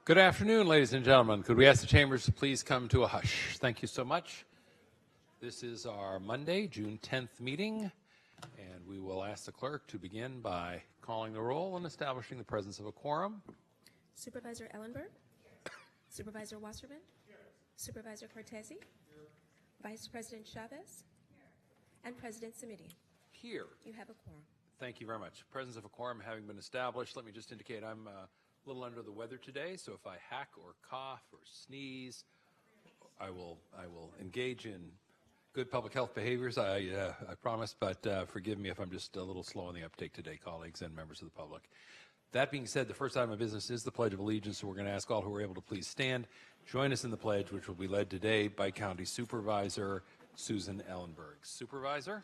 Good afternoon, ladies and gentlemen. Could we ask the chambers to please come to a hush? Thank you so much. This is our Monday, June 10th meeting, and we will ask the clerk to begin by calling the roll and establishing the presence of a quorum. Supervisor Ellenberg? Supervisor Wasserman? Supervisor Cortese? Vice President Chavez? And President Samiti? Here. You have a quorum. Thank you very much. Presence of a quorum having been established, let me just indicate I'm a little under the weather today, so if I hack or cough or sneeze, I will engage in good public health behaviors, I promise, but forgive me if I'm just a little slow on the uptake today, colleagues and members of the public. That being said, the first item of business is the Pledge of Allegiance, so we're going to ask all who are able to please stand, join us in the pledge, which will be led today by County Supervisor Susan Ellenberg. Supervisor?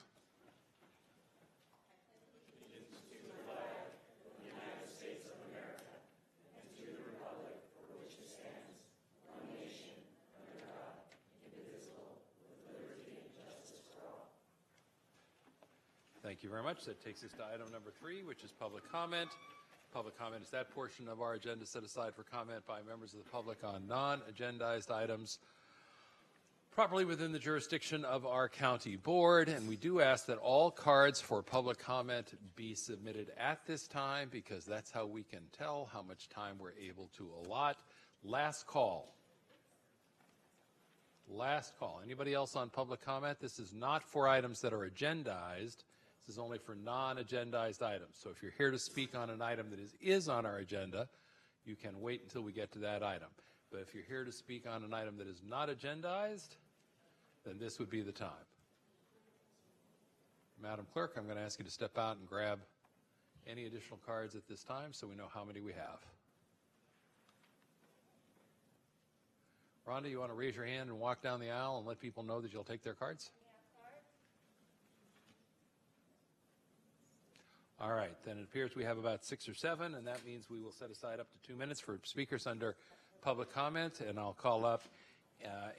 Thank you very much. That takes us to item number 3, which is public comment. Public comment is that portion of our agenda set aside for comment by members of the public on non-agendized items properly within the jurisdiction of our county board. And we do ask that all cards for public comment be submitted at this time because that's how we can tell how much time we're able to allot. Last call. Last call. Anybody else on public comment? This is not for items that are agendized. This is only for non-agendized items. So if you're here to speak on an item that is on our agenda, you can wait until we get to that item. But if you're here to speak on an item that is not agendized, then this would be the time. Madam Clerk, I'm going to ask you to step out and grab any additional cards at this time so we know how many we have. Rhonda, you want to raise your hand and walk down the aisle and let people know that you'll take their cards? All right, then it appears we have about 6 or 7, and that means we will set aside up to 2 minutes for speakers under public comment, and I'll call up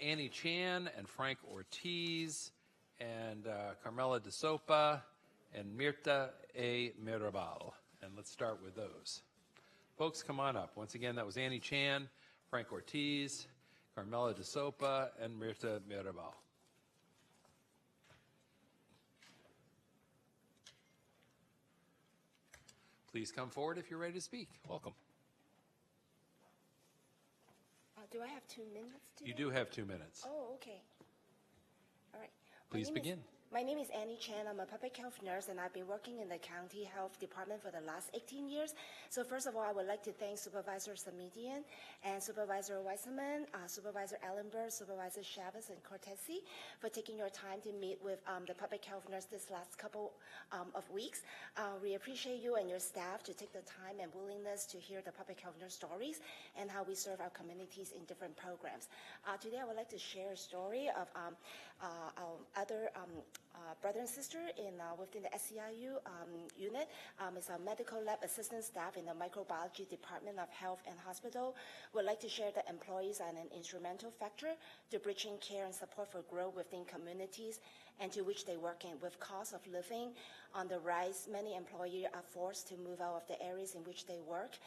Annie Chan and Frank Ortiz and Carmela De Sopa and Mirta A. Mirabal. And let's start with those. Folks, come on up. Once again, that was Annie Chan, Frank Ortiz, Carmela De Sopa, and Mirta Mirabal. Please come forward if you're ready to speak. Welcome. Do I have 2 minutes? You do have 2 minutes. Oh, okay. All right. Please begin. My name is Annie Chan. I'm a public health nurse, and I've been working in the county health department for the last 18 years. So first of all, I would like to thank Supervisor Samitian and Supervisor Weisselman, Supervisor Ellenberg, Supervisor Chavez, and Cortese for taking your time to meet with the public health nurse this last couple of weeks. We appreciate you and your staff to take the time and willingness to hear the public health nurse stories and how we serve our communities in different programs. Today, I would like to share a story of our other brother and sister within the SEIU unit. Is our medical lab assistant staff in the microbiology department of health and hospital. Would like to share that employees are an instrumental factor to bridging care and support for growth within communities and to which they work in. With cost of living on the rise, many employees are forced to move out of the areas in which they work.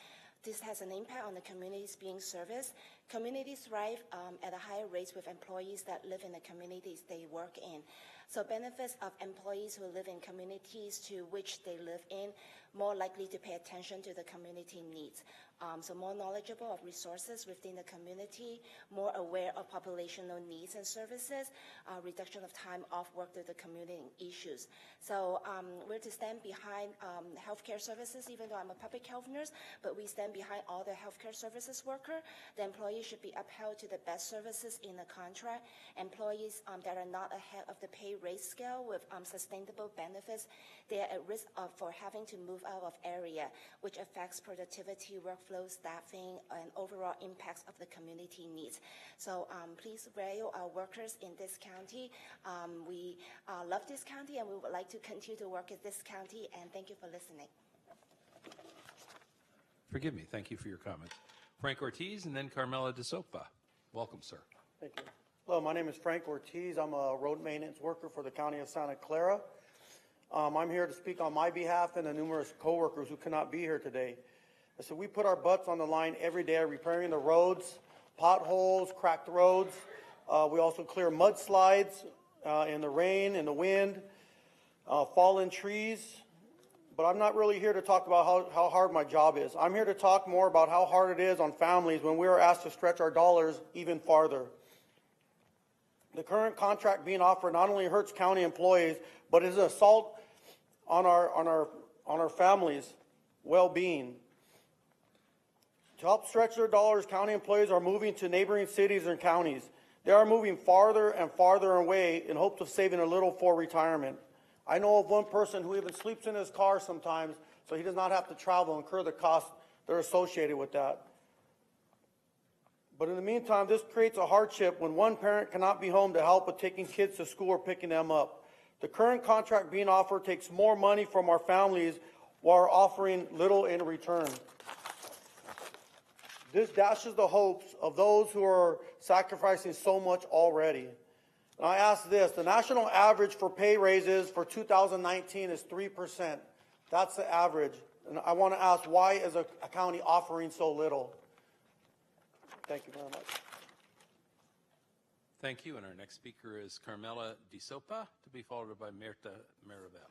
This has an impact on the communities being serviced. Communities thrive at a higher rate with employees that live in the communities they work in. So benefits of employees who live in communities to which they live in, more likely to pay attention to the community needs. So more knowledgeable of resources within the community, more aware of populational needs and services, reduction of time off work due to community issues. So we're to stand behind healthcare services, even though I'm a public health nurse, but we stand behind all the healthcare services worker. The employees should be upheld to the best services in the contract. Employees that are not ahead of the pay rate scale with sustainable benefits, they are at risk for having to move out of area, which affects productivity, workflow, staffing, and overall impacts of the community needs. So please value our workers in this county. We love this county, and we would like to continue to work at this county, and thank you for listening. Forgive me. Thank you for your comments. Frank Ortiz and then Carmela De Sopa. Welcome, sir. Thank you. Hello, my name is Frank Ortiz. I'm a road maintenance worker for the County of Santa Clara. I'm here to speak on my behalf and the numerous coworkers who cannot be here today. I said, we put our butts on the line every day repairing the roads, potholes, cracked roads. We also clear mudslides in the rain, in the wind, fallen trees. But I'm not really here to talk about how hard my job is. I'm here to talk more about how hard it is on families when we are asked to stretch our dollars even farther. The current contract being offered not only hurts county employees, but is an assault on our families' well-being. To help stretch their dollars, county employees are moving to neighboring cities and counties. They are moving farther and farther away in hopes of saving a little for retirement. I know of one person who even sleeps in his car sometimes so he does not have to travel and incur the costs that are associated with that. But in the meantime, this creates a hardship when one parent cannot be home to help with taking kids to school or picking them up. The current contract being offered takes more money from our families while offering little in return. This dashes the hopes of those who are sacrificing so much already. And I ask this, the national average for pay raises for 2019 is 3%. That's the average. And I want to ask, why is a county offering so little? Thank you very much. Thank you. And our next speaker is Carmela Di Sopa, to be followed by Mirta Maribel.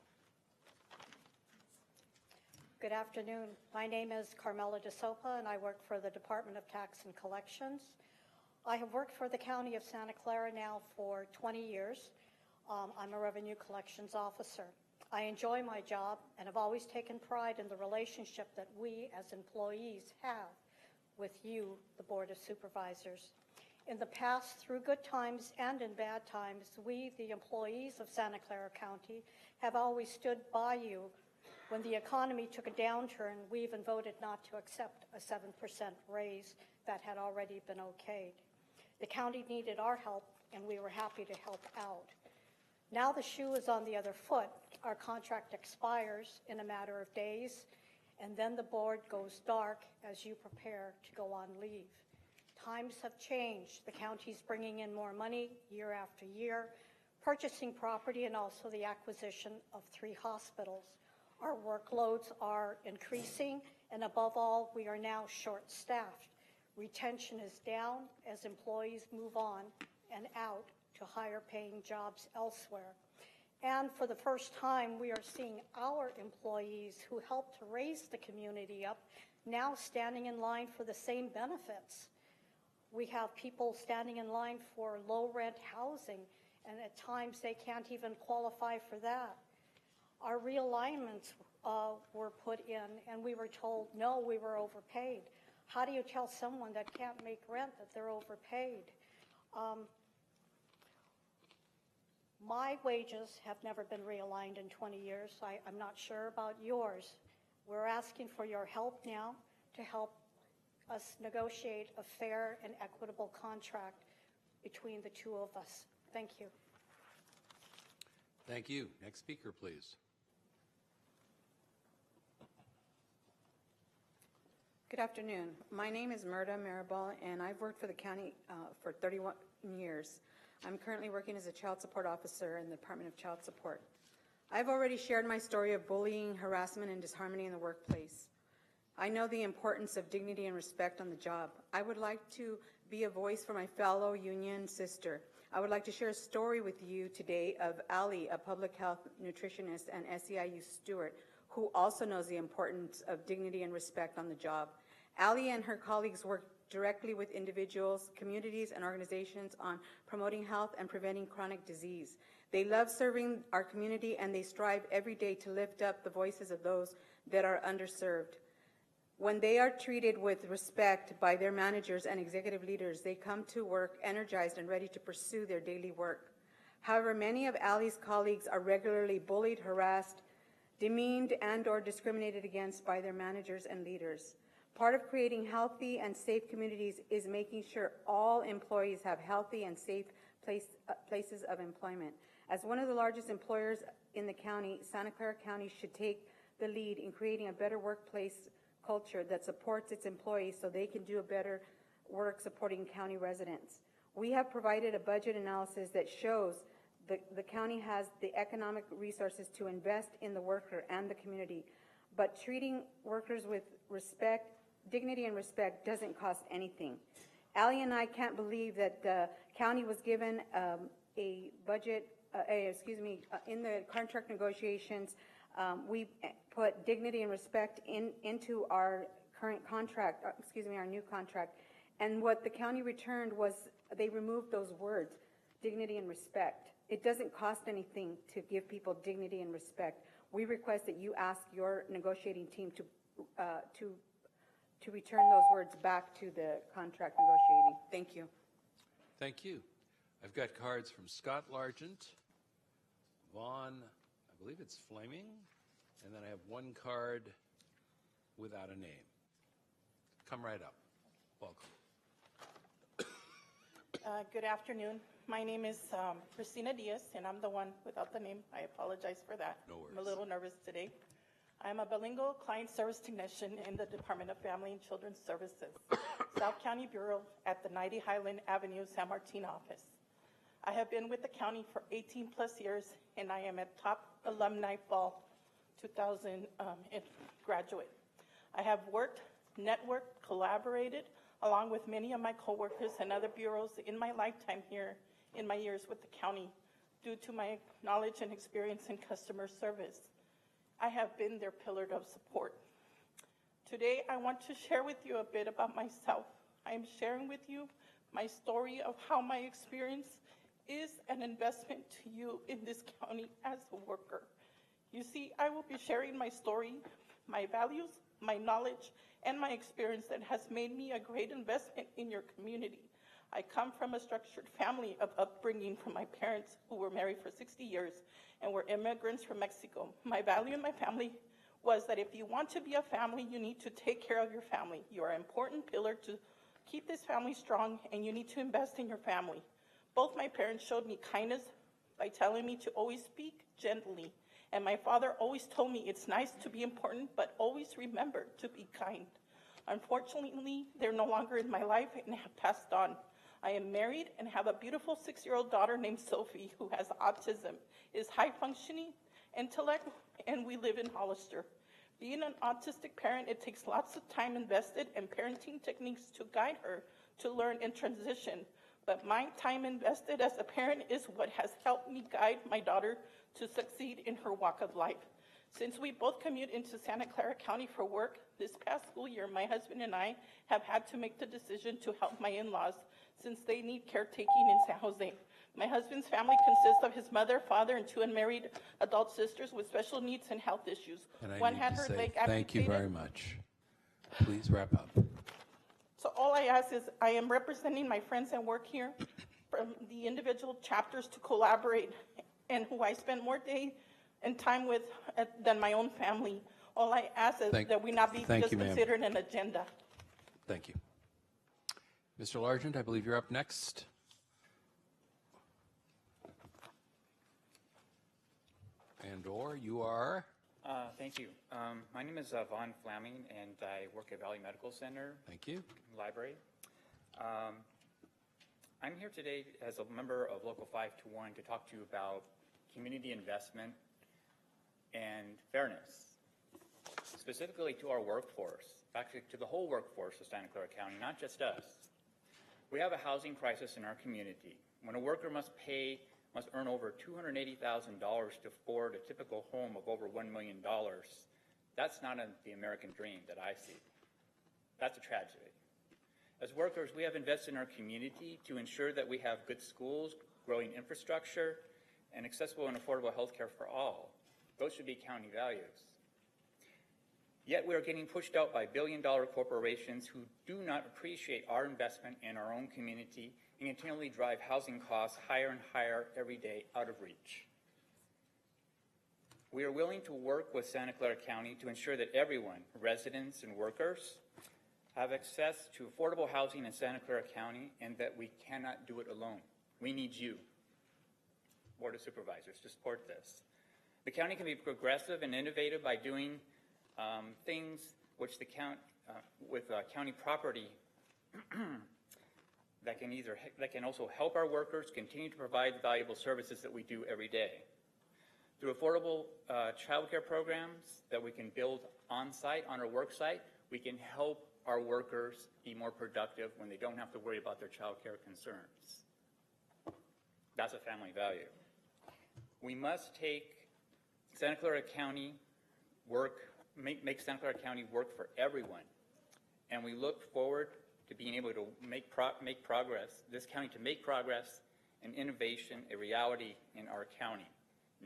Good afternoon. My name is Carmela De Sopa, and I work for the Department of Tax and Collections. I have worked for the County of Santa Clara now for 20 years. I'm a revenue collections officer. I enjoy my job and have always taken pride in the relationship that we as employees have with you, the Board of Supervisors. In the past, through good times and in bad times, we, the employees of Santa Clara County, have always stood by you. When the economy took a downturn, we even voted not to accept a 7% raise that had already been okayed. The county needed our help, and we were happy to help out. Now the shoe is on the other foot. Our contract expires in a matter of days, and then the board goes dark as you prepare to go on leave. Times have changed. The county's bringing in more money year after year, purchasing property and also the acquisition of 3 hospitals. Our workloads are increasing, and above all, we are now short-staffed. Retention is down as employees move on and out to higher-paying jobs elsewhere. And for the first time, we are seeing our employees who helped to raise the community up now standing in line for the same benefits. We have people standing in line for low-rent housing, and at times they can't even qualify for that. Our realignments were put in, and we were told, no, we were overpaid. How do you tell someone that can't make rent that they're overpaid? My wages have never been realigned in 20 years. I'm not sure about yours. We're asking for your help now to help us negotiate a fair and equitable contract between the two of us. Thank you. Thank you. Next speaker, please. Good afternoon. My name is Mirta Maribel, and I've worked for the county for 31 years. I'm currently working as a child support officer in the Department of Child Support. I've already shared my story of bullying, harassment, and disharmony in the workplace. I know the importance of dignity and respect on the job. I would like to be a voice for my fellow union sister. I would like to share a story with you today of Ali, a public health nutritionist and SEIU steward, who also knows the importance of dignity and respect on the job. Ali and her colleagues work directly with individuals, communities, and organizations on promoting health and preventing chronic disease. They love serving our community, and they strive every day to lift up the voices of those that are underserved. When they are treated with respect by their managers and executive leaders, they come to work energized and ready to pursue their daily work. However, many of Ali's colleagues are regularly bullied, harassed, demeaned, and/or discriminated against by their managers and leaders. Part of creating healthy and safe communities is making sure all employees have healthy and safe places of employment. As one of the largest employers in the county, Santa Clara County should take the lead in creating a better workplace culture that supports its employees so they can do a better work supporting county residents. We have provided a budget analysis that shows the county has the economic resources to invest in the worker and the community, but treating workers with dignity and respect doesn't cost anything. Ally and I can't believe that the county was given a budget, in the contract negotiations, we put dignity and respect into our current contract, our new contract. And what the county returned was they removed those words, dignity and respect. It doesn't cost anything to give people dignity and respect. We request that you ask your negotiating team to return those words back to the contract negotiating. Thank you. Thank you. I've got cards from Scott Largent, Vaughn, I believe it's Fleming, and then I have one card without a name. Come right up. Welcome. Good afternoon. My name is Christina Diaz, and I'm the one without the name. I apologize for that. No worries. I'm a little nervous today. I'm a bilingual client service technician in the Department of Family and Children's Services, South County Bureau at the 90 Highland Avenue, San Martin office. I have been with the county for 18 plus years, and I am a top alumni fall 2000 graduate. I have worked, networked, collaborated, along with many of my coworkers and other bureaus in my lifetime here in my years with the county due to my knowledge and experience in customer service. I have been their pillar of support. Today, I want to share with you a bit about myself. I am sharing with you my story of how my experience is an investment to you in this county as a worker. You see, I will be sharing my story, my values, my knowledge, and my experience that has made me a great investment in your community. I come from a structured family of upbringing from my parents who were married for 60 years and were immigrants from Mexico. My value in my family was that if you want to be a family, you need to take care of your family. You are an important pillar to keep this family strong, and you need to invest in your family. Both my parents showed me kindness by telling me to always speak gently. And my father always told me it's nice to be important, but always remember to be kind. Unfortunately, they're no longer in my life and have passed on. I am married and have a beautiful 6-year-old daughter named Sophie who has autism, is high-functioning intellect, and we live in Hollister. Being an autistic parent, it takes lots of time invested and parenting techniques to guide her to learn and transition. But my time invested as a parent is what has helped me guide my daughter to succeed in her walk of life. Since we both commute into Santa Clara County for work, this past school year, my husband and I have had to make the decision to help my in-laws since they need caretaking in San Jose. My husband's family consists of his mother, father, and 2 unmarried adult sisters with special needs and health issues. And I One need had to her say leg thank you amputated. very much. Please wrap up. So all I ask is, I am representing my friends and work here from the individual chapters to collaborate, and who I spend more day and time with than my own family. All I ask is that we not be Thank just you, ma'am. considered an agenda. Thank you. Mr. Largent, I believe you're up next. And/or you are? Thank you. My name is Vaughn Fleming, and I work at Valley Medical Center Thank you. Library. I'm here today as a member of Local 521 to talk to you about community investment and fairness, specifically to our workforce, actually to the whole workforce of Santa Clara County, not just us. We have a housing crisis in our community. When a worker must earn over $280,000 to afford a typical home of over $1 million, that's not the American dream that I see. That's a tragedy. As workers, we have invested in our community to ensure that we have good schools, growing infrastructure, and accessible and affordable health care for all. Those should be county values. Yet we are getting pushed out by billion-dollar corporations who do not appreciate our investment in our own community and continually drive housing costs higher and higher every day out of reach. We are willing to work with Santa Clara County to ensure that everyone, residents and workers, have access to affordable housing in Santa Clara County, and that we cannot do it alone. We need you, Board of Supervisors, to support this. The county can be progressive and innovative by doing things which the county property that can also help our workers continue to provide the valuable services that we do every day. Through affordable child care programs that we can build on-site, on our work site, We can help our workers be more productive when they don't have to worry about their child care concerns. That's a family value. We must take Santa Clara County make Santa Clara County work for everyone. And we look forward to being able to make progress, this county to make progress and innovation a reality in our county,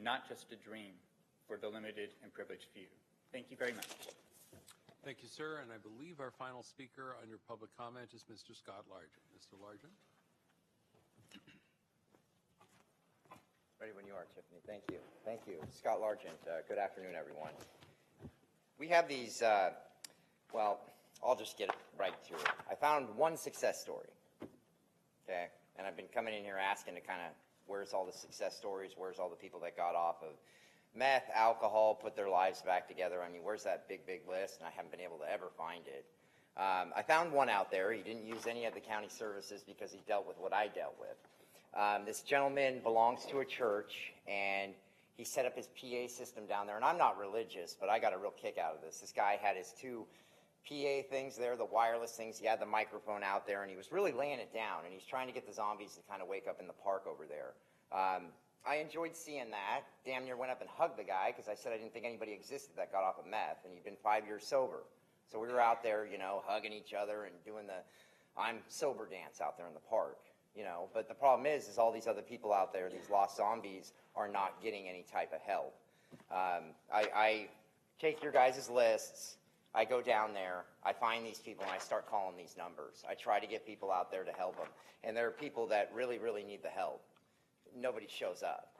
not just a dream for the limited and privileged few. Thank you very much. Thank you, sir. And I believe our final speaker under public comment is Mr. Scott Largent. Mr. Largent? Ready when you are, Tiffany. Thank you. Thank you. Scott Largent. Good afternoon, everyone. We have these, well, I'll just get right to it. I found one success story, okay? And I've been coming in here asking to kind of, where's all the success stories? Where's all the people that got off of meth, alcohol, put their lives back together? I mean, where's that big, big list? And I haven't been able to ever find it. I found one out there. He didn't use any of the county services because he dealt with what I dealt with. This gentleman belongs to a church, and he set up his PA system down there. And I'm not religious, but I got a real kick out of this. This guy had his two PA things there, the wireless things. He had the microphone out there, and he was really laying it down, and he's trying to get the zombies to kind of wake up in the park over there. I enjoyed seeing that. Damn near went up and hugged the guy because I said I didn't think anybody existed that got off of meth, and he'd been 5 years sober. So we were out there, you know, hugging each other and doing the I'm sober dance out there in the park, you know. But the problem is all these other people out there, these lost zombies, are not getting any type of help. I take your guys' lists. I go down there, I find these people, and I start calling these numbers. I try to get people out there to help them. And there are people that really, really need the help. Nobody shows up.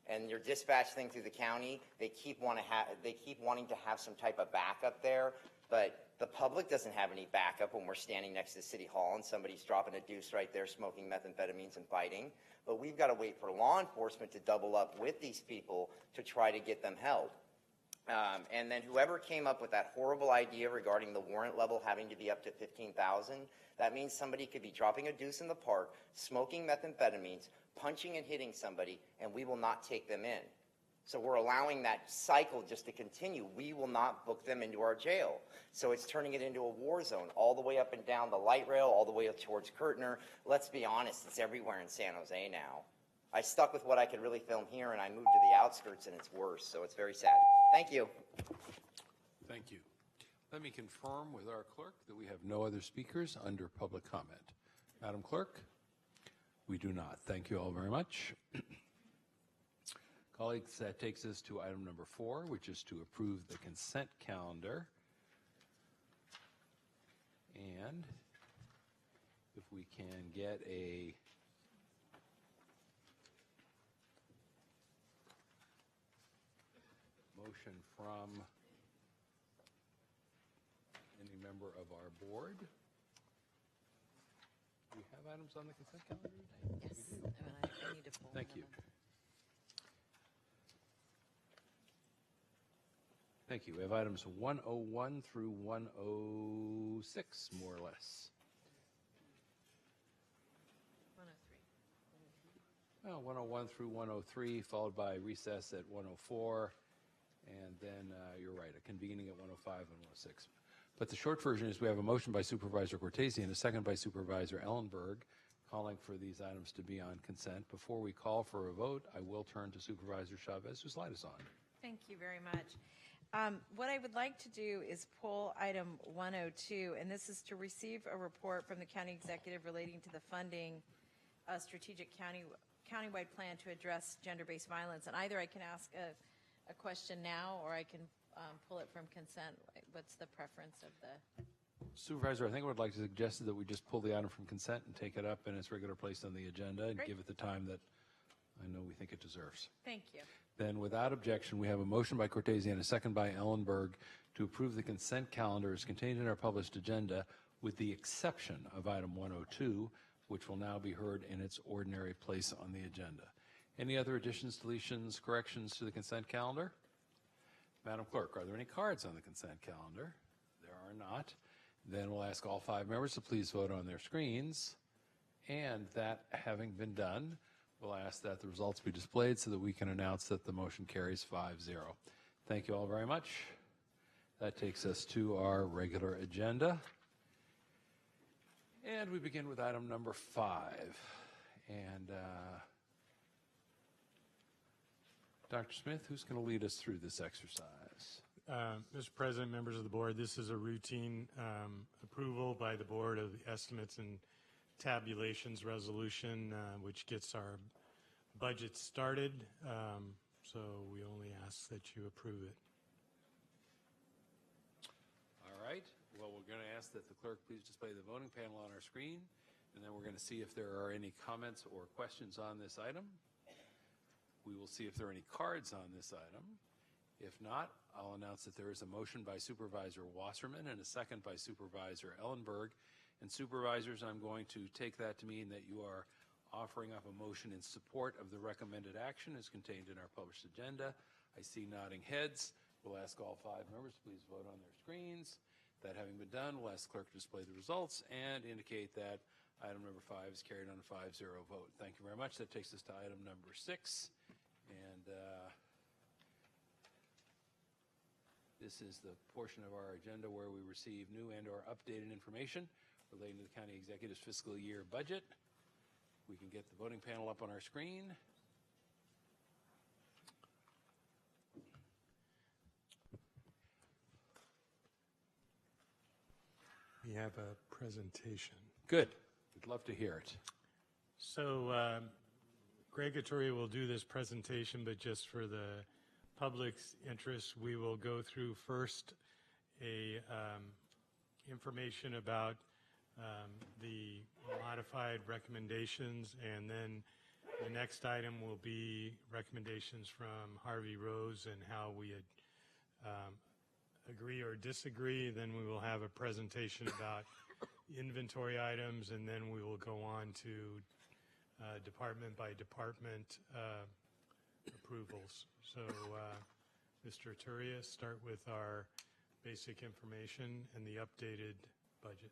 And your dispatch thing through the county, they keep wanting to have some type of backup there, but the public doesn't have any backup when we're standing next to City Hall and somebody's dropping a deuce right there smoking methamphetamines and fighting. But we've got to wait for law enforcement to double up with these people to try to get them help. And then whoever came up with that horrible idea regarding the warrant level having to be up to 15,000, that means somebody could be dropping a deuce in the park, smoking methamphetamines, punching and hitting somebody, and we will not take them in. So we're allowing that cycle just to continue. We will not book them into our jail. So it's turning it into a war zone all the way up and down the light rail, all the way up towards Kirtner. Let's be honest, it's everywhere in San Jose now. I stuck with what I could really film here, and I moved to the outskirts, and it's worse. So it's very sad. Thank you. Thank you. Let me confirm with our clerk that we have no other speakers under public comment. Madam Clerk? We do not. Thank you all very much. Colleagues, that takes us to item number 4, which is to approve the consent calendar. And if we can get a motion from any member of our board. Do we have items on the consent calendar today? Yes, We do. and I need to pull Thank them you. up. Thank you. We have items 101 through 106, more or less. 103. Well, 101 through 103, followed by recess at 104, and then you're right, a convening at 105 and 106. But the short version is we have a motion by Supervisor Cortese and a second by Supervisor Ellenberg calling for these items to be on consent. Before we call for a vote, I will turn to Supervisor Chavez, whose light is on. Thank you very much. What I would like to do is pull item 102, and this is to receive a report from the county executive relating to the funding strategic countywide plan to address gender-based violence. And either I can ask a question now, or I can pull it from consent. What's the preference of the? Supervisor, I think I would like to suggest that we just pull the item from consent and take it up in its regular place on the agenda and Great. give it the time that I know we think it deserves. Thank you. Then, without objection, we have a motion by Cortese and a second by Ellenberg to approve the consent calendar as contained in our published agenda, with the exception of item 102, which will now be heard in its ordinary place on the agenda. Any other additions, deletions, corrections to the consent calendar? Madam Clerk, are there any cards on the consent calendar? There are not. Then we'll ask all 5 members to please vote on their screens. And that having been done, we'll ask that the results be displayed so that we can announce that the motion carries 5-0. Thank you all very much. That takes us to our regular agenda. And we begin with item number 5. And Dr. Smith, who's going to lead us through this exercise? Mr. President, members of the board, this is a routine approval by the board of the estimates and tabulations resolution, which gets our budget started. So we only ask that you approve it. All right. Well, we're going to ask that the clerk please display the voting panel on our screen, and then we're going to see if there are any comments or questions on this item. We will see if there are any cards on this item. If not, I'll announce that there is a motion by Supervisor Wasserman and a second by Supervisor Ellenberg. And Supervisors, I'm going to take that to mean that you are offering up a motion in support of the recommended action as contained in our published agenda. I see nodding heads. We'll ask all 5 members to please vote on their screens. That having been done, we'll ask the clerk to display the results and indicate that item number 5 is carried on a 5-0 vote. Thank you very much. That takes us to item number 6. And this is the portion of our agenda where we receive new and or updated information relating to the county executive's fiscal year budget. We can get the voting panel up on our screen. We have a presentation. Good. We'd love to hear it. So Greg Aturi will do this presentation, but just for the public's interest, we will go through first a information about the modified recommendations, and then the next item will be recommendations from Harvey Rose and how we agree or disagree. Then we will have a presentation about inventory items, and then we will go on to department by department approvals. So Mr. Aturi, start with our basic information and the updated budget.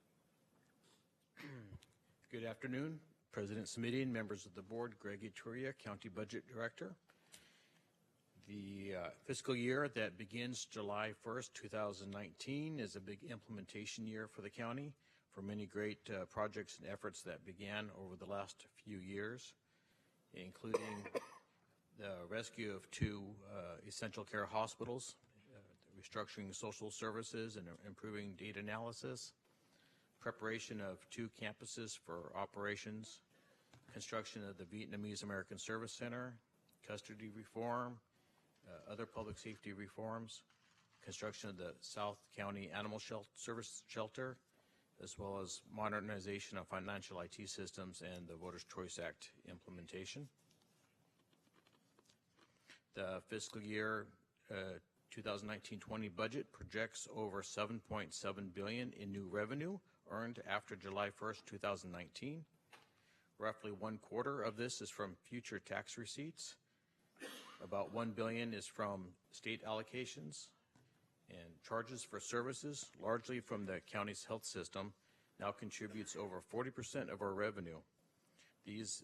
Good afternoon, President Smitty, members of the board. Greg Ituria, County Budget Director. The fiscal year that begins July 1st, 2019 is a big implementation year for the county for many great projects and efforts that began over the last few years, including the rescue of 2 essential care hospitals, restructuring social services and improving data analysis, preparation of 2 campuses for operations, construction of the Vietnamese American Service Center, custody reform, other public safety reforms, construction of the South County Animal Service Shelter, as well as modernization of financial IT systems and the Voters' Choice Act implementation. The fiscal year 2019-20 budget projects over $7.7 billion in new revenue earned after July 1st, 2019. Roughly 1/4 of this is from future tax receipts. About $1 billion is from state allocations, and charges for services, largely from the county's health system, now contributes over 40% of our revenue. These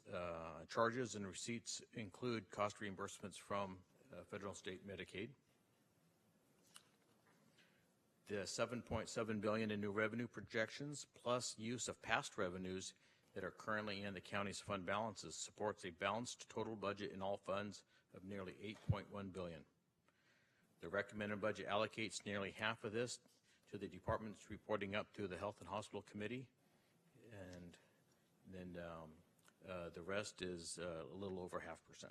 charges and receipts include cost reimbursements from federal and state Medicaid. The $7.7 billion in new revenue projections, plus use of past revenues that are currently in the county's fund balances, supports a balanced total budget in all funds of nearly $8.1 billion. The recommended budget allocates nearly half of this to the departments reporting up through the Health and Hospital Committee, and then the rest is a little over 0.5%,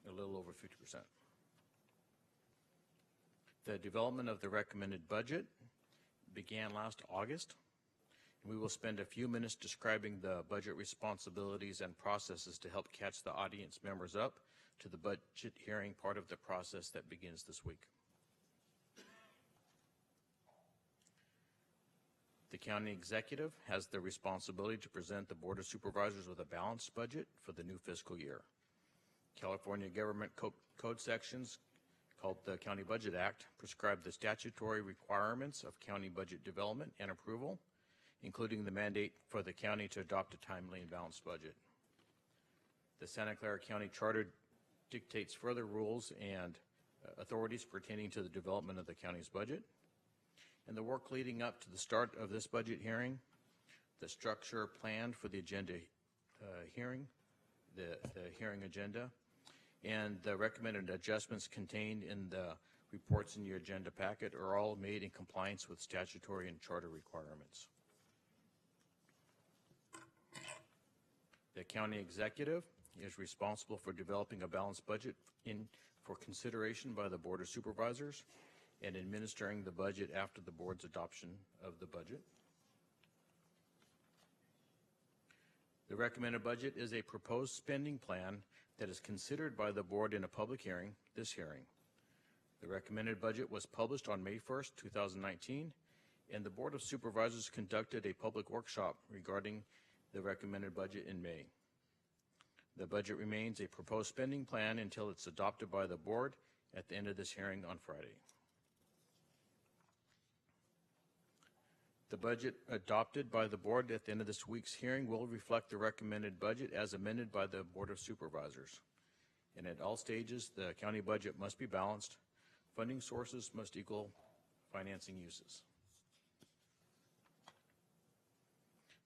a little over 50%. The development of the recommended budget began last August. We will spend a few minutes describing the budget responsibilities and processes to help catch the audience members up to the budget hearing part of the process that begins this week. The county executive has the responsibility to present the Board of Supervisors with a balanced budget for the new fiscal year. California government code sections called the County Budget Act prescribe the statutory requirements of county budget development and approval, including the mandate for the county to adopt a timely and balanced budget. The Santa Clara County Charter dictates further rules and authorities pertaining to the development of the county's budget, and the work leading up to the start of this budget hearing, the structure planned for the agenda hearing, the hearing agenda, and the recommended adjustments contained in the reports in your agenda packet are all made in compliance with statutory and charter requirements. The county executive is responsible for developing a balanced budget for consideration by the Board of Supervisors and administering the budget after the board's adoption of the budget. The recommended budget is a proposed spending plan that is considered by the board in a public hearing, this hearing. The recommended budget was published on May 1st, 2019, and the Board of Supervisors conducted a public workshop regarding the recommended budget in May. The budget remains a proposed spending plan until it's adopted by the board at the end of this hearing on Friday. The budget adopted by the board at the end of this week's hearing will reflect the recommended budget as amended by the Board of Supervisors. And at all stages, the county budget must be balanced. Funding sources must equal financing uses.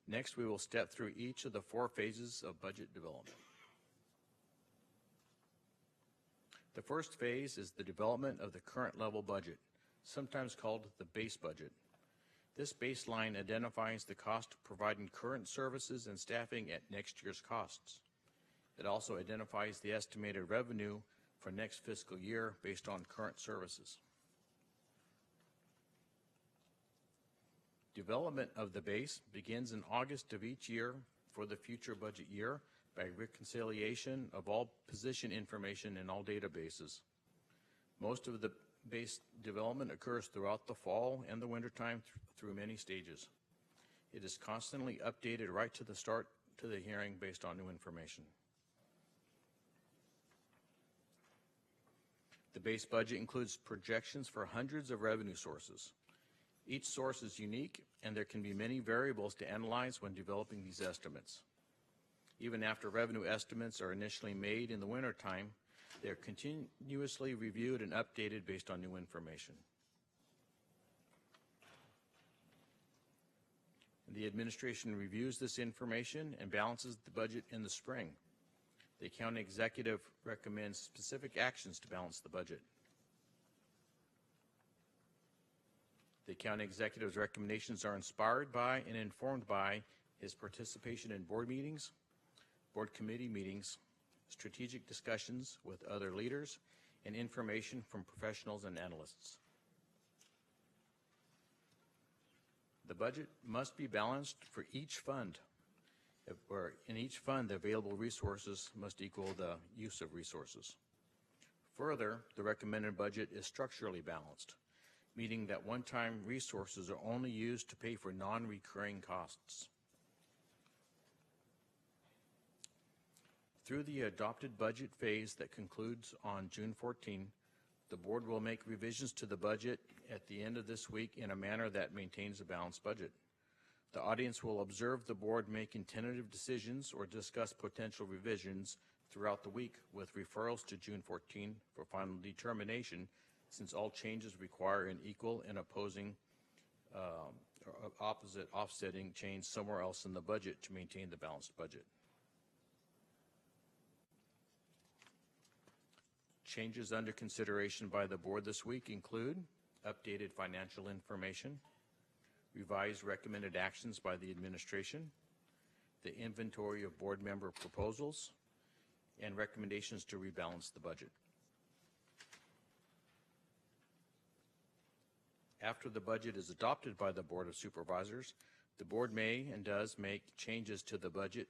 Next, we will step through each of the 4 phases of budget development. The first phase is the development of the current level budget, sometimes called the base budget. This baseline identifies the cost of providing current services and staffing at next year's costs. It also identifies the estimated revenue for next fiscal year based on current services. Development of the base begins in August of each year for the future budget year by reconciliation of all position information in all databases. Most of the base development occurs throughout the fall and the wintertime through many stages. It is constantly updated right to the start to the hearing based on new information. The base budget includes projections for hundreds of revenue sources. Each source is unique, and there can be many variables to analyze when developing these estimates. Even after revenue estimates are initially made in the wintertime, they are continuously reviewed and updated based on new information. The administration reviews this information and balances the budget in the spring. The county executive recommends specific actions to balance the budget. The county executive's recommendations are inspired by and informed by his participation in board meetings, board committee meetings, strategic discussions with other leaders, and information from professionals and analysts. The budget must be balanced for each fund. In each fund, the available resources must equal the use of resources. Further, the recommended budget is structurally balanced, meaning that one-time resources are only used to pay for non-recurring costs. Through the adopted budget phase that concludes on June 14, the board will make revisions to the budget at the end of this week in a manner that maintains a balanced budget. The audience will observe the board making tentative decisions or discuss potential revisions throughout the week with referrals to June 14 for final determination, since all changes require an equal and opposing opposite offsetting change somewhere else in the budget to maintain the balanced budget. Changes under consideration by the board this week include updated financial information, revised recommended actions by the administration, the inventory of board member proposals, and recommendations to rebalance the budget. After the budget is adopted by the Board of Supervisors, the board may and does make changes to the budget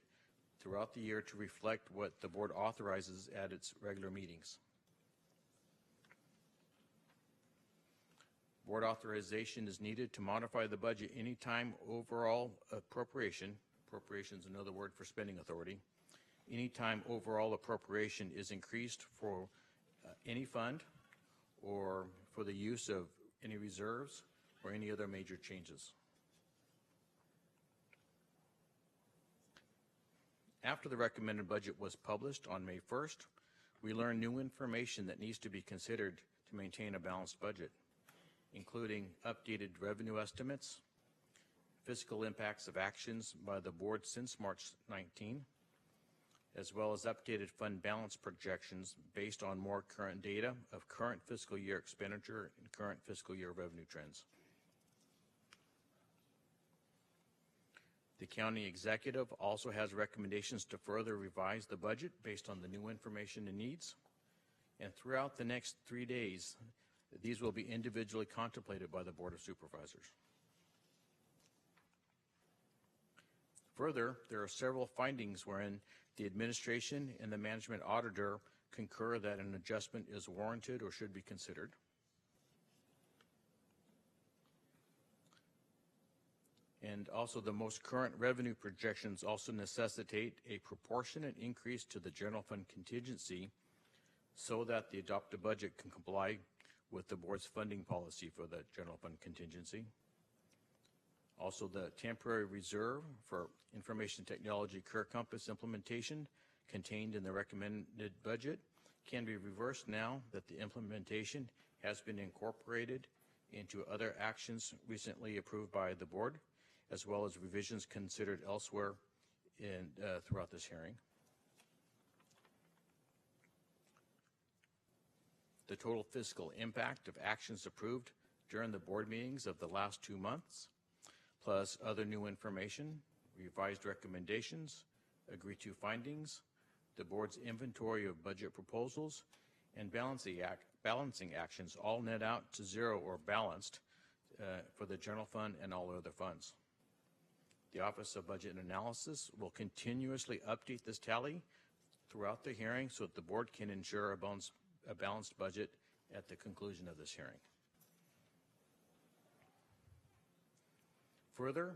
throughout the year to reflect what the board authorizes at its regular meetings. Board authorization is needed to modify the budget anytime overall appropriation is another word for spending authority, anytime overall appropriation is increased for any fund or for the use of any reserves or any other major changes. After the recommended budget was published on May 1st, we learned new information that needs to be considered to maintain a balanced budget, including updated revenue estimates, fiscal impacts of actions by the board since March 19, as well as updated fund balance projections based on more current data of current fiscal year expenditure and current fiscal year revenue trends. The county executive also has recommendations to further revise the budget based on the new information and needs. And throughout the next 3 days, these will be individually contemplated by the Board of Supervisors. Further, there are several findings wherein the administration and the management auditor concur that an adjustment is warranted or should be considered. And also, the most current revenue projections also necessitate a proportionate increase to the general fund contingency so that the adopted budget can comply with the board's funding policy for the general fund contingency. Also, the temporary reserve for information technology Career Compass implementation contained in the recommended budget can be reversed now that the implementation has been incorporated into other actions recently approved by the board, as well as revisions considered elsewhere throughout this hearing. The total fiscal impact of actions approved during the board meetings of the last 2 months, plus other new information, revised recommendations, agreed to findings, the board's inventory of budget proposals, and balancing actions all net out to zero or balanced for the general fund and all other funds. The Office of Budget and Analysis will continuously update this tally throughout the hearing so that the board can ensure a balanced budget at the conclusion of this hearing. Further,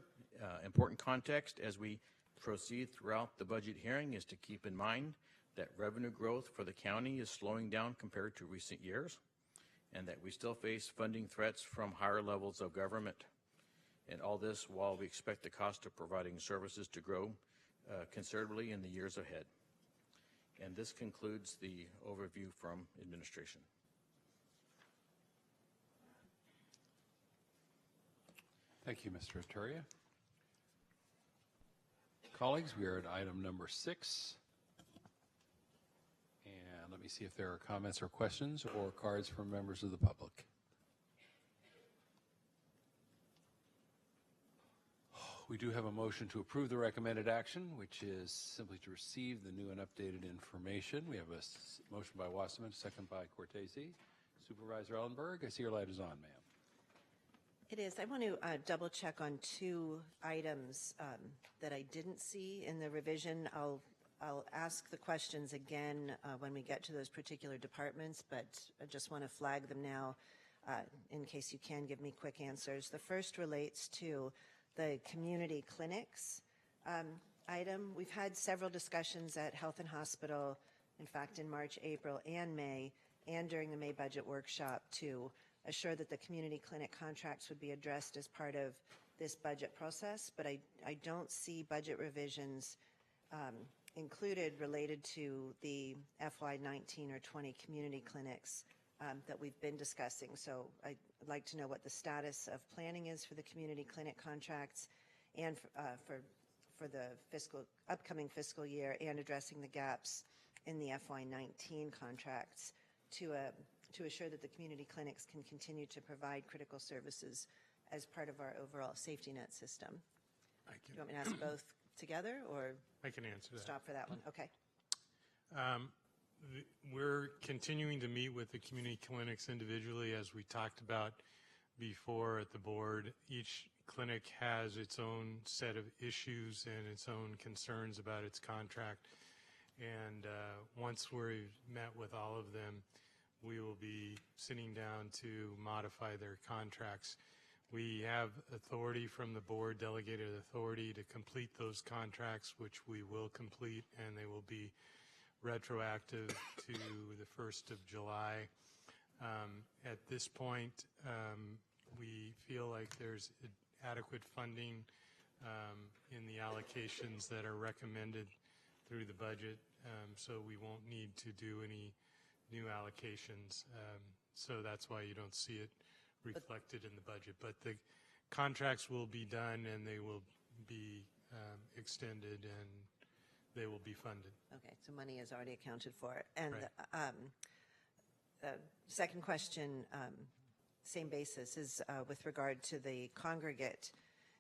important context as we proceed throughout the budget hearing is to keep in mind that revenue growth for the county is slowing down compared to recent years, and that we still face funding threats from higher levels of government. And all this while we expect the cost of providing services to grow considerably in the years ahead. And this concludes the overview from administration. Thank you, Mr. Atturia. Colleagues, we are at item number 6. And let me see if there are comments or questions or cards from members of the public. We do have a motion to approve the recommended action, which is simply to receive the new and updated information. We have a motion by Wasserman, second by Cortese. Supervisor Ellenberg, I see your light is on, ma'am. It is. I want to double check on 2 items that I didn't see in the revision. I'll ask the questions again when we get to those particular departments, but I just want to flag them now in case you can give me quick answers. The first relates to the community clinics item. We've had several discussions at Health and Hospital, in fact, in March, April, and May, and during the May budget workshop to assure that the community clinic contracts would be addressed as part of this budget process, but I don't see budget revisions included related to the FY19 or 20 community clinics that we've been discussing. So I'd like to know what the status of planning is for the community clinic contracts and for the upcoming fiscal year, and addressing the gaps in the FY19 contracts to assure that the community clinics can continue to provide critical services as part of our overall safety net system. Do you want me to ask both together, or I can answer that. Stop for that one? Okay. We're continuing to meet with the community clinics individually, as we talked about before at the board. Each clinic has its own set of issues and its own concerns about its contract. And once we've met with all of them, we will be sitting down to modify their contracts. We have authority from the board, delegated authority to complete those contracts, which we will complete, and they will be retroactive to the 1st of July. At this point, we feel like there's adequate funding in the allocations that are recommended through the budget, so we won't need to do any new allocations. so that's why you don't see it reflected in the budget. But the contracts will be done, and they will be extended, and they will be funded. Okay, so money is already accounted for. And Right. second question, same basis, is with regard to the congregate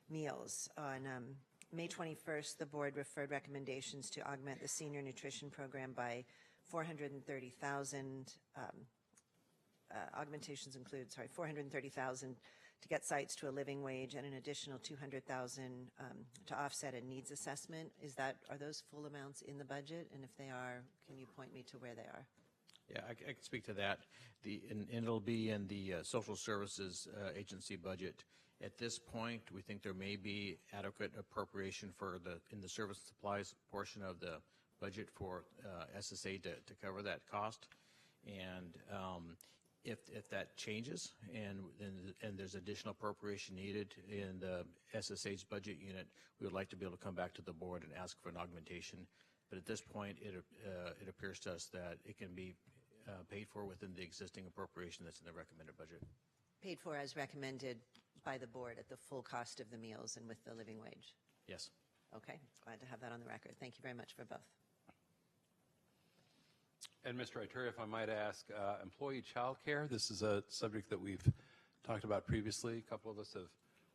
meals. On May 21st, the board referred recommendations to augment the senior nutrition program by 430,000. Augmentations include, 430,000 to get sites to a living wage and an additional 200,000 to offset a needs assessment. Are those full amounts in the budget? And if they are, can you point me to where they are? Yeah, I can speak to that. And it'll be in the social services agency budget. At this point, we think there may be adequate appropriation in the service supplies portion of the budget for SSA to cover that cost. And if that changes and there's additional appropriation needed in the SSA's budget unit, we would like to be able to come back to the board and ask for an augmentation. But at this point, it appears to us that it can be paid for within the existing appropriation that's in the recommended budget. Paid for as recommended by the board at the full cost of the meals and with the living wage? Yes. Okay, glad to have that on the record. Thank you very much for both. And Mr. Ituri, if I might ask, employee child care, this is a subject that we've talked about previously. A couple of us have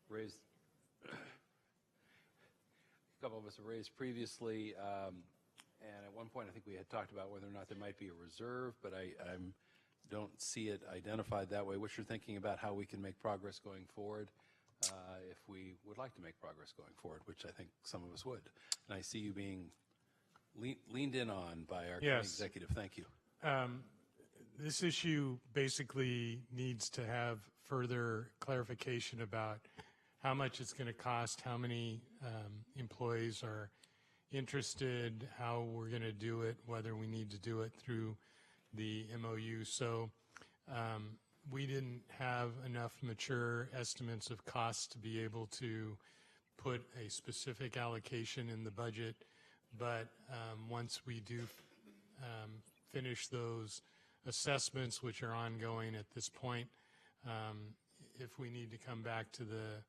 raised previously, and at one point I think we had talked about whether or not there might be a reserve, but I don't see it identified that way. What's your thinking about how we can make progress going forward, if we would like to make progress going forward, which I think some of us would. And I see you being leaned in on by our county executive. Thank you. This issue basically needs to have further clarification about how much it's going to cost, how many employees are interested, how we're going to do it, whether we need to do it through the MOU. So we didn't have enough mature estimates of costs to be able to put a specific allocation in the budget. But once we do finish those assessments, which are ongoing at this point, if we need to come back to the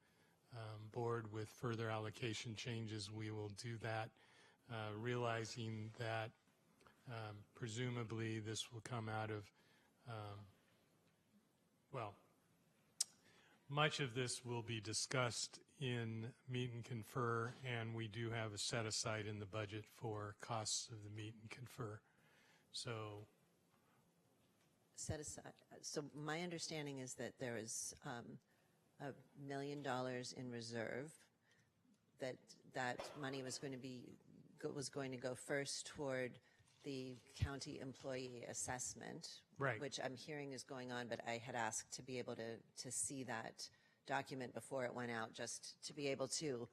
board with further allocation changes, we will do that, realizing that presumably this will come out of, much of this will be discussed in meet and confer, and we do have a set aside in the budget for costs of the meet and confer. So Set aside. So my understanding is that there is $1 million in reserve, that money was going to go first toward the county employee assessment, right, which I'm hearing is going on, but I had asked to be able to see that document before it went out, just to be able to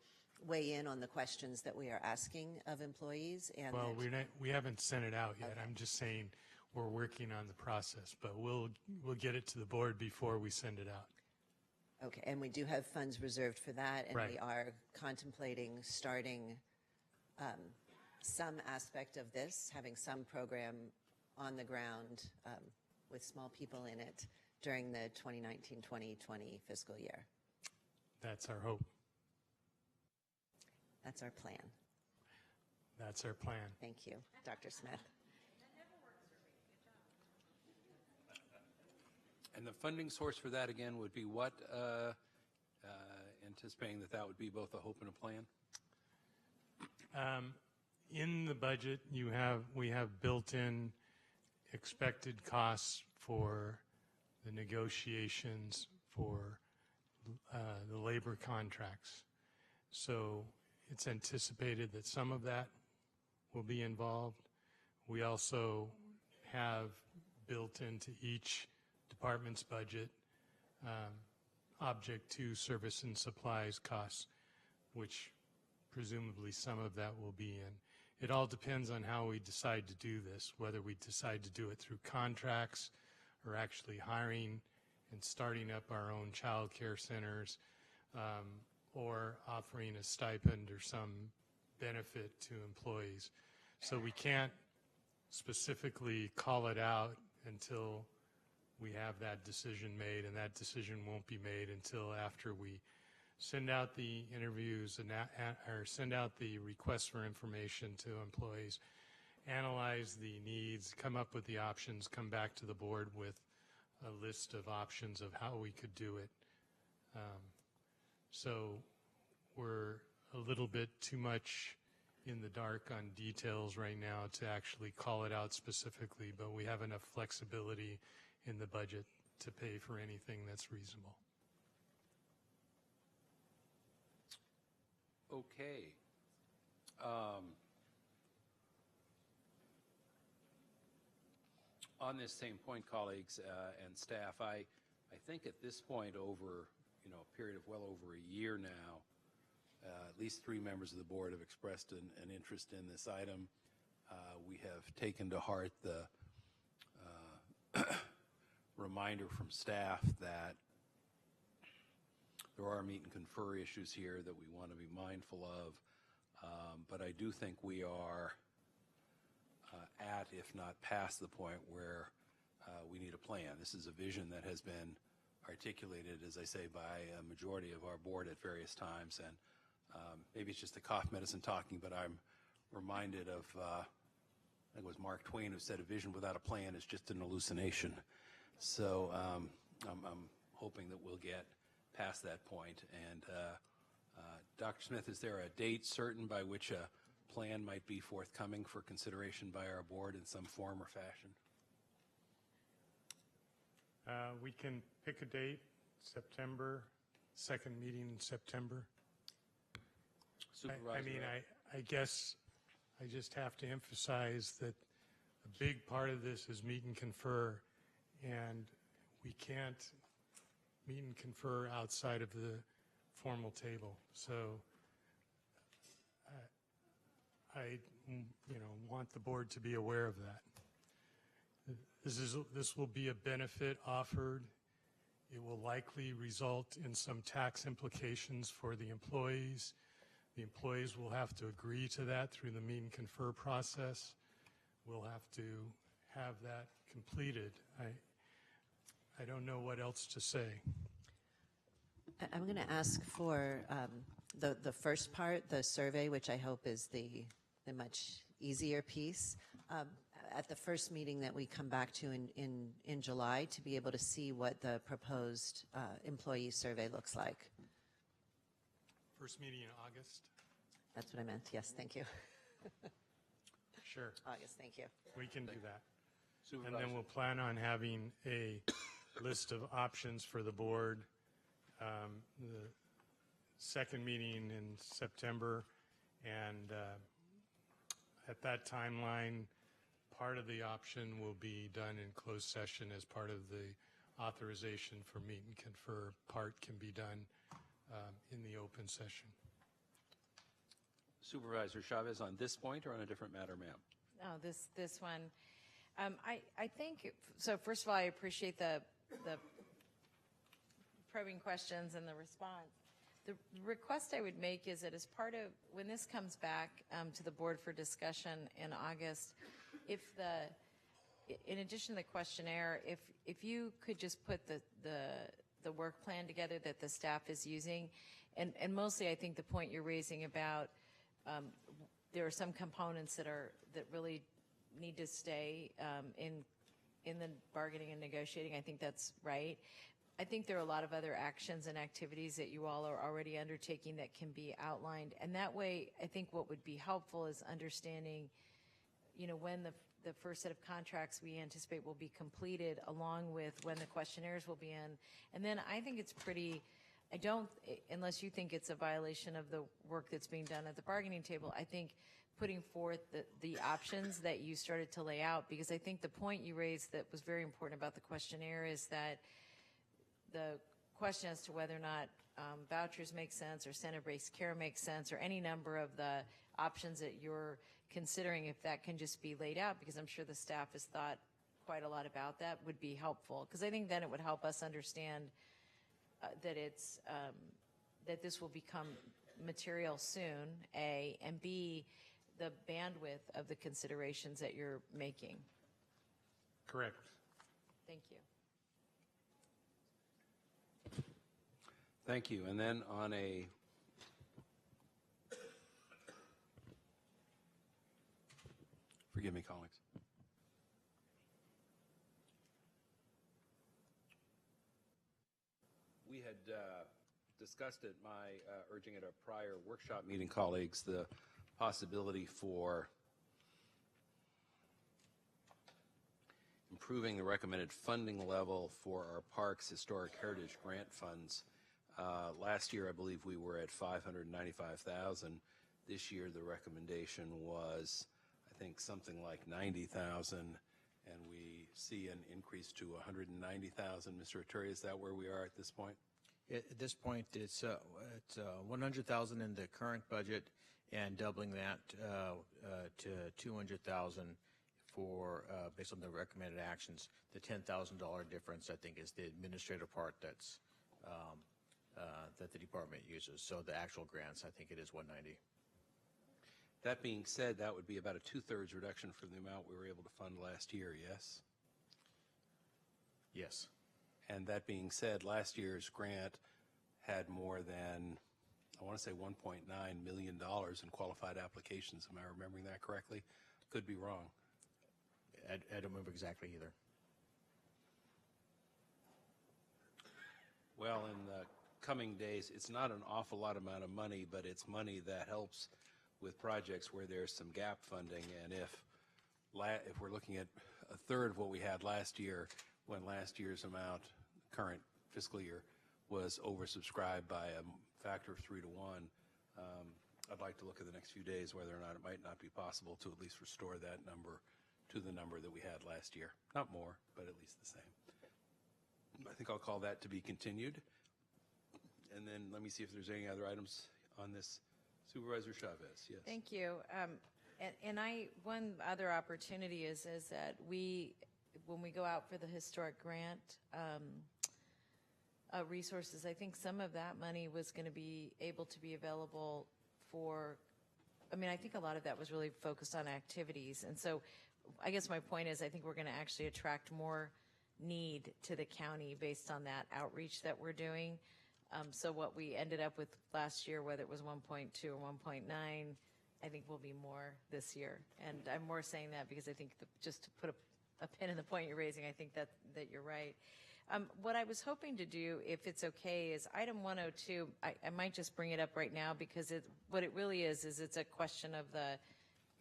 weigh in on the questions that we are asking of employees. And well, we haven't sent it out yet. Okay. I'm just saying we're working on the process, but we'll get it to the board before we send it out. Okay, and we do have funds reserved for that, and right, we are contemplating starting some aspect of this, having some program on the ground with small people in it during the 2019-2020 fiscal year. That's our hope. That's our plan. That's our plan. Thank you, Dr. Smith. And the funding source for that, again, would be what, anticipating that would be both a hope and a plan? In the budget, we have built-in expected costs for the negotiations for the labor contracts. So it's anticipated that some of that will be involved. We also have built into each department's budget object to service and supplies costs, which presumably some of that will be in. It all depends on how we decide to do this, whether we decide to do it through contracts or actually hiring and starting up our own child care centers, or offering a stipend or some benefit to employees. So we can't specifically call it out until we have that decision made, and that decision won't be made until after we send out the interviews and or send out the requests for information to employees, analyze the needs, come up with the options, come back to the board with a list of options of how we could do it. So we're a little bit too much in the dark on details right now to actually call it out specifically, but we have enough flexibility in the budget to pay for anything that's reasonable. Okay. On this same point, colleagues and staff, I think at this point over, a period of well over a year now, at least 3 members of the board have expressed an interest in this item. We have taken to heart the reminder from staff that there are meet and confer issues here that we want to be mindful of, but I do think we are at, if not past the point where we need a plan. This is a vision that has been articulated, as I say, by a majority of our board at various times, and maybe it's just the cough medicine talking, but I'm reminded of, I think it was Mark Twain who said, a vision without a plan is just an hallucination. So I'm hoping that we'll get past that point. And Dr. Smith, is there a date certain by which a plan might be forthcoming for consideration by our board in some form or fashion? We can pick a date, September, second meeting in September. Supervisor. I guess I just have to emphasize that a big part of this is meet and confer, and we can't meet and confer outside of the formal table. So I want the board to be aware of that. This will be a benefit offered. It will likely result in some tax implications for the employees. The employees will have to agree to that through the meet and confer process. We'll have to have that completed. I don't know what else to say. I'm going to ask for the first part, the survey, which I hope is the much easier piece, at the first meeting that we come back to in July, to be able to see what the proposed employee survey looks like. First meeting in August? That's what I meant. Yes, thank you. Sure. August, thank you. We can do that. Supervisor. And then we'll plan on having a list of options for the board. The second meeting in September, and at that timeline, part of the option will be done in closed session as part of the authorization for meet and confer. Part can be done in the open session. Supervisor Chavez, on this point or on a different matter, ma'am? No, this one. I think, so first of all, I appreciate the probing questions and the response. The request I would make is that as part of, when this comes back to the board for discussion in August, in addition to the questionnaire, if you could just put the work plan together that the staff is using, and mostly I think the point you're raising about there are some components that really need to stay in the bargaining and negotiating. I think that's right. I think there are a lot of other actions and activities that you all are already undertaking that can be outlined. And that way, I think what would be helpful is understanding, when the first set of contracts we anticipate will be completed, along with when the questionnaires will be in. And then I think it's unless you think it's a violation of the work that's being done at the bargaining table, I think putting forth the options that you started to lay out, because I think the point you raised that was very important about the questionnaire is that the question as to whether or not vouchers make sense or center-based care makes sense, or any number of the options that you're considering, if that can just be laid out, because I'm sure the staff has thought quite a lot about that, would be helpful. Because I think then it would help us understand that this will become material soon, A, and B, the bandwidth of the considerations that you're making. Correct. Thank you. Thank you. And then on a forgive me, colleagues. We had discussed at my urging at a prior workshop meeting, colleagues, the possibility for improving the recommended funding level for our parks historic heritage grant funds. Last year, I believe we were at 595,000. This year, the recommendation was, I think, something like 90,000, and we see an increase to 190,000. Mr. Atturi, is that where we are at this point? At this point, it's 100,000 in the current budget, and doubling that to 200,000 for based on the recommended actions. The $10,000 difference, I think, is the administrative part that's that the department uses. So the actual grants, I think it is 190. That being said, that would be about a 2/3 reduction from the amount we were able to fund last year, yes? Yes. And that being said, last year's grant had more than, I want to say $1.9 million in qualified applications. Am I remembering that correctly? Could be wrong. I don't remember exactly either. Well, in the coming days, it's not an awful lot amount of money, but it's money that helps with projects where there's some gap funding. And if we're looking at a third of what we had last year, when last year's amount, current fiscal year, was oversubscribed by a factor of 3 to 1, I'd like to look at the next few days whether or not it might not be possible to at least restore that number to the number that we had last year. Not more, but at least the same. I think I'll call that to be continued. And then let me see if there's any other items on this. Supervisor Chavez, yes. Thank you. One other opportunity is that when we go out for the historic grant resources, I think some of that money was going to be able to be available for, I think a lot of that was really focused on activities. And so I guess my point is I think we're going to actually attract more need to the county based on that outreach that we're doing. So what we ended up with last year, whether it was 1.2 or 1.9, I think will be more this year. And I'm more saying that because I think just to put a pin in the point you're raising, I think that you're right. What I was hoping to do, if it's okay, is item 102, I might just bring it up right now because what it really is it's a question of the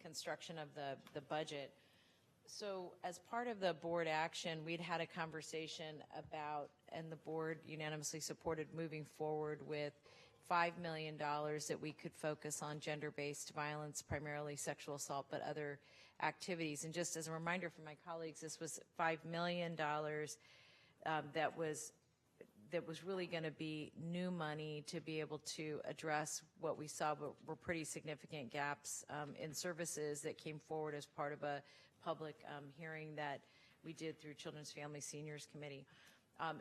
construction of the budget. So as part of the board action, we'd had a conversation about, and the board unanimously supported moving forward with $5 million that we could focus on gender-based violence, primarily sexual assault, but other activities. And just as a reminder for my colleagues, this was $5 million that was really going to be new money to be able to address what we saw were pretty significant gaps in services that came forward as part of a public hearing that we did through Children's Family Seniors Committee.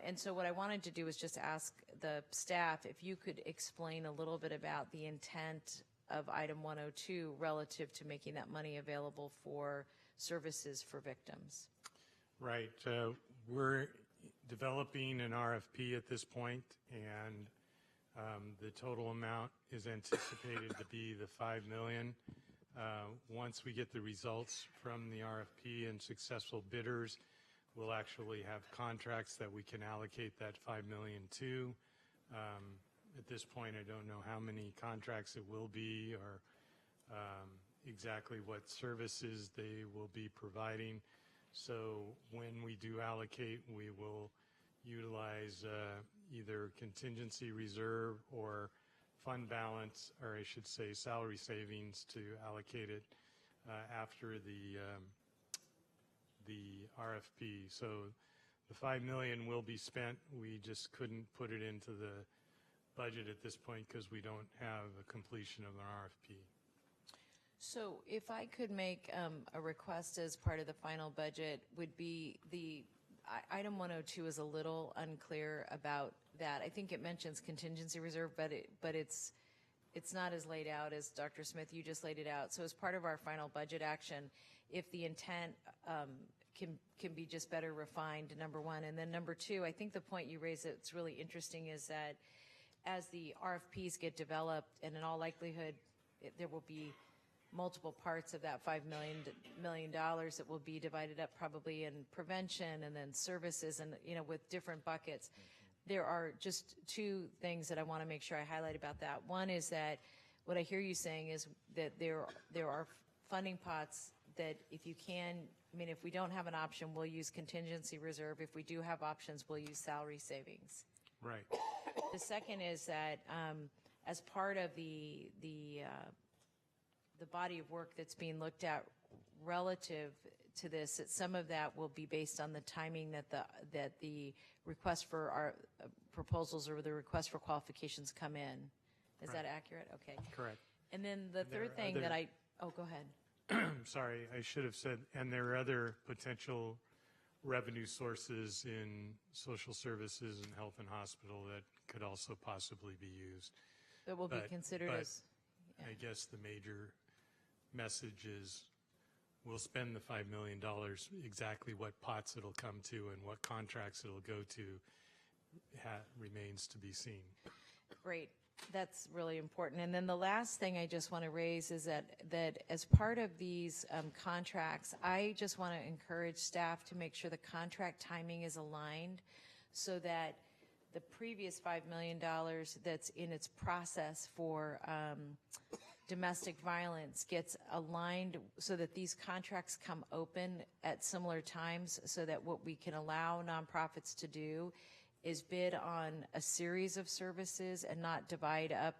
And so what I wanted to do is just ask the staff if you could explain a little bit about the intent of item 102 relative to making that money available for services for victims. Right. We're developing an RFP at this point, and the total amount is anticipated to be the $5 million. Once we get the results from the RFP and successful bidders, we'll actually have contracts that we can allocate that $5 million to. At this point, I don't know how many contracts it will be or exactly what services they will be providing. So when we do allocate, we will utilize either contingency reserve or fund balance, or I should say salary savings, to allocate it after the RFP. So the $5 million will be spent. We just couldn't put it into the budget at this point because we don't have a completion of an RFP. So if I could make a request as part of the final budget, would be the item 102 is a little unclear about that. I think it mentions contingency reserve, but it's not as laid out as Dr. Smith, you just laid it out. So as part of our final budget action, if the intent can be just better refined, number one. And then number two, I think the point you raised that's really interesting is that as the RFPs get developed, and in all likelihood, there will be multiple parts of that $5 million that will be divided up probably in prevention and then services and, with different buckets. There are just two things that I want to make sure I highlight about that. One is that what I hear you saying is that there are funding pots that if you can, if we don't have an option, we'll use contingency reserve. If we do have options, we'll use salary savings. Right. The second is that as part of the body of work that's being looked at relative to this, that some of that will be based on the timing that the request for our proposals or the request for qualifications come in. Is that accurate? Okay. Correct. And then the third thing that go ahead. Sorry, I should have said, and there are other potential revenue sources in social services and health and hospital that could also possibly be used. That will be considered as. I guess the major message is we'll spend the $5 million. Exactly what pots it'll come to and what contracts it'll go to remains to be seen. Great. That's really important. And then the last thing I just want to raise is that as part of these contracts, I just want to encourage staff to make sure the contract timing is aligned so that the previous $5 million that's in its process for domestic violence gets aligned so that these contracts come open at similar times so that what we can allow nonprofits to do is bid on a series of services and not divide up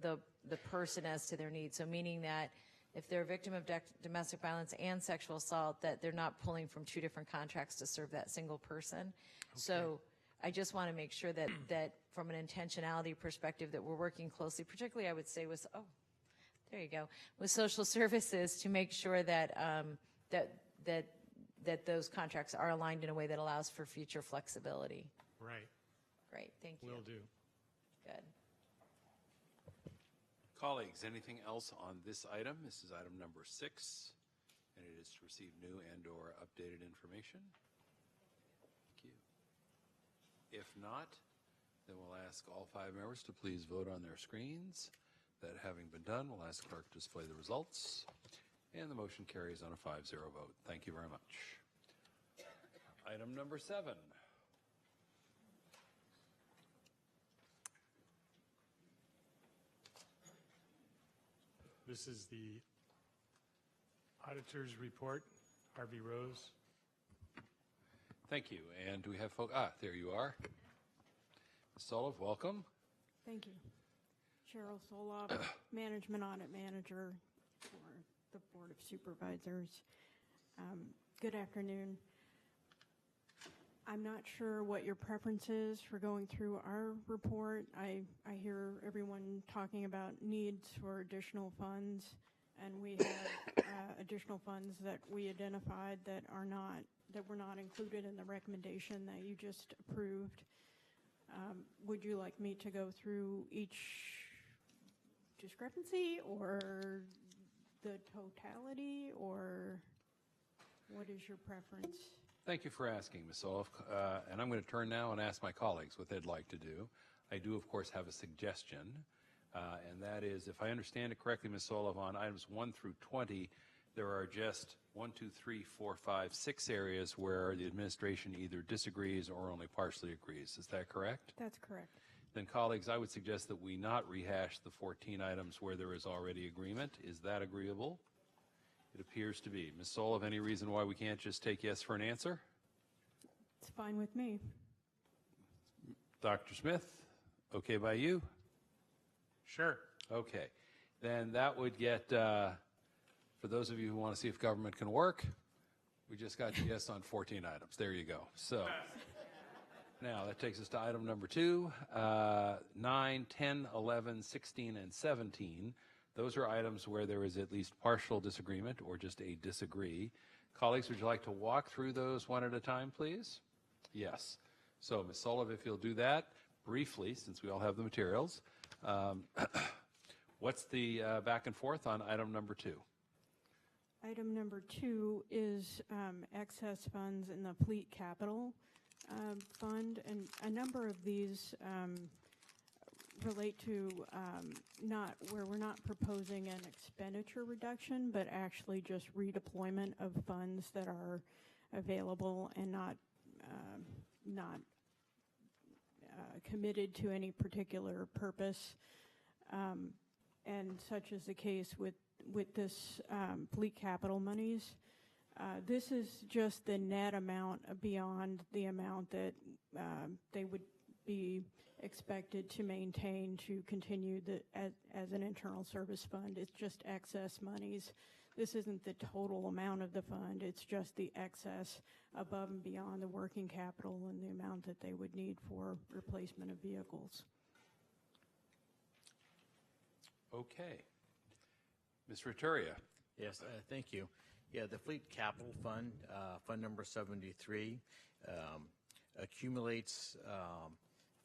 the person as to their needs. So meaning that if they're a victim of domestic violence and sexual assault, that they're not pulling from two different contracts to serve that single person. Okay. So I just want to make sure that from an intentionality perspective that we're working closely, particularly I would say with, there you go, with social services to make sure that that those contracts are aligned in a way that allows for future flexibility. Right. Great, thank you. Will do. Good. Colleagues, anything else on this item? This is item number 6, and it is to receive new and/or updated information. Thank you. If not, then we'll ask all 5 members to please vote on their screens. That having been done, we'll ask the clerk to display the results, and the motion carries on a 5-0 vote. Thank you very much. Item number 7. This is the auditor's report. Harvey Rose. Thank you. And do we have folks? There you are. Ms. Sullivan, welcome. Thank you. Cheryl Solov, Management Audit Manager for the Board of Supervisors. Good afternoon. I'm not sure what your preference is for going through our report. I hear everyone talking about needs for additional funds, and we have additional funds that we identified that were not included in the recommendation that you just approved. Would you like me to go through each discrepancy or the totality, or what is your preference? Thank you for asking, Ms. Sullivan. And I'm going to turn now and ask my colleagues what they'd like to do. I do, of course, have a suggestion, and that is, if I understand it correctly, Ms. Sullivan, on items 1 through 20, there are just 1, 2, 3, 4, 5, 6 areas where the administration either disagrees or only partially agrees. Is that correct? That's correct. Then, colleagues, I would suggest that we not rehash the 14 items where there is already agreement. Is that agreeable? It appears to be. Ms. Sullivan, any reason why we can't just take yes for an answer? It's fine with me. Dr. Smith, okay by you? Sure. Okay. Then that would get, for those of you who want to see if government can work, we just got yes on 14 items. There you go. So now that takes us to item number 2, 9, 10, 11, 16, and 17. Those are items where there is at least partial disagreement or just a disagree. Colleagues, would you like to walk through those one at a time, please? Yes. So, Ms. Sullivan, if you'll do that briefly, since we all have the materials. What's the back and forth on item number 2? Item number 2 is excess funds in the Fleet Capital Fund, and a number of these relate to not where we're not proposing an expenditure reduction, but actually just redeployment of funds that are available and not committed to any particular purpose. And such is the case with this fleet capital monies. This is just the net amount beyond the amount that they would be expected to maintain to continue as an internal service fund. It's just excess monies. This isn't the total amount of the fund. It's just the excess above and beyond the working capital and the amount that they would need for replacement of vehicles. Okay. Ms. Rituria. Yes, thank you. Yeah, the Fleet Capital Fund, Fund number 73, accumulates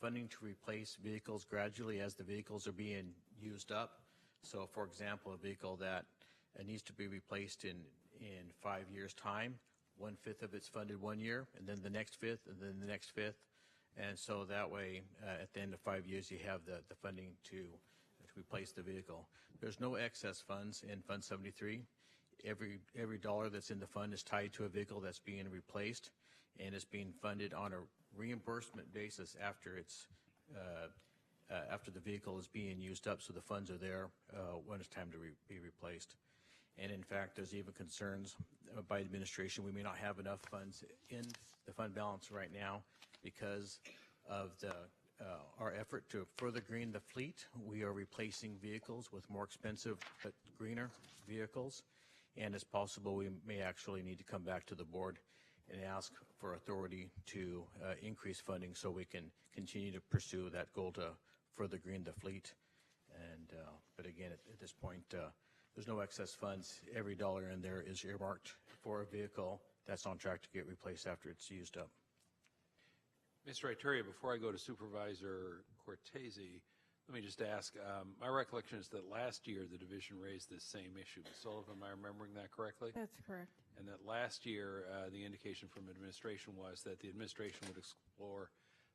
funding to replace vehicles gradually as the vehicles are being used up. So, for example, a vehicle that needs to be replaced in 5 years' time, 1/5 of it's funded 1 year, and then the next 5th, and then the next 5th. And so that way, at the end of 5 years, you have the funding to replace the vehicle. There's no excess funds in Fund 73. Every dollar that's in the fund is tied to a vehicle that's being replaced, and it's being funded on a reimbursement basis after it's after the vehicle is being used up, so the funds are there when it's time to be replaced. And in fact, there's even concerns by administration we may not have enough funds in the fund balance right now because of our effort to further green the fleet. We are replacing vehicles with more expensive but greener vehicles, and it's possible we may actually need to come back to the board and ask for authority to increase funding so we can continue to pursue that goal to further green the fleet. And but again, at this point, there's no excess funds. Every dollar in there is earmarked for a vehicle that's on track to get replaced after it's used up. Mr. Rituria, before I go to Supervisor Cortese, let me just ask, my recollection is that last year the division raised this same issue. Ms. Sullivan, am I remembering that correctly? That's correct. And that last year, the indication from administration was that the administration would explore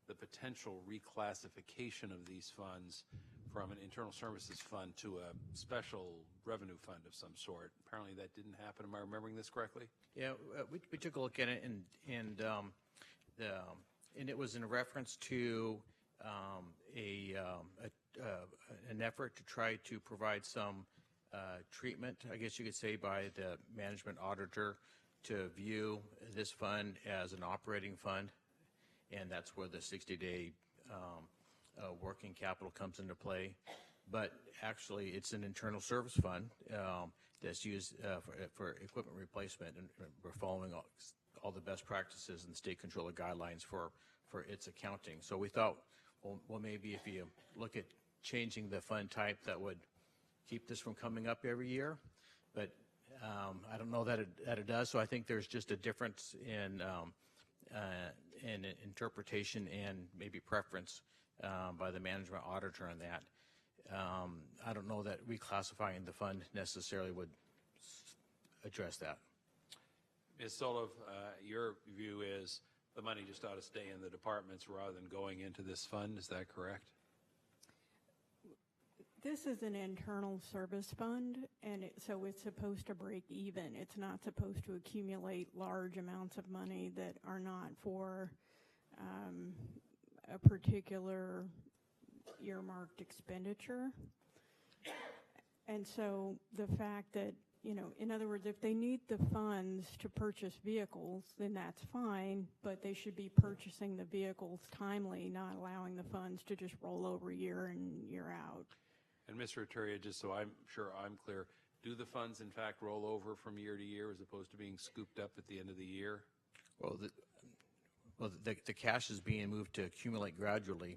the potential reclassification of these funds from an internal services fund to a special revenue fund of some sort. Apparently that didn't happen. Am I remembering this correctly? Yeah, we took a look at it, and it was in reference to an effort to try to provide some treatment, I guess you could say, by the management auditor to view this fund as an operating fund, and that's where the 60-day working capital comes into play. But actually, it's an internal service fund that's used for equipment replacement, and we're following all the best practices and state controller guidelines for its accounting. So we thought, well, maybe if you look at changing the fund type, that would keep this from coming up every year. But I don't know that it does. So I think there's just a difference in interpretation and maybe preference by the management auditor on that. I don't know that reclassifying the fund necessarily would address that. Ms. Sullivan, your view is the money just ought to stay in the departments rather than going into this fund. Is that correct? This is an internal service fund, and so it's supposed to break even. It's not supposed to accumulate large amounts of money that are not for a particular earmarked expenditure. And so the fact that, in other words, if they need the funds to purchase vehicles, then that's fine, but they should be purchasing the vehicles timely, not allowing the funds to just roll over year in, year out. And Mr. Rituria, just so I'm sure I'm clear, do the funds in fact roll over from year to year as opposed to being scooped up at the end of the year? Well, the cash is being moved to accumulate gradually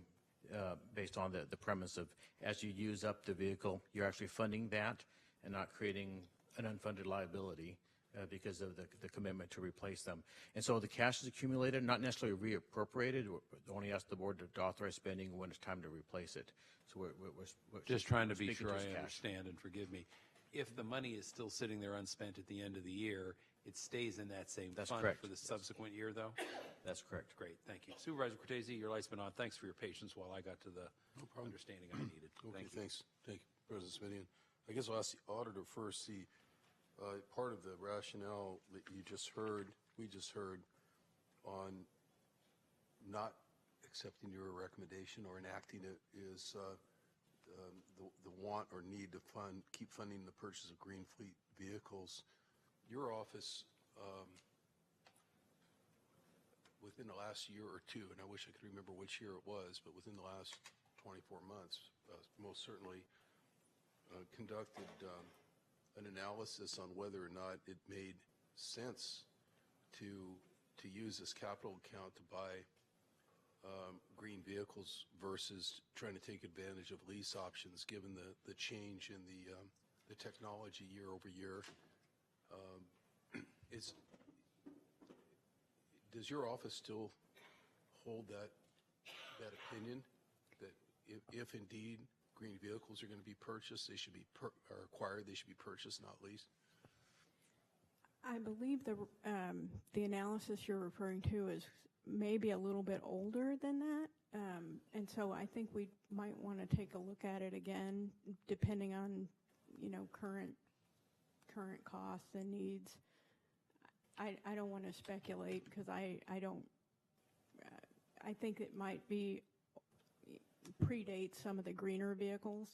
based on the premise of as you use up the vehicle, you're actually funding that and not creating an unfunded liability because of the commitment to replace them. And so the cash is accumulated, not necessarily reappropriated. We only ask the board to authorize spending when it's time to replace it. So we're just trying to be speaking sure to I cash. understand, and forgive me. If the money is still sitting there unspent at the end of the year it stays in that same That's fund correct. for the subsequent year, though? That's correct. Great, thank you. Supervisor Cortese, your light's been on. Thanks for your patience while I got to the understanding I needed. Okay, Thank you. thanks. Thank you, President Smitty. I guess I'll ask the auditor first. Part of the rationale that we just heard on not accepting your recommendation or enacting it is the want or need to keep funding the purchase of green fleet vehicles. Your office, within the last year or two, and I wish I could remember which year it was, but within the last 24 months, most certainly conducted an analysis on whether or not it made sense to use this capital account to buy green vehicles versus trying to take advantage of lease options, given the change in the technology year over year. Does your office still hold that opinion that if indeed green vehicles are going to be purchased, they should be acquired, they should be purchased, not leased? I believe the analysis you're referring to is maybe a little bit older than that, and so I think we might want to take a look at it again, depending on current costs and needs. I don't want to speculate because I don't. I think it might be predate some of the greener vehicles.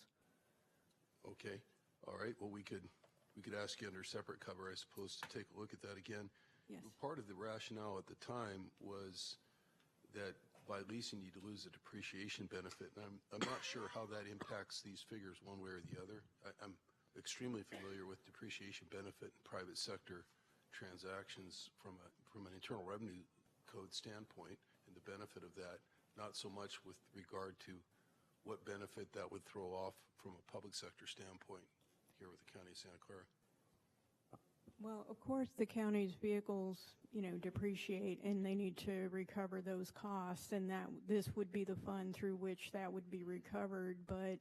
Okay, all right. Well, we could ask you under separate cover, I suppose, to take a look at that again. Yes. Part of the rationale at the time was that by leasing, you'd lose a depreciation benefit, and I'm not sure how that impacts these figures one way or the other. I'm extremely familiar with depreciation benefit in private sector transactions from an internal revenue code standpoint and the benefit of that, not so much with regard to what benefit that would throw off from a public sector standpoint here with the County of Santa Clara. Well, of course, the county's vehicles, depreciate, and they need to recover those costs, and this would be the fund through which that would be recovered. But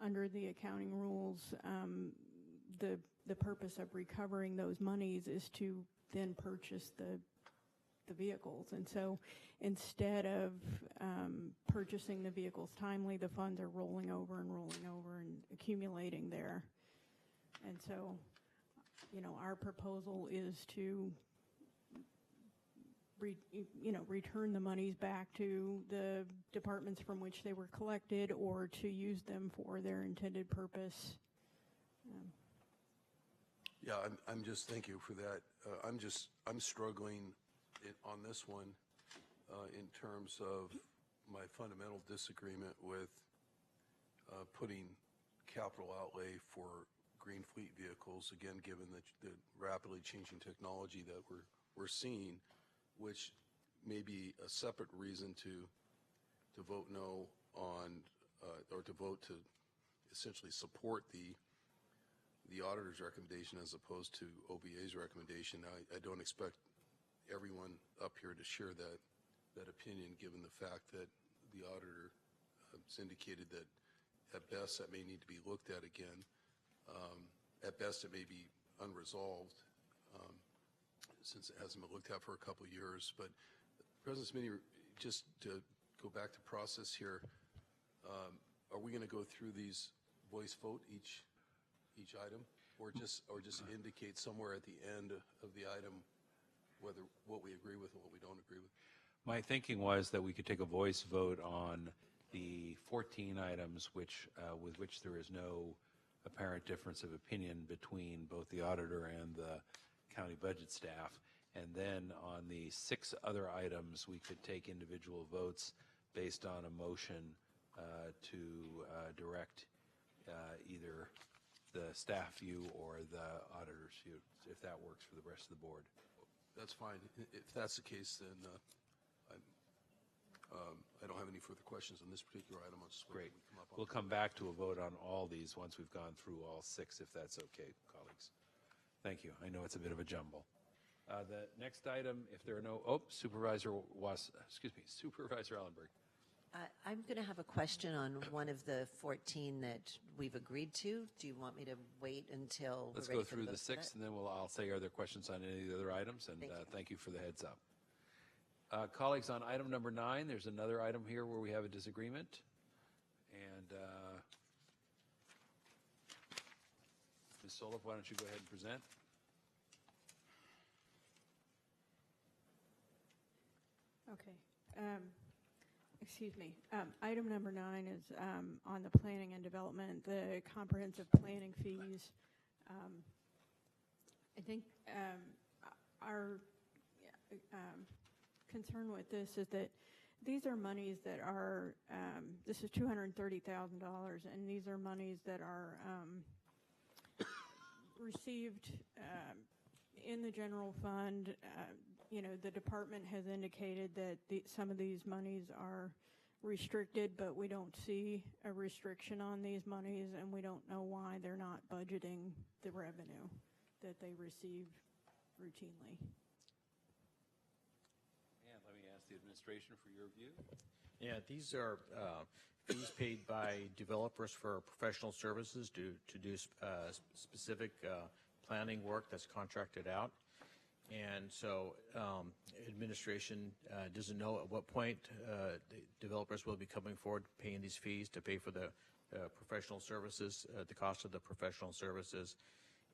under the accounting rules, the purpose of recovering those monies is to then purchase the vehicles. And so instead of purchasing the vehicles timely, the funds are rolling over and accumulating there. And so, our proposal is to return the monies back to the departments from which they were collected, or to use them for their intended purpose. Yeah, thank you for that. I'm struggling on this one in terms of my fundamental disagreement with putting capital outlay for green fleet vehicles, again, given the rapidly changing technology that we're seeing, which may be a separate reason to vote no on, or to vote to essentially support the auditor's recommendation as opposed to OBA's recommendation. I don't expect everyone up here to share that opinion, given the fact that the auditor has indicated that at best that may need to be looked at again. At best it may be unresolved since it hasn't been looked at for a couple of years. But President Smitty, just to go back to process here, are we going to go through these voice vote each item, or just indicate somewhere at the end of the item what we agree with and what we don't agree with? My thinking was that we could take a voice vote on the 14 items with which there is no apparent difference of opinion between both the auditor and the county budget staff. And then on the 6 other items, we could take individual votes based on a motion to direct either the staff view or the auditor's view, if that works for the rest of the board. That's fine. If that's the case, then I don't have any further questions on this particular item. I'll just wait. Great. We'll come back to a vote on all these once we've gone through all 6, if that's okay, colleagues. Thank you. I know it's a bit of a jumble. The next item, if there are no, Supervisor Ellenberg. I'm going to have a question on one of the 14 that we've agreed to. Do you want me to wait until Let's we're go ready for through the vote for that? 6, and then I'll say, are there questions on any of the other items? And thank you for the heads up. Colleagues, on item number 9, there's another item here where we have a disagreement. And Ms. Solif, why don't you go ahead and present? Okay. Excuse me. Item number 9 is on the planning and development, the comprehensive planning fees. I think our concern with this is that these are monies that are, this is $230,000, and these are monies that are received in the general fund. The department has indicated that some of these monies are restricted, but we don't see a restriction on these monies, and we don't know why they're not budgeting the revenue that they receive routinely. And let me ask the administration for your view. Yeah, these are fees paid by developers for professional services to do specific planning work that's contracted out. And so administration doesn't know at what point the developers will be coming forward paying these fees to pay for the professional services, the cost of the professional services.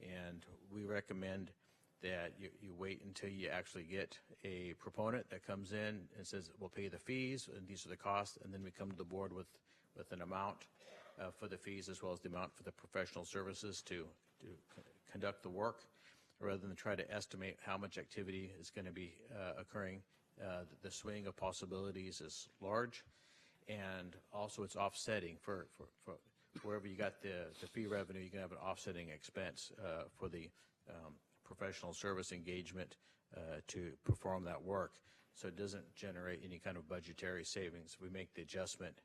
And we recommend that you wait until you actually get a proponent that comes in and says, we'll pay the fees, and these are the costs, and then we come to the board with an amount for the fees as well as the amount for the professional services to conduct the work, rather than try to estimate how much activity is going to be occurring. The swing of possibilities is large, and also it's offsetting for wherever you got the fee revenue, you're going to have an offsetting expense for the professional service engagement to perform that work. So it doesn't generate any kind of budgetary savings. If we make the adjustment,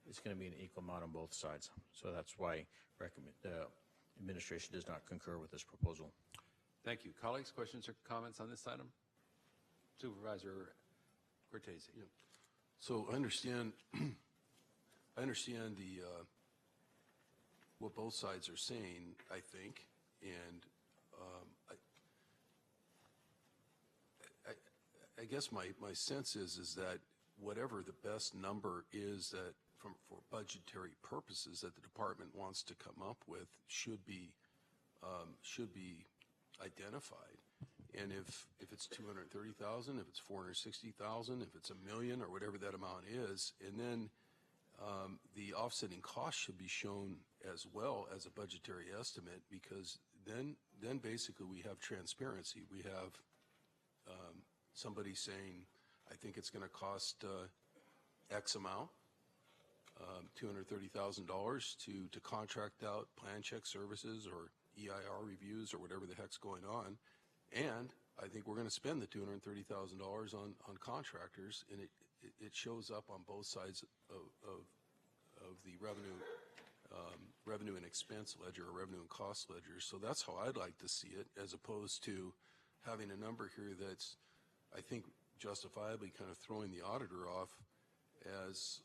it's going to be an equal amount on both sides. So that's why the administration does not concur with this proposal. Thank you. Colleagues, questions or comments on this item? Supervisor Cortese. Yeah. So I understand the what both sides are saying, I think, and I guess my sense is that whatever the best number is that for budgetary purposes that the department wants to come up with should be identified. And if it's 230,000, if it's 460,000, if it's $1 million or whatever that amount is, and then the offsetting cost should be shown as well as a budgetary estimate, because then basically we have transparency. We have somebody saying, I think it's going to cost X amount, $230,000 to contract out plan check services or EIR reviews or whatever the heck's going on, and I think we're going to spend the $230,000 on contractors, and it shows up on both sides of the revenue and expense ledger or revenue and cost ledger. So that's how I'd like to see it, as opposed to having a number here that's, I think, justifiably kind of throwing the auditor off as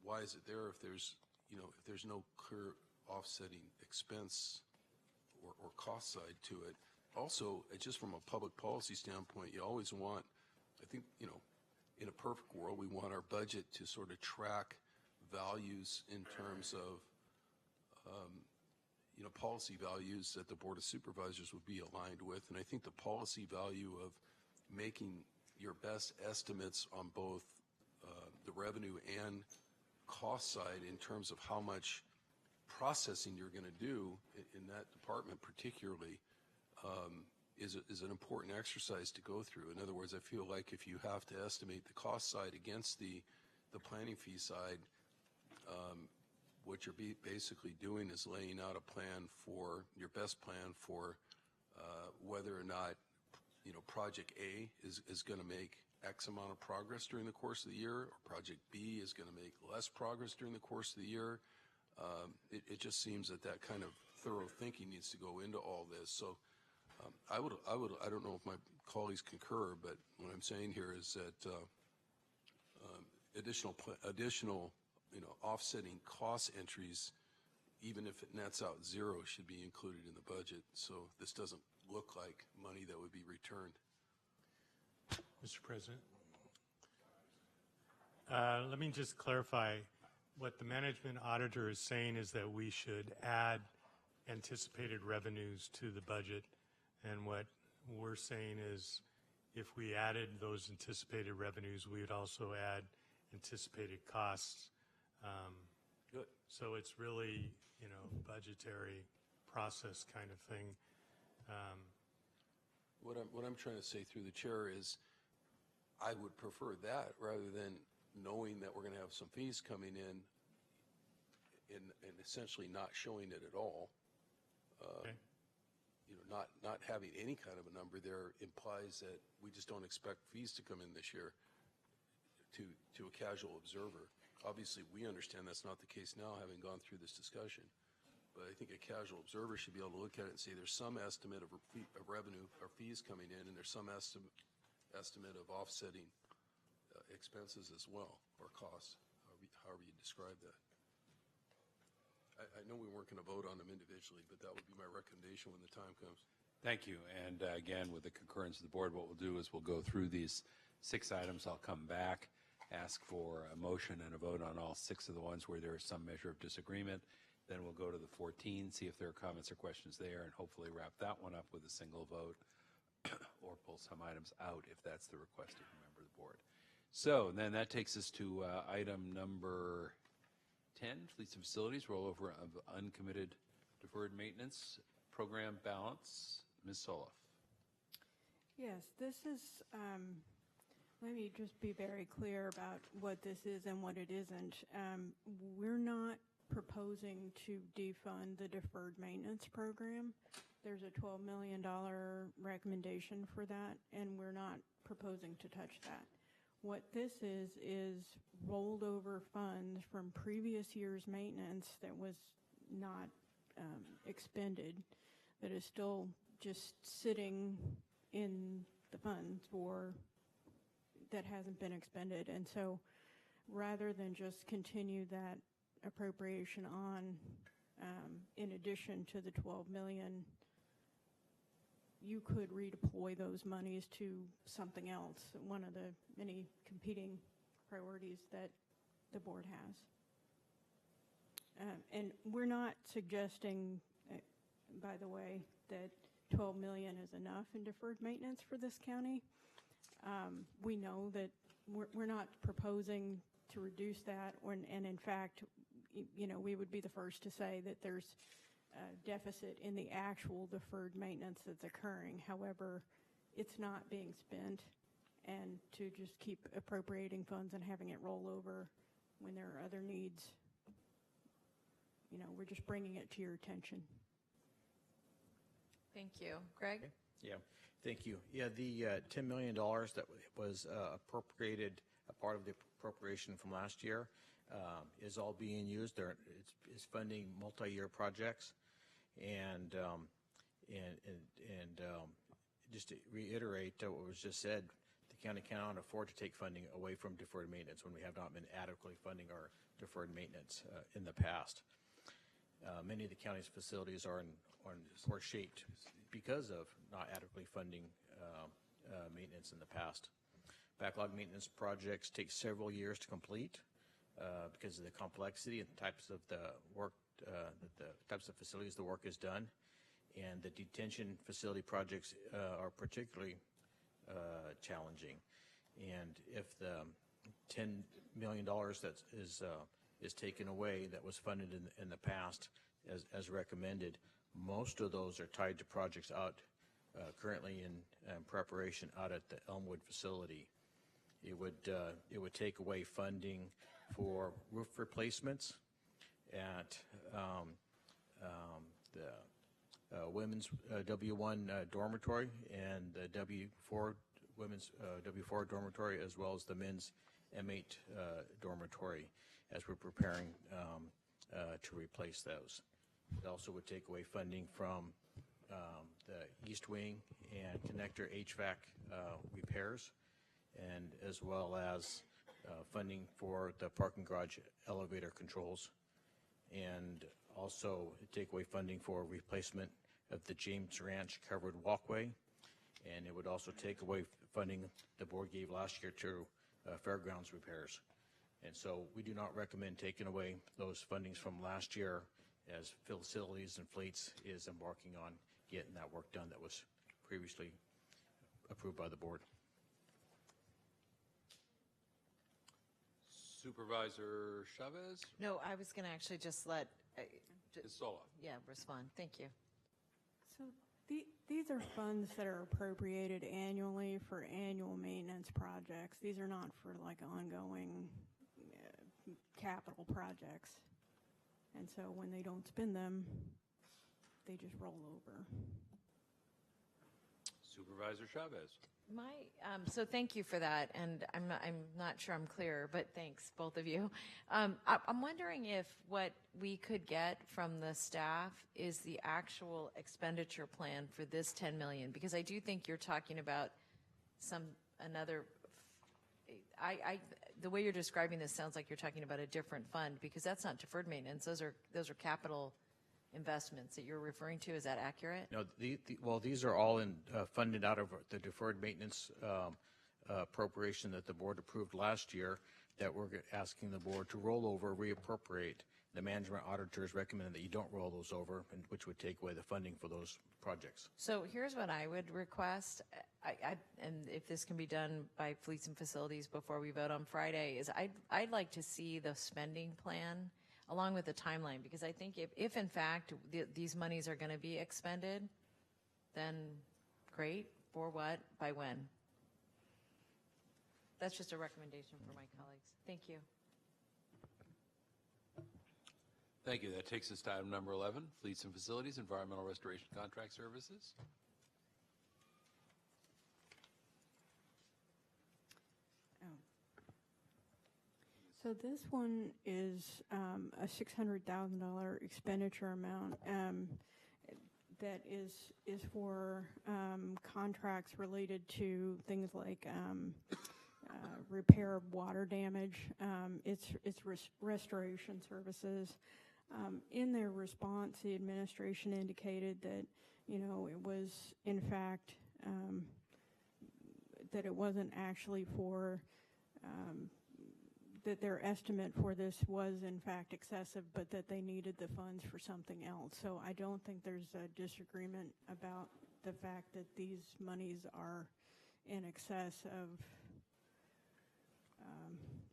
why is it there if there's no clear offsetting expense or cost side to it. Also, just from a public policy standpoint, you always want, I think, in a perfect world, we want our budget to sort of track values in terms of, policy values that the Board of Supervisors would be aligned with. And I think the policy value of making your best estimates on both the revenue and cost side in terms of how much processing you're going to do in that department particularly is an important exercise to go through. In other words, I feel like if you have to estimate the cost side against the planning fee side, what you're basically doing is laying out a plan for your best plan for whether or not project A is going to make X amount of progress during the course of the year, or project B is going to make less progress during the course of the year. It just seems that kind of thorough thinking needs to go into all this. So I don't know if my colleagues concur, but what I'm saying here is that additional, offsetting cost entries, even if it nets out zero, should be included in the budget. So this doesn't look like money that would be returned. Mr. President. Let me just clarify. What the management auditor is saying is that we should add anticipated revenues to the budget. And what we're saying is if we added those anticipated revenues, we would also add anticipated costs. Good. So it's really, budgetary process kind of thing. What I'm trying to say through the chair is I would prefer that rather than knowing that we're going to have some fees coming in and essentially not showing it at all. Okay. Not having any kind of a number there implies that we just don't expect fees to come in this year to a casual observer. Obviously, we understand that's not the case now, having gone through this discussion. But I think a casual observer should be able to look at it and say there's some estimate of revenue or fees coming in, and there's some estimate of offsetting expenses as well, or costs, however you describe that. I know we weren't going to vote on them individually, but that would be my recommendation when the time comes. Thank you. And again, with the concurrence of the board, what we'll do is we'll go through these 6 items. I'll come back, ask for a motion and a vote on all 6 of the ones where there is some measure of disagreement. Then we'll go to the 14, see if there are comments or questions there, and hopefully wrap that one up with a single vote or pull some items out if that's the request of a member of the board. So then that takes us to item number 10, Fleets and Facilities, rollover of uncommitted deferred maintenance program balance. Ms. Soloff. Yes, this is, let me just be very clear about what this is and what it isn't. We're not proposing to defund the deferred maintenance program. There's a $12 million recommendation for that, and we're not proposing to touch that. What this is rolled over funds from previous year's maintenance that was not expended, that is still just sitting in the funds or that hasn't been expended. And so rather than just continue that appropriation on in addition to the $12 million, you could redeploy those monies to something else, one of the many competing priorities that the board has. And we're not suggesting, by the way, that $12 million is enough in deferred maintenance for this county. We know that we're not proposing to reduce that, and in fact, we would be the first to say that there's a deficit in the actual deferred maintenance that's occurring. However, it's not being spent, and to just keep appropriating funds and having it roll over when there are other needs, we're just bringing it to your attention. Thank you. Greg? Okay. Yeah, thank you. Yeah, the $10 million that was appropriated, a part of the appropriation from last year, is all being used. It's funding multi-year projects, and just to reiterate what was just said, the county cannot afford to take funding away from deferred maintenance when we have not been adequately funding our deferred maintenance in the past. Many of the county's facilities are in poor shape because of not adequately funding maintenance in the past. Backlog maintenance projects take several years to complete because of the complexity and types of the work, the types of facilities the work is done. And the detention facility projects are particularly challenging. And if the $10 million that is taken away that was funded in the past as recommended, most of those are tied to projects out currently in preparation out at the Elmwood facility. It would take away funding for roof replacements at the women's W1 dormitory and the W4 women's W4 dormitory, as well as the men's M8 dormitory, as we're preparing to replace those. It also would take away funding from the East Wing and connector HVAC repairs, and as well as funding for the parking garage elevator controls, and also take away funding for replacement of the James Ranch covered walkway, and it would also take away funding the board gave last year to fairgrounds repairs. And so we do not recommend taking away those fundings from last year as facilities and fleets is embarking on getting that work done that was previously approved by the board. Supervisor Chavez? No, I was going to actually just let, Ms. Sola? yeah, respond. Thank you. So these are funds that are appropriated annually for annual maintenance projects. These are not for like ongoing capital projects. And so when they don't spend them, they just roll over. Supervisor Chavez? So thank you for that, and I'm not sure I'm clear, but thanks, both of you. I'm wondering if what we could get from the staff is the actual expenditure plan for this 10 million, because I do think you're talking about the way you're describing this sounds like you're talking about a different fund, because that's not deferred maintenance. Those are capital investments that you're referring to. Is that accurate? No, well, these are all funded out of the deferred maintenance appropriation that the board approved last year that we're asking the board to roll over, reappropriate. The management auditors recommended that you don't roll those over, which would take away the funding for those projects. So here's what I would request, and if this can be done by Fleets and Facilities before we vote on Friday, is I'd like to see the spending plan along with the timeline, because I think if in fact these monies are going to be expended, then great. For what? By when? That's just a recommendation for my colleagues. Thank you. Thank you. That takes us to item number 11, Fleets and Facilities, Environmental Restoration Contract Services. So this one is a $600,000 expenditure amount that is for contracts related to things like repair of water damage. It's restoration services. In their response, the administration indicated that, it was in fact that it wasn't actually for that their estimate for this was in fact excessive, but that they needed the funds for something else. So I don't think there's a disagreement about the fact that these monies are in excess of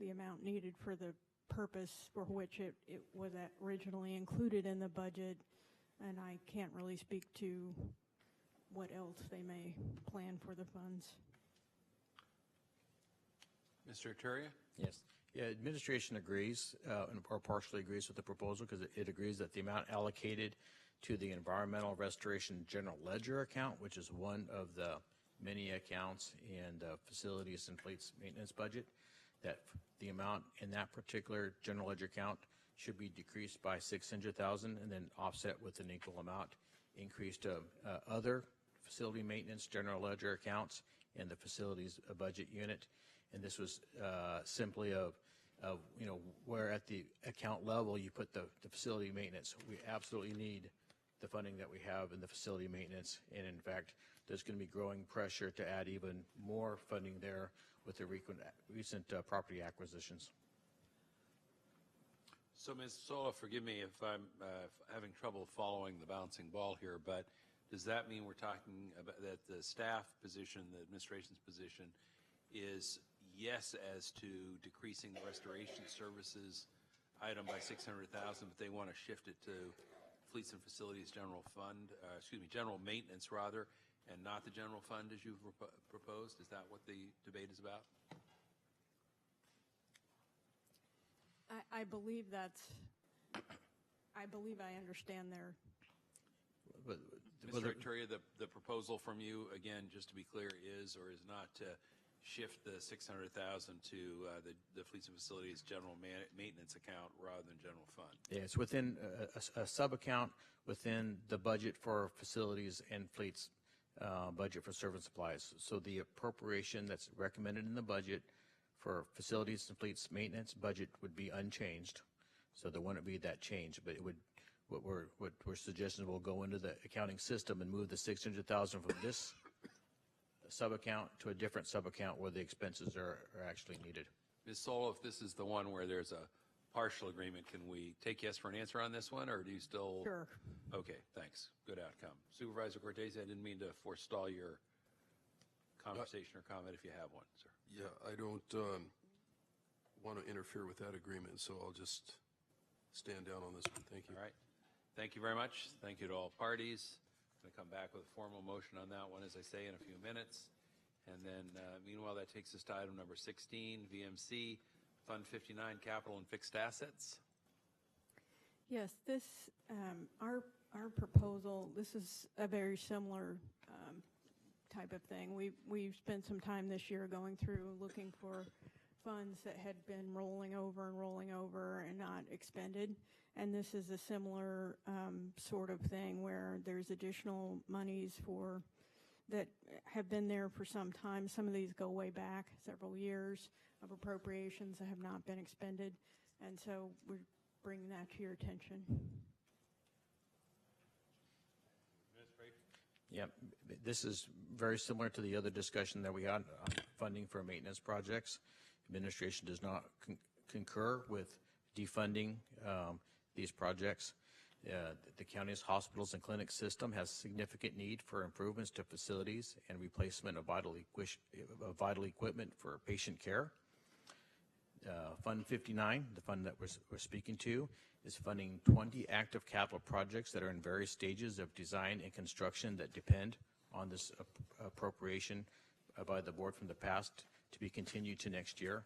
the amount needed for the purpose for which it was originally included in the budget, and I can't really speak to what else they may plan for the funds. Mr. Arteria? Yes. Yeah, administration agrees or partially agrees with the proposal because it agrees that the amount allocated to the Environmental Restoration General Ledger account, which is one of the many accounts in the Facilities and Fleets Maintenance budget, that the amount in that particular general ledger account should be decreased by $600,000 and then offset with an equal amount increase to other facility maintenance general ledger accounts in the facilities budget unit. And this was simply of where at the account level you put the facility maintenance. We absolutely need the funding that we have in the facility maintenance, and in fact there's going to be growing pressure to add even more funding there with the recent property acquisitions. So Ms. Sola, forgive me if I'm having trouble following the bouncing ball here, but does that mean we're talking about that the staff position, the administration's position, is yes as to decreasing the restoration services item by $600,000, but they want to shift it to Fleets and Facilities General Fund, General Maintenance rather, and not the general fund as you've proposed? Is that what the debate is about? I believe I understand their. Mr. Arteria, the proposal from you, again, just to be clear, is or is not to shift the $600,000 to the Fleets and Facilities General Maintenance account rather than general fund? Yeah, it's within a sub-account within the budget for facilities and fleets budget for service supplies. So the appropriation that's recommended in the budget for facilities and fleets maintenance budget would be unchanged. So there wouldn't be that change, but it would, what we're suggesting, we'll go into the accounting system and move the 600,000 from this sub-account to a different sub-account where the expenses are actually needed. Ms. Solo, if this is the one where there's a partial agreement, can we take yes for an answer on this one, or do you still? Sure. Okay, thanks. Good outcome. Supervisor Cortese, I didn't mean to forestall your conversation or comment if you have one, sir. Yeah, I don't want to interfere with that agreement, so I'll just stand down on this one. Thank you. All right. Thank you very much. Thank you to all parties. I'm going to come back with a formal motion on that one, as I say, in a few minutes. And then, meanwhile, that takes us to item number 16, VMC, Fund 59, Capital and Fixed Assets. Yes, this, our proposal, this is a very similar type of thing. We've spent some time this year going through looking for funds that had been rolling over and not expended. And this is a similar sort of thing where there's additional monies that have been there for some time. Some of these go way back, several years of appropriations that have not been expended. And so we're bringing that to your attention. Yeah, this is very similar to the other discussion that we had on funding for maintenance projects. Administration does not concur with defunding these projects. The county's hospitals and clinic system has significant need for improvements to facilities and replacement of vital equipment for patient care. Fund 59, the fund that we're speaking to, is funding 20 active capital projects that are in various stages of design and construction that depend on this appropriation by the board from the past to be continued to next year.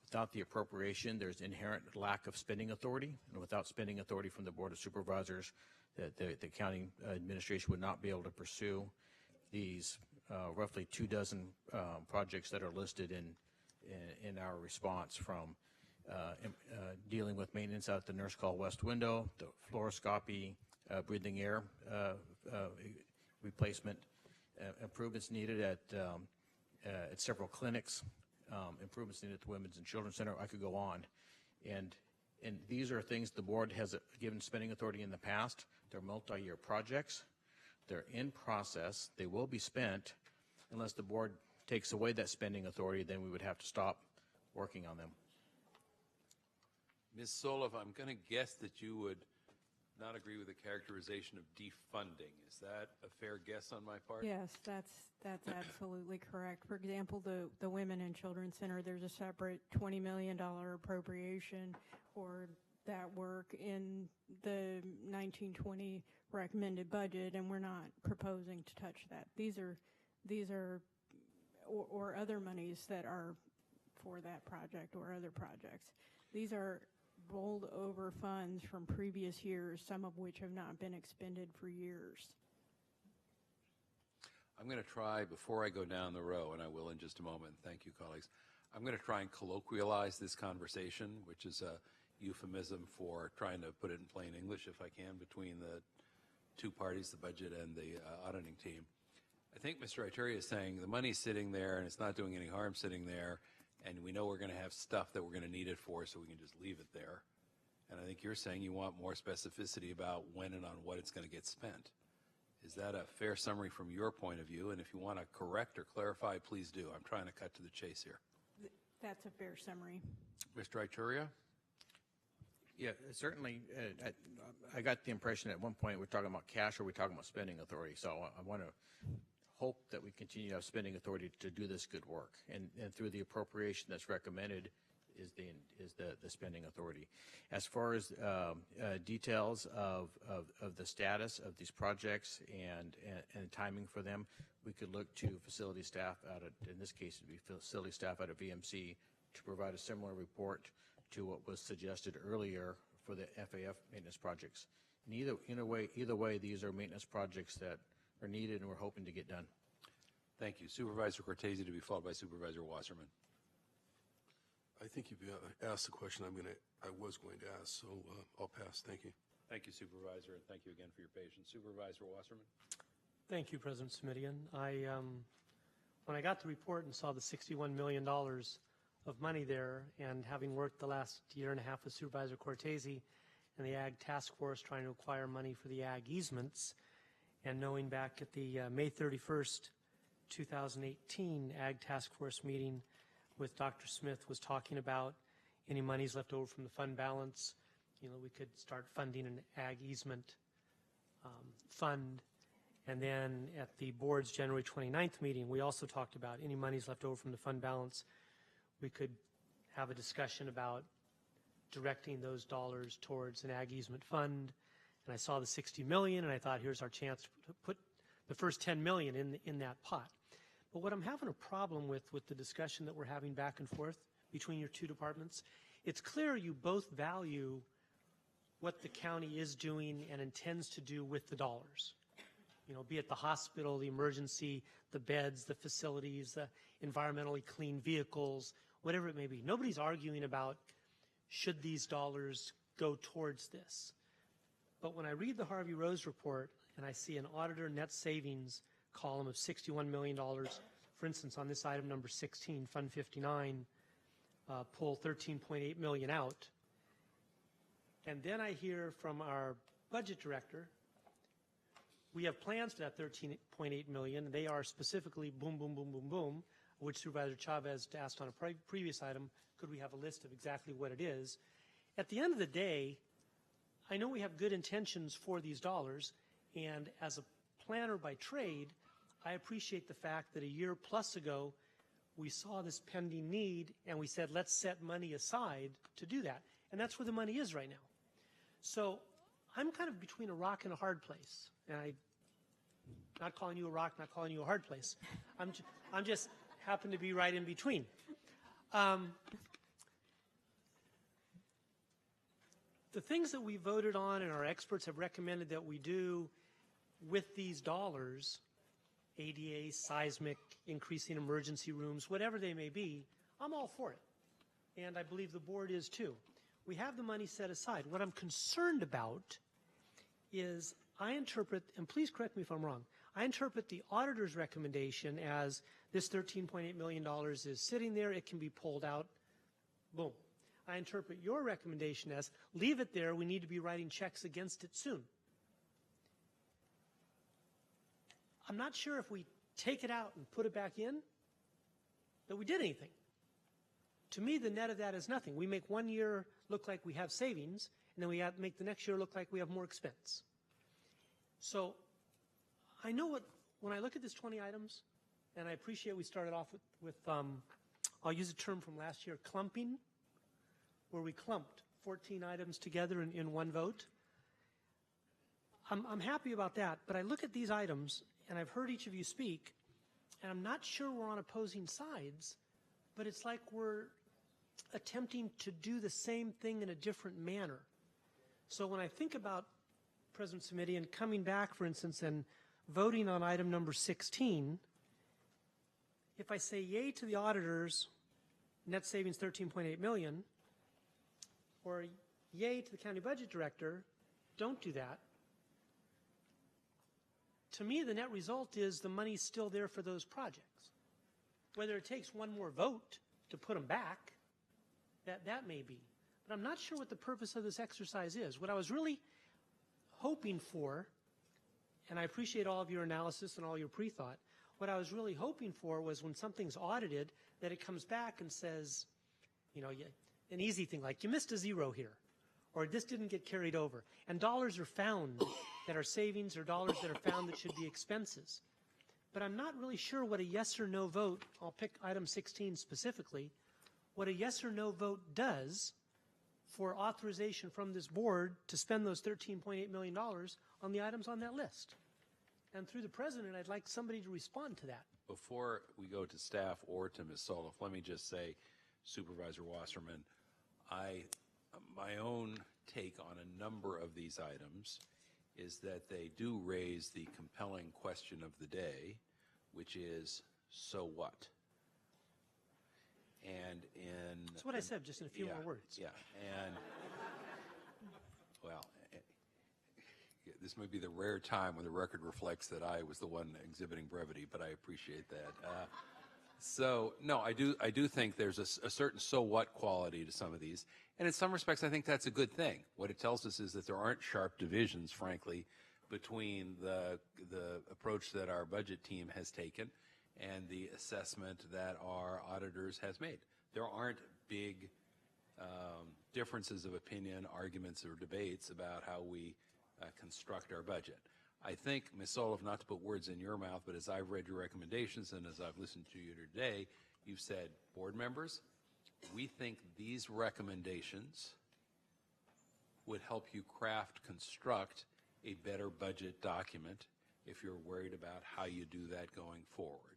Without the appropriation, there's inherent lack of spending authority, and without spending authority from the Board of Supervisors, the county administration would not be able to pursue these roughly 24 projects that are listed in our response, from dealing with maintenance out the nurse call west window, the fluoroscopy, breathing air replacement, improvements needed at several clinics, improvements needed at the Women's and Children's Center. I could go on. And these are things the board has given spending authority in the past. They're multi-year projects. They're in process. They will be spent. Unless the board takes away that spending authority, then we would have to stop working on them. Ms. Soloff, I'm going to guess that you would not agree with the characterization of defunding. Is that a fair guess on my part? Yes, that's absolutely correct. For example, the Women and Children's Center, there's a separate $20 million appropriation for that work in the 1920 recommended budget, and we're not proposing to touch that. These are or other monies that are for that project or other projects. These are rolled over funds from previous years, some of which have not been expended for years. I'm going to try, before I go down the row, and I will in just a moment, thank you, colleagues, I'm going to try and colloquialize this conversation, which is a euphemism for trying to put it in plain English, if I can, between the two parties, the budget and the auditing team. I think Mr. Ituria is saying the money's sitting there and it's not doing any harm sitting there, and we know we're going to have stuff that we're going to need it for, so we can just leave it there. And I think you're saying you want more specificity about when and on what it's going to get spent. Is that a fair summary from your point of view? And if you want to correct or clarify, please do. I'm trying to cut to the chase here. That's a fair summary. Mr. Ituria? Yeah, certainly. I got the impression at one point we're talking about cash or we're talking about spending authority. So I want to hope that we continue to have spending authority to do this good work. And through the appropriation that's recommended is the spending authority. As far as details of the status of these projects and timing for them, we could look to facility staff out at, in this case, it would be facility staff out of VMC to provide a similar report to what was suggested earlier for the FAF maintenance projects. And either way, these are maintenance projects that are needed and we're hoping to get done. Thank you. Supervisor Cortese to be followed by Supervisor Wasserman. I think you've asked the question I was going to ask, so I'll pass. Thank you. Thank you, Supervisor, and thank you again for your patience. Supervisor Wasserman. Thank you, President Smidian. When I got the report and saw the $61 million of money there, and having worked the last year and a half with Supervisor Cortese and the Ag Task Force trying to acquire money for the ag easements, and knowing back at the May 31st, 2018 Ag Task Force meeting with Dr. Smith was talking about any monies left over from the fund balance, we could start funding an ag easement fund. And then at the board's January 29th meeting, we also talked about any monies left over from the fund balance. We could have a discussion about directing those dollars towards an ag easement fund. And I saw the 60 million, and I thought, here's our chance to put the first 10 million in that pot. But what I'm having a problem with the discussion that we're having back and forth between your two departments, it's clear you both value what the county is doing and intends to do with the dollars. Be it the hospital, the emergency, the beds, the facilities, the environmentally clean vehicles, whatever it may be. Nobody's arguing about should these dollars go towards this. But when I read the Harvey Rose report and I see an auditor net savings column of $61 million, for instance, on this item number 16, Fund 59, pull 13.8 million out. And then I hear from our budget director, we have plans for that 13.8 million. They are specifically boom, boom, boom, boom, boom, which Supervisor Chavez asked on a previous item, could we have a list of exactly what it is? At the end of the day, I know we have good intentions for these dollars, and as a planner by trade, I appreciate the fact that a year plus ago, we saw this pending need, and we said, let's set money aside to do that. And that's where the money is right now. So I'm kind of between a rock and a hard place. And I'm not calling you a rock, not calling you a hard place. I'm just happen to be right in between. The things that we voted on and our experts have recommended that we do with these dollars, ADA, seismic, increasing emergency rooms, whatever they may be, I'm all for it. And I believe the board is too. We have the money set aside. What I'm concerned about is I interpret, and please correct me if I'm wrong, I interpret the auditor's recommendation as this $13.8 million is sitting there, it can be pulled out, boom. I interpret your recommendation as leave it there, we need to be writing checks against it soon. I'm not sure if we take it out and put it back in, that we did anything. To me, the net of that is nothing. We make one year look like we have savings, and then we make the next year look like we have more expense. So I know when I look at this 20 items, and I appreciate we started off with I'll use a term from last year, clumping, where we clumped 14 items together in one vote. I'm happy about that, but I look at these items, and I've heard each of you speak, and I'm not sure we're on opposing sides, but it's like we're attempting to do the same thing in a different manner. So when I think about President Simidian coming back, for instance, and voting on item number 16, if I say yay to the auditors, net savings 13.8 million, or yay to the county budget director, don't do that. To me, the net result is the money's still there for those projects. Whether it takes one more vote to put them back, that may be. But I'm not sure what the purpose of this exercise is. What I was really hoping for, and I appreciate all of your analysis and all your pre-thought, what I was really hoping for was when something's audited, that it comes back and says, an easy thing like, you missed a zero here, or this didn't get carried over. And dollars are found that are savings or dollars that are found that should be expenses. But I'm not really sure what a yes or no vote, I'll pick item 16 specifically, what a yes or no vote does for authorization from this board to spend those $13.8 million on the items on that list. And through the president, I'd like somebody to respond to that. Before we go to staff or to Ms. Soloff, let me just say, Supervisor Wasserman, my own take on a number of these items is that they do raise the compelling question of the day, which is, so what? And that's what I said, just in a few more words. Yeah, and well, this may be the rare time when the record reflects that I was the one exhibiting brevity, but I appreciate that. So, no, I do think there's a certain so what quality to some of these. And in some respects, I think that's a good thing. What it tells us is that there aren't sharp divisions, frankly, between the approach that our budget team has taken and the assessment that our auditors has made. There aren't big differences of opinion, arguments, or debates about how we construct our budget. I think, Ms. Solov, not to put words in your mouth, but as I've read your recommendations and as I've listened to you today, you've said, board members, we think these recommendations would help you construct a better budget document if you're worried about how you do that going forward.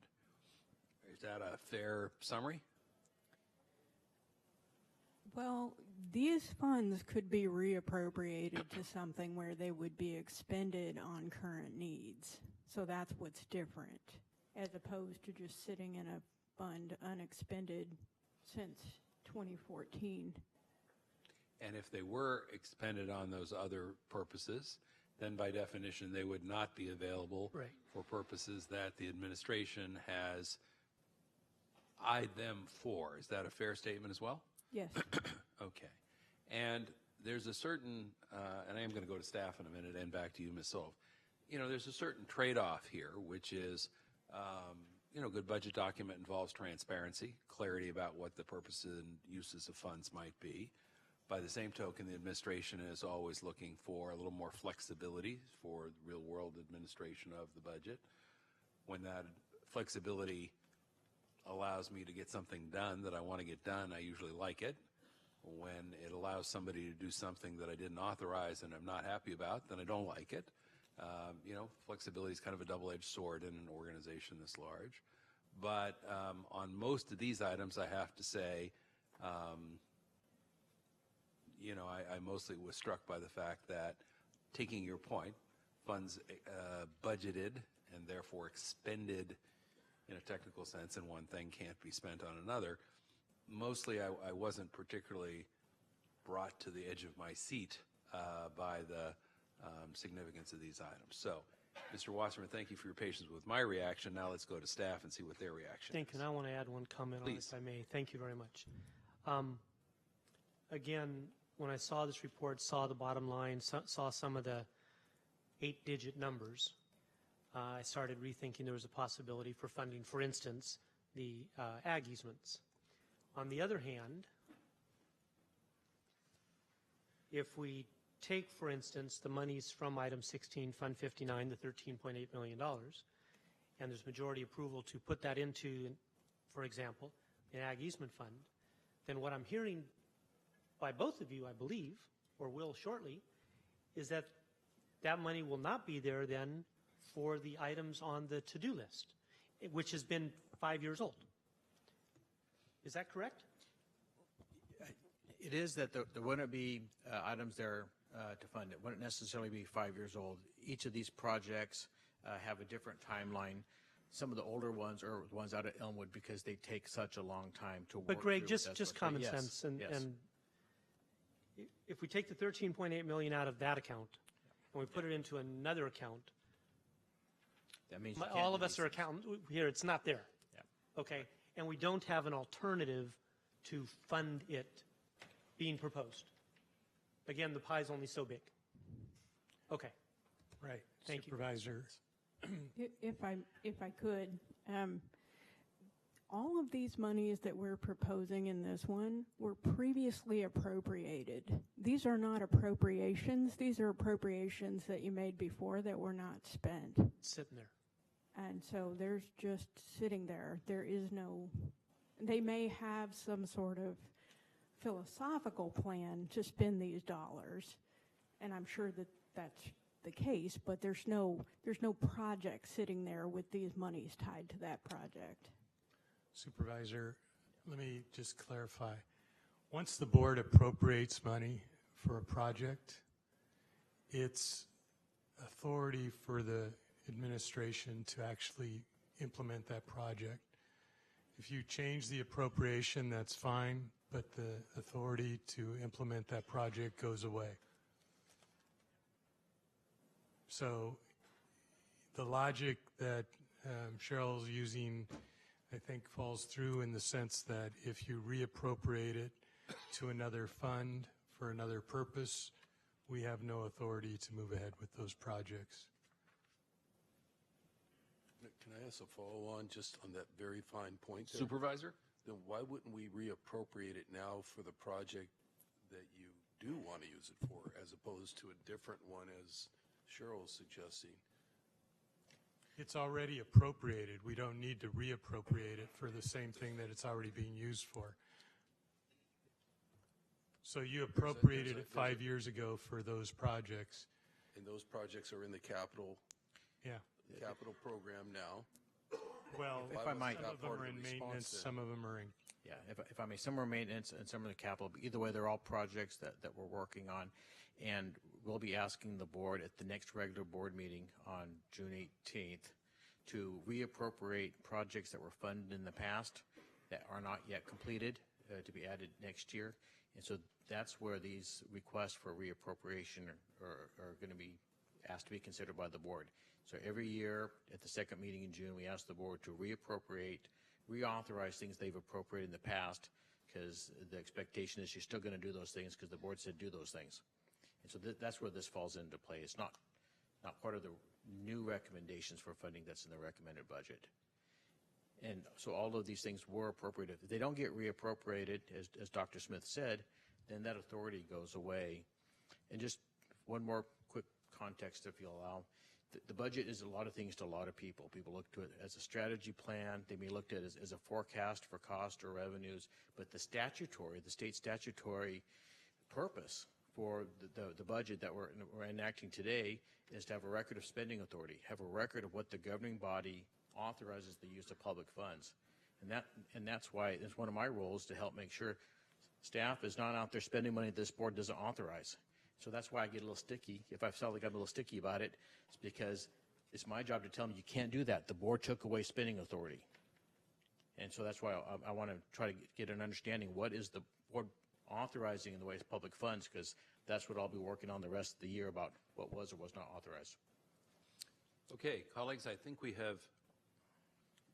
Is that a fair summary? Well, these funds could be reappropriated to something where they would be expended on current needs. So that's what's different, as opposed to just sitting in a fund unexpended since 2014. And if they were expended on those other purposes, then by definition, they would not be available for purposes that the administration has eyed them for. Is that a fair statement as well? Yes. Okay. And there's a certain, and I am going to go to staff in a minute and back to you, Ms. Solv. You know, there's a certain trade-off here, which is, you know, good budget document involves transparency, clarity about what the purposes and uses of funds might be. By the same token, the administration is always looking for a little more flexibility for real-world administration of the budget. When that flexibility allows me to get something done that I want to get done, I usually like it. When it allows somebody to do something that I didn't authorize and I'm not happy about, then I don't like it. You know, flexibility is kind of a double-edged sword in an organization this large. But on most of these items, I have to say, you know, I mostly was struck by the fact that, taking your point, funds budgeted and therefore expended in a technical sense, and one thing can't be spent on another. Mostly, I wasn't particularly brought to the edge of my seat by the significance of these items. So, Mr. Wasserman, thank you for your patience with my reaction. Now let's go to staff and see what their reaction Thank you, and I want to add one comment on it, if I may. Thank you very much. Again, when I saw this report, saw the bottom line, saw some of the 8-digit numbers, I started rethinking there was a possibility for funding, for instance, the ag easements. On the other hand, if we take, for instance, the monies from item 16, Fund 59, the $13.8 million, and there's majority approval to put that into, for example, an ag easement fund, then what I'm hearing by both of you, I believe, or will shortly, is that that money will not be there then for the items on the to-do list, which has been 5 years old. Is that correct? It is that there wouldn't be items there to fund it. Wouldn't necessarily be 5 years old. Each of these projects have a different timeline. Some of the older ones are ones out of Elmwood because they take such a long time to work. But Greg, through. just common sense, and if we take the $13.8 million out of that account and we put it into another account, that means all of us are accountants here. It's not there. Yeah. Okay, and we don't have an alternative to fund it being proposed. Again, the pie's only so big. Okay. Right. Thank Supervisor. If I could, all of these monies that we're proposing in this one were previously appropriated. These are not appropriations. These are appropriations that you made before that were not spent. Sitting there. And so there's just sitting there. There is no, they may have some sort of philosophical plan to spend these dollars, and I'm sure that that's the case, but there's no project sitting there with these monies tied to that project. Supervisor, let me just clarify. Once the board appropriates money for a project, it's authority for the administration to actually implement that project. If you change the appropriation, that's fine, but the authority to implement that project goes away. So the logic that Cheryl's using I think falls through in the sense that if you reappropriate it to another fund for another purpose, we have no authority to move ahead with those projects. Can I ask a follow-on just on that very fine point there? Supervisor? Then why wouldn't we reappropriate it now for the project that you do want to use it for, as opposed to a different one, as Cheryl was suggesting? It's already appropriated. We don't need to reappropriate it for the same thing that it's already being used for. So you appropriated it 5 years ago for those projects. And those projects are in the capital program now. Well, if I might, some of them are in maintenance, some of them are in. Yeah, if I may, some are maintenance and some are the capital. But either way, they're all projects that we're working on. And we'll be asking the board at the next regular board meeting on June 18th to reappropriate projects that were funded in the past that are not yet completed to be added next year. And so that's where these requests for reappropriation are going to be asked to be considered by the board. So every year at the second meeting in June, we ask the board to reauthorize things they've appropriated in the past, because the expectation is you're still going to do those things because the board said do those things. And so that's where this falls into play. It's not part of the new recommendations for funding that's in the recommended budget. And so all of these things were appropriated. If they don't get reappropriated, as Dr. Smith said, then that authority goes away. And just one more quick context, if you'll allow. The budget is a lot of things to a lot of people. People look to it as a strategy plan. They may look at it as a forecast for cost or revenues. But the state statutory purpose for the budget that we're enacting today is to have a record of spending authority, have a record of what the governing body authorizes the use of public funds. And that's why it's one of my roles to help make sure staff is not out there spending money this board doesn't authorize. So that's why I get a little sticky. If I felt like I'm a little sticky about it, it's because it's my job to tell them you can't do that. The board took away spending authority. And so that's why I want to try to get an understanding what is the board authorizing in the way of public funds, because that's what I'll be working on the rest of the year about what was or was not authorized. Okay, colleagues, I think we have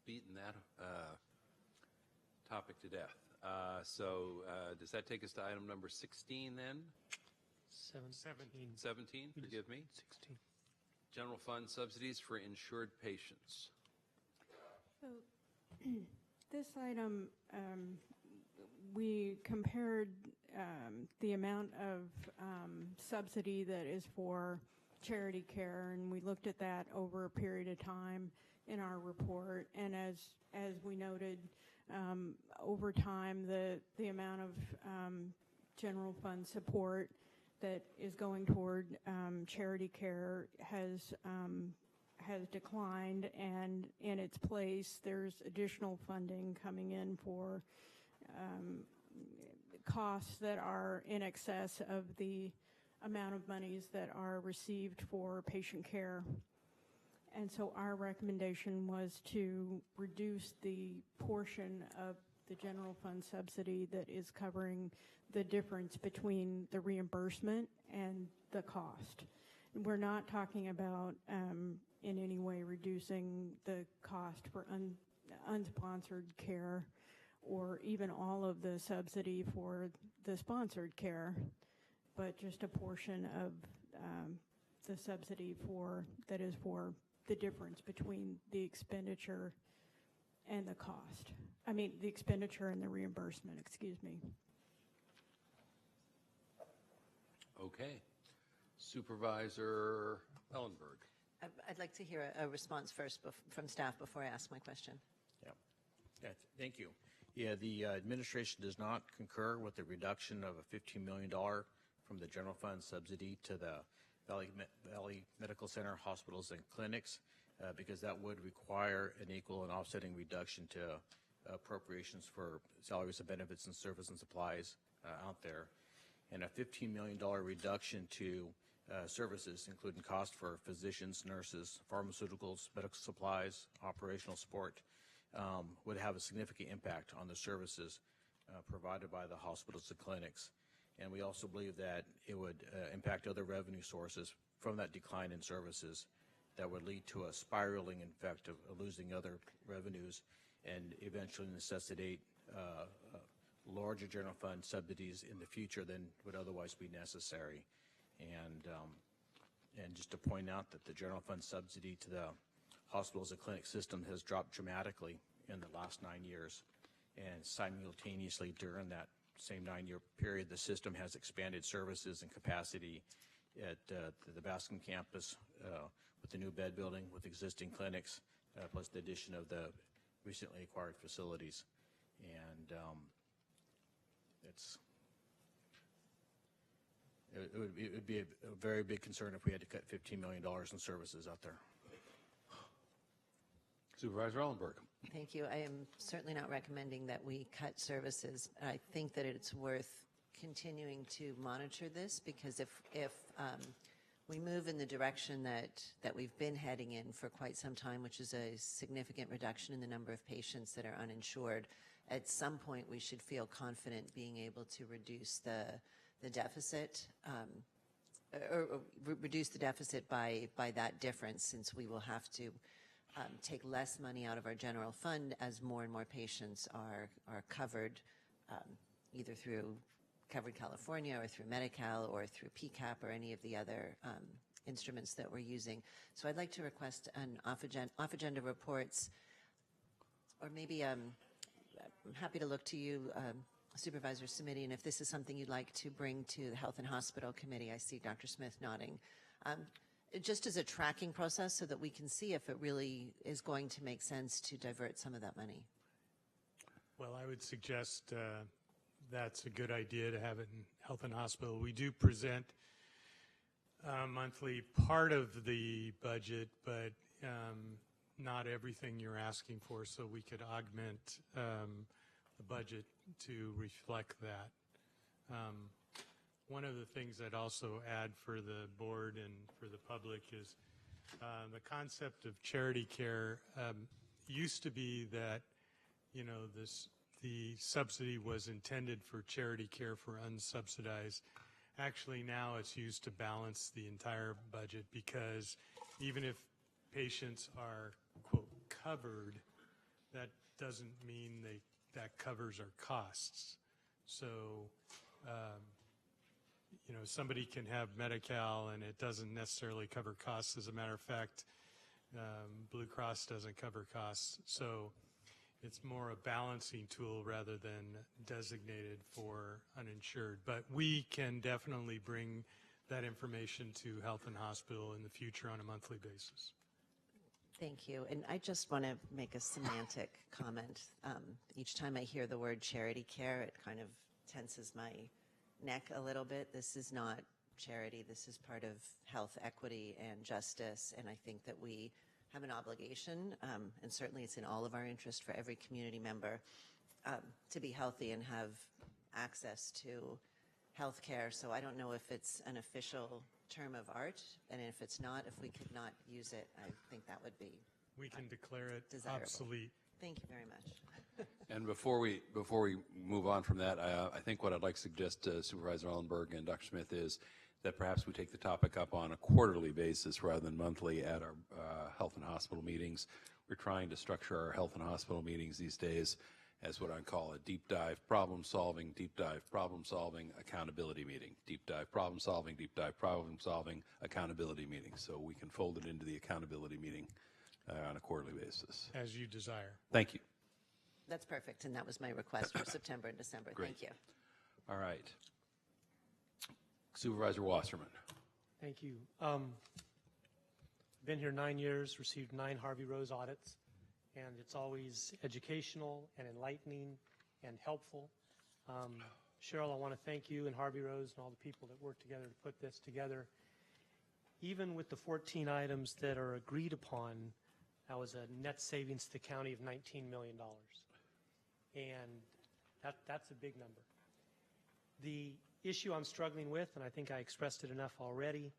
beaten that topic to death. So does that take us to item number 16 then? 17, forgive me. 16. General fund subsidies for insured patients. So this item, we compared the amount of subsidy that is for charity care, and we looked at that over a period of time in our report. And as we noted, over time, the amount of general fund support that is going toward charity care has declined, and in its place, there's additional funding coming in for costs that are in excess of the amount of monies that are received for patient care. And so our recommendation was to reduce the portion of the general fund subsidy that is covering the difference between the reimbursement and the cost. We're not talking about in any way reducing the cost for unsponsored care or even all of the subsidy for the sponsored care, but just a portion of the subsidy that is for the difference between the expenditure and the cost. I mean, the expenditure and the reimbursement, excuse me. Okay. Supervisor Ellenberg. I'd like to hear a response first from staff before I ask my question. Yeah, thank you. Yeah, the administration does not concur with the reduction of a $15 million from the general fund subsidy to the Valley Medical Center hospitals and clinics, because that would require an equal and offsetting reduction to appropriations for salaries and benefits and service and supplies out there, and a $15 million reduction to services, including cost for physicians, nurses, pharmaceuticals, medical supplies, operational support, would have a significant impact on the services provided by the hospitals and clinics. And we also believe that it would impact other revenue sources from that decline in services that would lead to a spiraling effect of losing other revenues and eventually necessitate larger general fund subsidies in the future than would otherwise be necessary. And just to point out that the general fund subsidy to the hospitals and clinic system has dropped dramatically in the last 9 years. And simultaneously during that same 9-year period, the system has expanded services and capacity at the Bascom campus with the new bed building, with existing clinics, plus the addition of the recently acquired facilities. And it would be a very big concern if we had to cut $15 million in services out there. Supervisor Ellenberg. Thank you. I am certainly not recommending that we cut services. I think that it's worth continuing to monitor this, because if we move in the direction that we've been heading in for quite some time, which is a significant reduction in the number of patients that are uninsured, at some point we should feel confident being able to reduce the deficit, or reduce the deficit by that difference, since we will have to take less money out of our general fund as more and more patients are covered, either through Covered California or through Medi-Cal or through PCAP or any of the other instruments that we're using. So I'd like to request an off-agenda reports, or maybe I'm happy to look to you, Supervisor Simitian, and if this is something you'd like to bring to the Health and Hospital Committee. I see Dr. Smith nodding. Just as a tracking process so that we can see if it really is going to make sense to divert some of that money. Well, I would suggest that's a good idea to have it in Health and Hospital. We do present monthly part of the budget, but not everything you're asking for, so we could augment the budget to reflect that. One of the things I'd also add for the board and for the public is the concept of charity care used to be that, you know, the subsidy was intended for charity care for unsubsidized. Actually, now it's used to balance the entire budget, because even if patients are, quote, covered, that doesn't mean that covers our costs. So, you know, somebody can have Medi-Cal and it doesn't necessarily cover costs. As a matter of fact, Blue Cross doesn't cover costs. So it's more a balancing tool rather than designated for uninsured. But we can definitely bring that information to Health and Hospital in the future on a monthly basis. Thank you. And I just want to make a semantic comment. Each time I hear the word charity care, it kind of tenses my neck a little bit. This is not charity. This is part of health equity and justice. And I think that we have an obligation, and certainly it's in all of our interest for every community member to be healthy and have access to health care. So I don't know if it's an official term of art, and if it's not, if we could not use it, I think that would be we can declare it desirable. Obsolete. Thank you very much. And before we move on from that, I think what I'd like to suggest to Supervisor Ellenberg and Dr. Smith is that perhaps we take the topic up on a quarterly basis rather than monthly at our health and hospital meetings. We're trying to structure our health and hospital meetings these days as what I call a deep dive problem solving, accountability meeting. Deep dive problem solving, accountability meeting. So we can fold it into the accountability meeting on a quarterly basis. As you desire. Thank you. That's perfect, and that was my request for September and December. Great. Thank you. All right. Supervisor Wasserman. Thank you. Been here 9 years, received 9 Harvey Rose audits, and it's always educational and enlightening and helpful. Cheryl, I want to thank you and Harvey Rose and all the people that worked together to put this together. Even with the 14 items that are agreed upon, that was a net savings to the county of $19 million. And that's a big number. The issue I'm struggling with, and I think I expressed it enough already,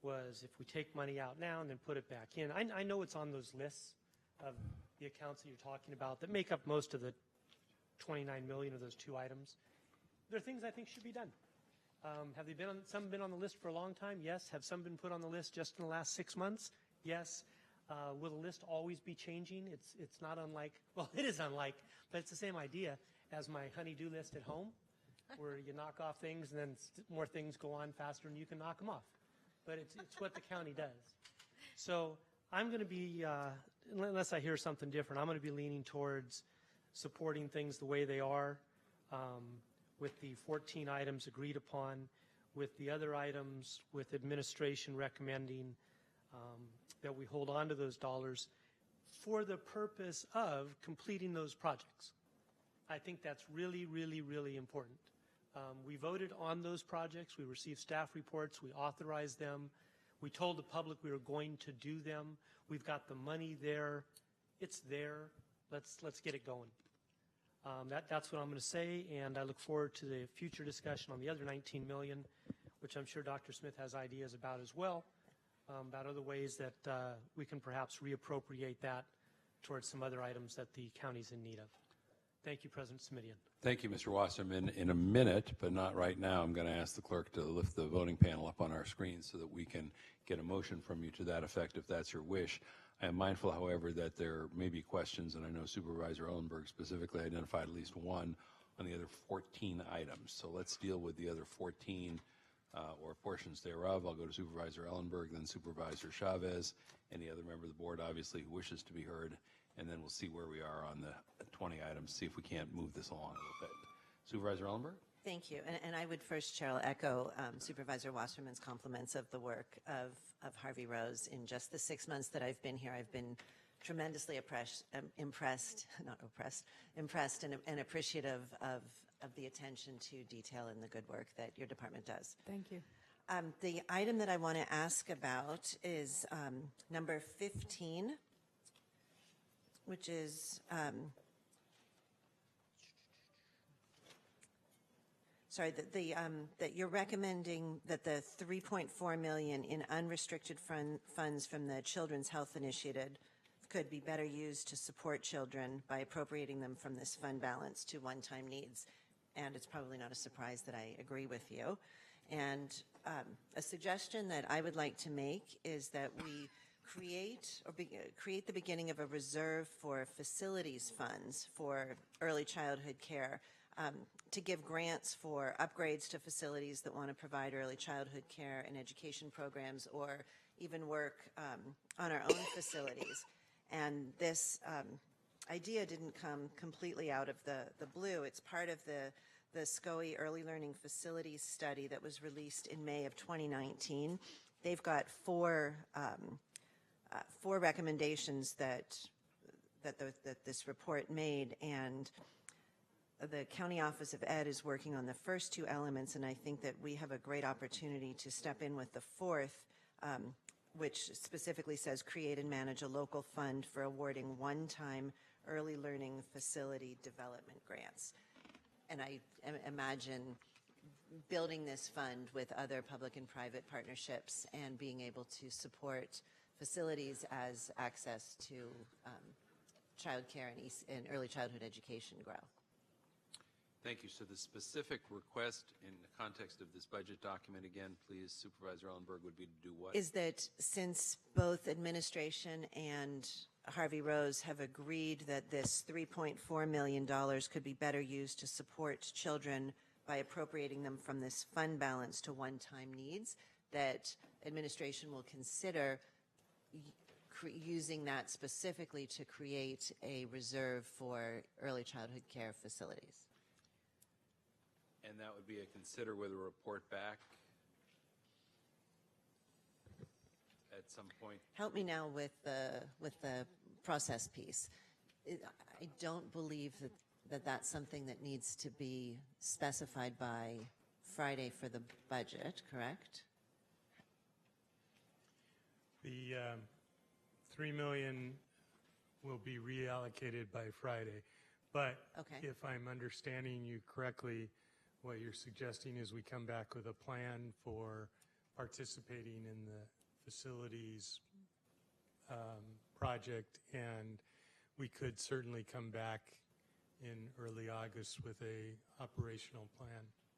was if we take money out now and then put it back in. I know it's on those lists of the accounts that you're talking about that make up most of the 29 million of those 2 items. There are things I think should be done. Have they been on, some been on the list for a long time? Yes. Have some been put on the list just in the last 6 months? Yes. Will the list always be changing? It's not unlike, well, it is unlike, but it's the same idea as my honey-do list at home, where you knock off things and then more things go on faster and you can knock them off. But it's what the county does. So I'm going to be, unless I hear something different, I'm going to be leaning towards supporting things the way they are, with the 14 items agreed upon, with the other items with administration recommending that we hold on to those dollars for the purpose of completing those projects. I think that's really, really, really important. We voted on those projects. We received staff reports. We authorized them. We told the public we were going to do them. We've got the money there. It's there. Let's get it going. That's what I'm going to say, and I look forward to the future discussion on the other $19 million, which I'm sure Dr. Smith has ideas about as well, about other ways that we can perhaps reappropriate that towards some other items that the county's in need of. Thank you, President Smidian. Thank you, Mr. Wasserman. In a minute, but not right now, I'm going to ask the clerk to lift the voting panel up on our screen so that we can get a motion from you to that effect if that's your wish. I am mindful, however, that there may be questions, and I know Supervisor Ellenberg specifically identified at least one on the other 14 items. So let's deal with the other 14 or portions thereof. I'll go to Supervisor Ellenberg, then Supervisor Chavez, any other member of the board, obviously, who wishes to be heard, and then we'll see where we are on the 20 items, see if we can't move this along a little bit. Supervisor Ellenberg? Thank you. And I would first, Cheryl, echo Supervisor Wasserman's compliments of the work of Harvey Rose. In just the 6 months that I've been here, I've been tremendously impressed and appreciative of the attention to detail and the good work that your department does. Thank you. The item that I want to ask about is number 15, which is that you're recommending that the $3.4 million in unrestricted funds from the Children's Health Initiative could be better used to support children by appropriating them from this fund balance to one-time needs. And it's probably not a surprise that I agree with you. And a suggestion that I would like to make is that we create the beginning of a reserve for facilities funds for early childhood care, to give grants for upgrades to facilities that want to provide early childhood care and education programs, or even work on our own facilities. And this idea didn't come completely out of the blue. It's part of the SCOE Early Learning Facilities Study that was released in May of 2019. They've got four recommendations that this report made, and the County Office of Ed is working on the first two elements, and I think that we have a great opportunity to step in with the fourth, which specifically says create and manage a local fund for awarding one-time early learning facility development grants. And I imagine building this fund with other public and private partnerships and being able to support facilities as access to childcare and early childhood education grow. Thank you. So the specific request in the context of this budget document, again, please, Supervisor Ellenberg, would be to do what? Is that since both administration and Harvey Rose have agreed that this $3.4 million could be better used to support children by appropriating them from this fund balance to one-time needs, that administration will consider using that specifically to create a reserve for early childhood care facilities. And that would be a consider with a report back at some point. Help me now with the process piece. I don't believe that that's something that needs to be specified by Friday for the budget, correct? The $3 million will be reallocated by Friday. But okay. If I'm understanding you correctly, what you're suggesting is we come back with a plan for participating in the facilities project, and we could certainly come back in early August with a operational plan.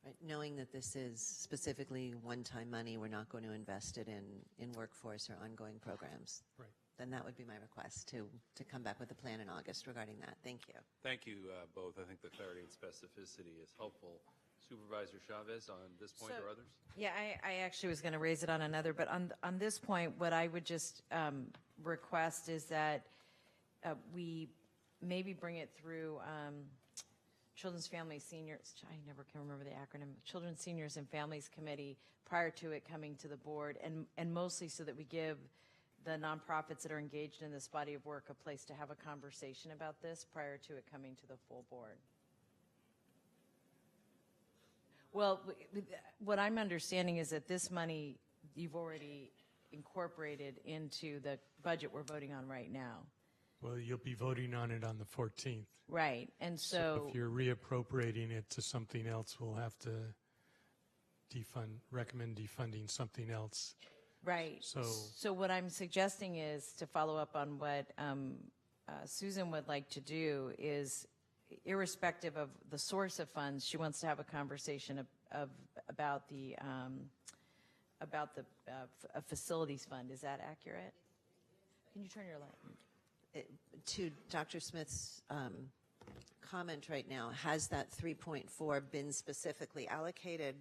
Right, knowing that this is specifically one-time money, we're not going to invest it in workforce or ongoing programs. Right. then that would be my request, to come back with a plan in August regarding that. Thank you. Thank you both. I think the clarity and specificity is helpful. Supervisor Chavez on this point or others? Yeah, I actually was going to raise it on another, but on this point, what I would just request is that we maybe bring it through Children's Families Seniors, I never can remember the acronym, Children's Seniors and Families Committee prior to it coming to the board, and mostly so that we give the nonprofits that are engaged in this body of work a place to have a conversation about this prior to it coming to the full board. Well, what I'm understanding is that this money you've already incorporated into the budget we're voting on right now. Well, you'll be voting on it on the 14th. Right, and so If you're reappropriating it to something else, we'll have to recommend defunding something else. right. So what I'm suggesting is to follow up on what Susan would like to do is, irrespective of the source of funds, she wants to have a conversation about the facilities fund. Is that accurate? Can you turn your light? To Dr. Smith's comment right now, has that 3.4 been specifically allocated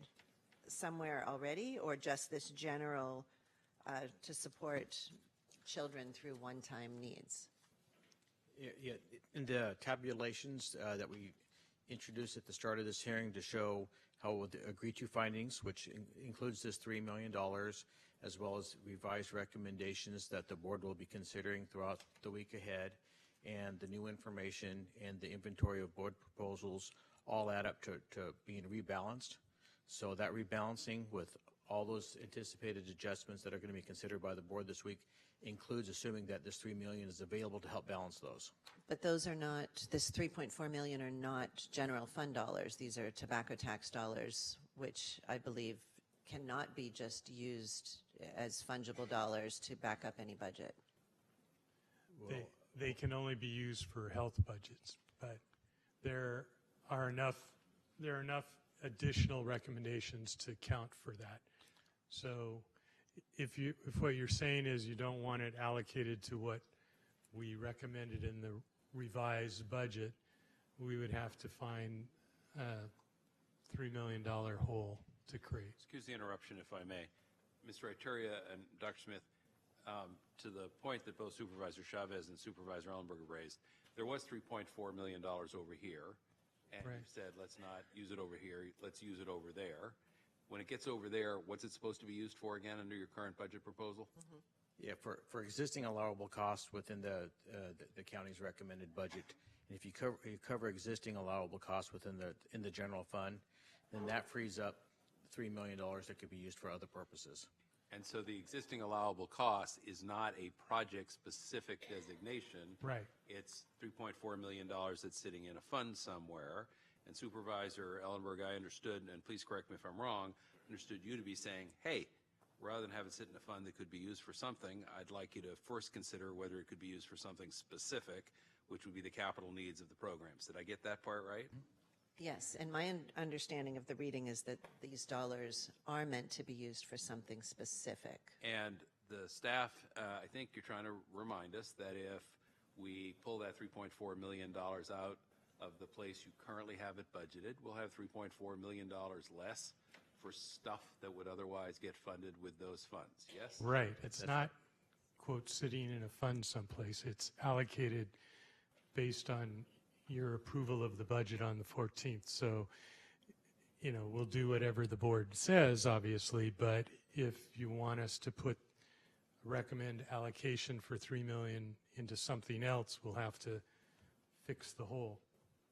somewhere already, or just this general to support children through one-time needs? Yeah, in the tabulations that we introduced at the start of this hearing to show how the agreed to findings, which includes this $3 million, as well as revised recommendations that the board will be considering throughout the week ahead, and the new information and the inventory of board proposals all add up to being rebalanced. So that rebalancing with all those anticipated adjustments that are going to be considered by the board this week includes assuming that this $3 million is available to help balance those. But those are not, this 3.4 million are not general fund dollars. These are tobacco tax dollars, which I believe cannot be just used as fungible dollars to back up any budget. They can only be used for health budgets, but there are enough additional recommendations to count for that. So if what you're saying is you don't want it allocated to what we recommended in the revised budget, we would have to find a $3 million hole to create. Excuse the interruption, if I may. Mr. Iteria and Dr. Smith, to the point that both Supervisor Chavez and Supervisor Ellenberger raised, there was $3.4 million over here, and Right. you said, let's not use it over here, let's use it over there. When it gets over there, what's it supposed to be used for again under your current budget proposal? Yeah, for existing allowable costs within the county's recommended budget, and if you cover existing allowable costs in the general fund, then that frees up $3 million that could be used for other purposes. And so the existing allowable cost is not a project-specific designation. Right. It's $3.4 million that's sitting in a fund somewhere. And Supervisor Ellenberg, I understood, and please correct me if I'm wrong, understood you to be saying, hey, rather than have it sit in a fund that could be used for something, I'd like you to first consider whether it could be used for something specific, which would be the capital needs of the programs. Did I get that part right? Yes, and my understanding of the reading is that these dollars are meant to be used for something specific. And the staff, I think you're trying to remind us that if we pull that $3.4 million out of the place you currently have it budgeted, we'll have $3.4 million less for stuff that would otherwise get funded with those funds, yes? Right. It's not, quote, sitting in a fund someplace. It's allocated based on your approval of the budget on the 14th. So, we'll do whatever the board says, obviously, but if you want us to recommend allocation for $3 million into something else, we'll have to fix the hole.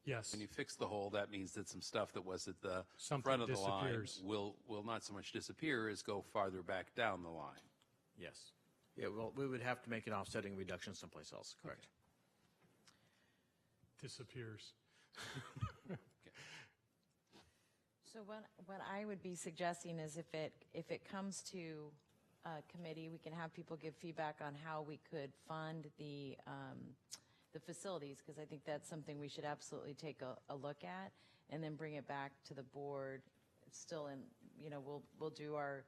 Yes. When you fix the hole, that means that some stuff that was at the Something front of the disappears. line will not so much disappear as go farther back down the line. Yes. Yeah, well, we would have to make an offsetting reduction someplace else, correct? Disappears. So what I would be suggesting is if it comes to committee, we can have people give feedback on how we could fund the facilities, because I think that's something we should absolutely take a look at, and then bring it back to the board. Still in, we'll do our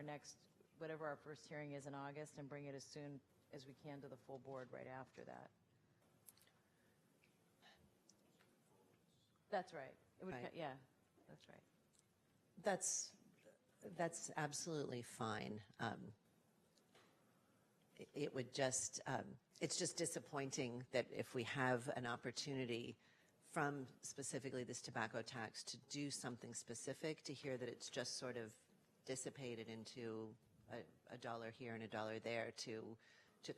next, whatever our first hearing is in August, and bring it as soon as we can to the full board right after that. That's right. It would, Right. yeah, that's right. That's absolutely fine. It would just, it's just disappointing that if we have an opportunity from specifically this tobacco tax to do something specific, to hear that it's just sort of dissipated into a dollar here and a dollar there to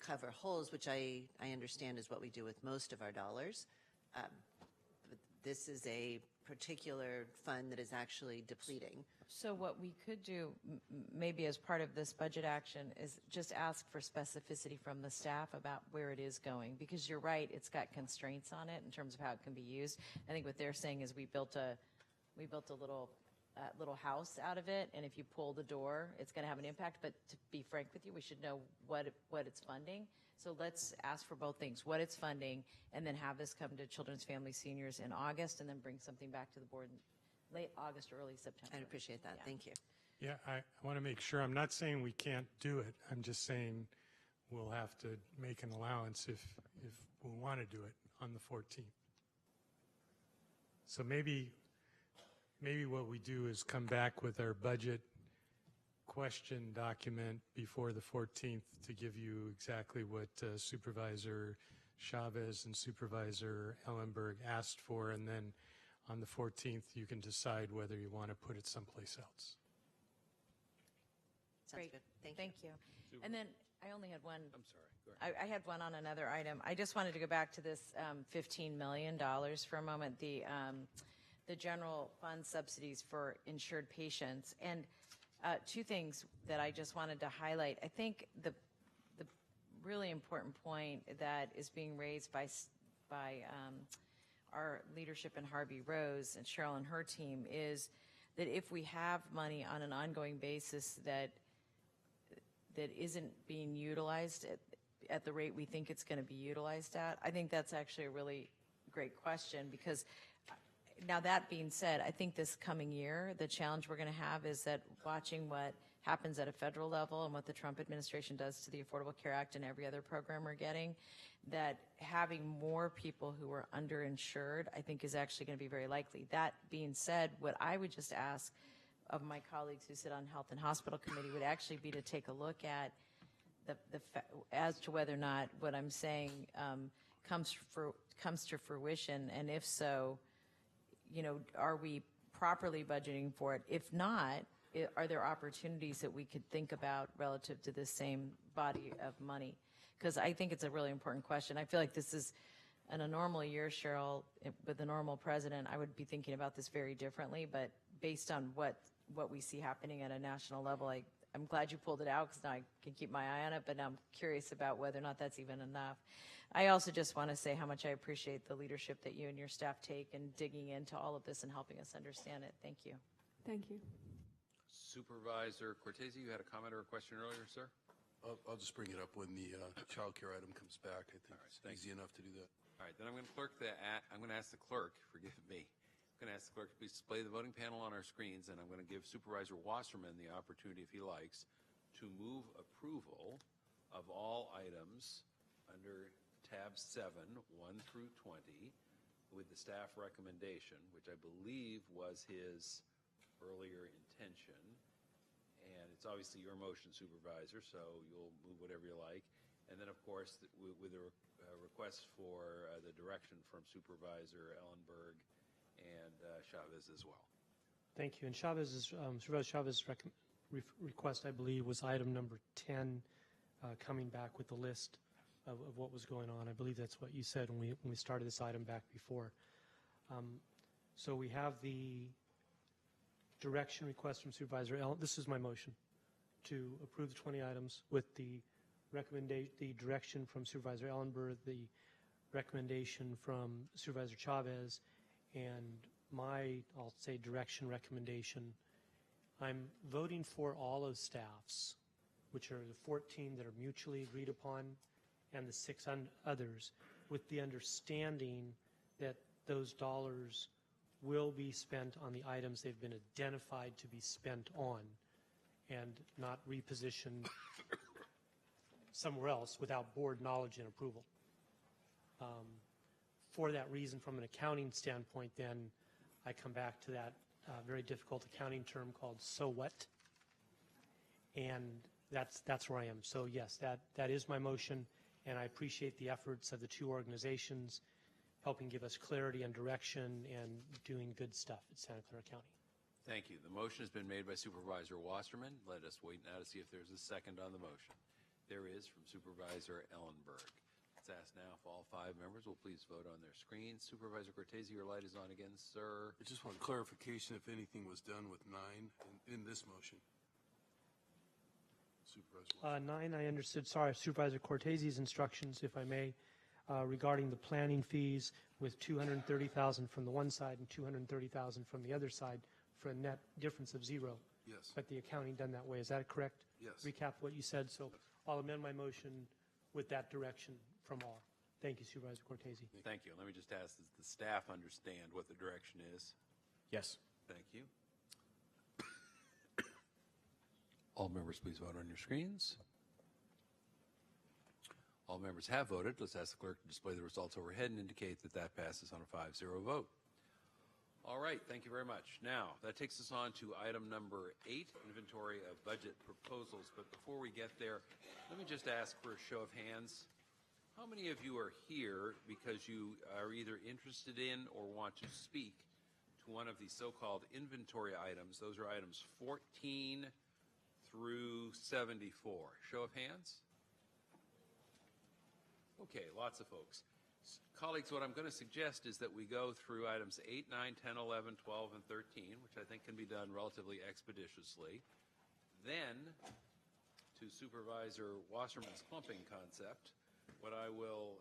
cover holes, which I understand is what we do with most of our dollars. But this is a particular fund that is actually depleting. So what we could do, maybe as part of this budget action, is just ask for specificity from the staff about where it is going, because you're right, it's got constraints on it in terms of how it can be used. I think what they're saying is we built a little house out of it, and if you pull the door, it's going to have an impact. But to be frank with you, we should know what it's funding. So let's ask for both things, what it's funding, and then have this come to Children's Family Seniors in August, and then bring something back to the board in late August, early September. I'd appreciate that. Yeah. Thank you. Yeah, I want to make sure, I'm not saying we can't do it. I'm just saying we'll have to make an allowance if we want to do it on the 14th. So maybe what we do is come back with our budget question document before the 14th to give you exactly what Supervisor Chavez and Supervisor Ellenberg asked for, and then on the 14th you can decide whether you want to put it someplace else. Sounds Great. good. Thank you. Thank you. And then I only had one. I'm sorry. Go ahead. I had one on another item. I just wanted to go back to this $15 million for a moment, the general fund subsidies for insured patients. And two things that I just wanted to highlight. I think the really important point that is being raised by our leadership in Harvey Rose and Cheryl and her team is that if we have money on an ongoing basis that isn't being utilized at the rate we think it's going to be utilized at, I think that's actually a really great question, because now that being said, I think this coming year, the challenge we're going to have is that watching what happens at a federal level and what the Trump administration does to the Affordable Care Act and every other program we're getting, that having more people who are underinsured, I think is actually going to be very likely. That being said, what I would just ask of my colleagues who sit on Health and Hospital Committee would actually be to take a look at as to whether or not what I'm saying comes to fruition, and if so, are we properly budgeting for it? If not, are there opportunities that we could think about relative to this same body of money? Because I think it's a really important question. I feel like this is, in a normal year, Cheryl, with a normal president, I would be thinking about this very differently, but based on what we see happening at a national level, I'm glad you pulled it out, because now I can keep my eye on it, but I'm curious about whether or not that's even enough. I also just want to say how much I appreciate the leadership that you and your staff take in digging into all of this and helping us understand it. Thank you. Thank you. Supervisor Cortese, you had a comment or a question earlier, sir? I'll just bring it up when the child care item comes back. I think it's easy enough to do that. All right, then I'm going to ask the clerk, forgive me, I'm going to ask the clerk to please display the voting panel on our screens, and I'm going to give Supervisor Wasserman the opportunity, if he likes, to move approval of all items under tab 7, 1 through 20, with the staff recommendation, which I believe was his earlier intention. And it's obviously your motion, Supervisor, so you'll move whatever you like. And then, of course, with a request for the direction from Supervisor Ellenberg and Chavez as well. Thank you. And Supervisor Chavez's request, I believe, was item number 10, coming back with the list of what was going on. I believe that's what you said when we started this item back before. So we have the direction request from Supervisor Ellen. This is my motion, to approve the 20 items with the direction from Supervisor Ellenberg, the recommendation from Supervisor Chavez, and my, I'll say, direction recommendation. I'm voting for all of staff's, which are the 14 that are mutually agreed upon, and the 6 others, with the understanding that those dollars will be spent on the items they've been identified to be spent on, and not repositioned somewhere else without board knowledge and approval. For that reason, from an accounting standpoint, then I come back to that very difficult accounting term called "so what," and that's where I am. So yes, that is my motion, and I appreciate the efforts of the two organizations helping give us clarity and direction and doing good stuff at Santa Clara County. Thank you. The motion has been made by Supervisor Wasserman. Let us wait now to see if there's a second on the motion. There is from Supervisor Ellenberg. Let's ask now if all 5 members will please vote on their screens. Supervisor Cortese, your light is on again, sir. I just want clarification if anything was done with 9 in this motion. Supervisor. 9, I understood, sorry, Supervisor Cortese's instructions, if I may, regarding the planning fees with $230,000 from the one side and $230,000 from the other side for a net difference of 0. Yes. But the accounting done that way, is that correct? Yes. Recap what you said, so I'll amend my motion with that direction from all. Thank you, Supervisor Cortese. Thank you. Let me just ask, does the staff understand what the direction is? Yes. Thank you. All members, please vote on your screens. All members have voted. Let's ask the clerk to display the results overhead and indicate that that passes on a 5-0 vote. All right, thank you very much. Now, that takes us on to item number 8, inventory of budget proposals. But before we get there, let me just ask for a show of hands. How many of you are here because you are either interested in or want to speak to one of these so-called inventory items? Those are items 14 through 74. Show of hands? Okay, lots of folks. Colleagues, what I'm going to suggest is that we go through items 8, 9, 10, 11, 12, and 13, which I think can be done relatively expeditiously. Then, to Supervisor Wasserman's clumping concept, what I will,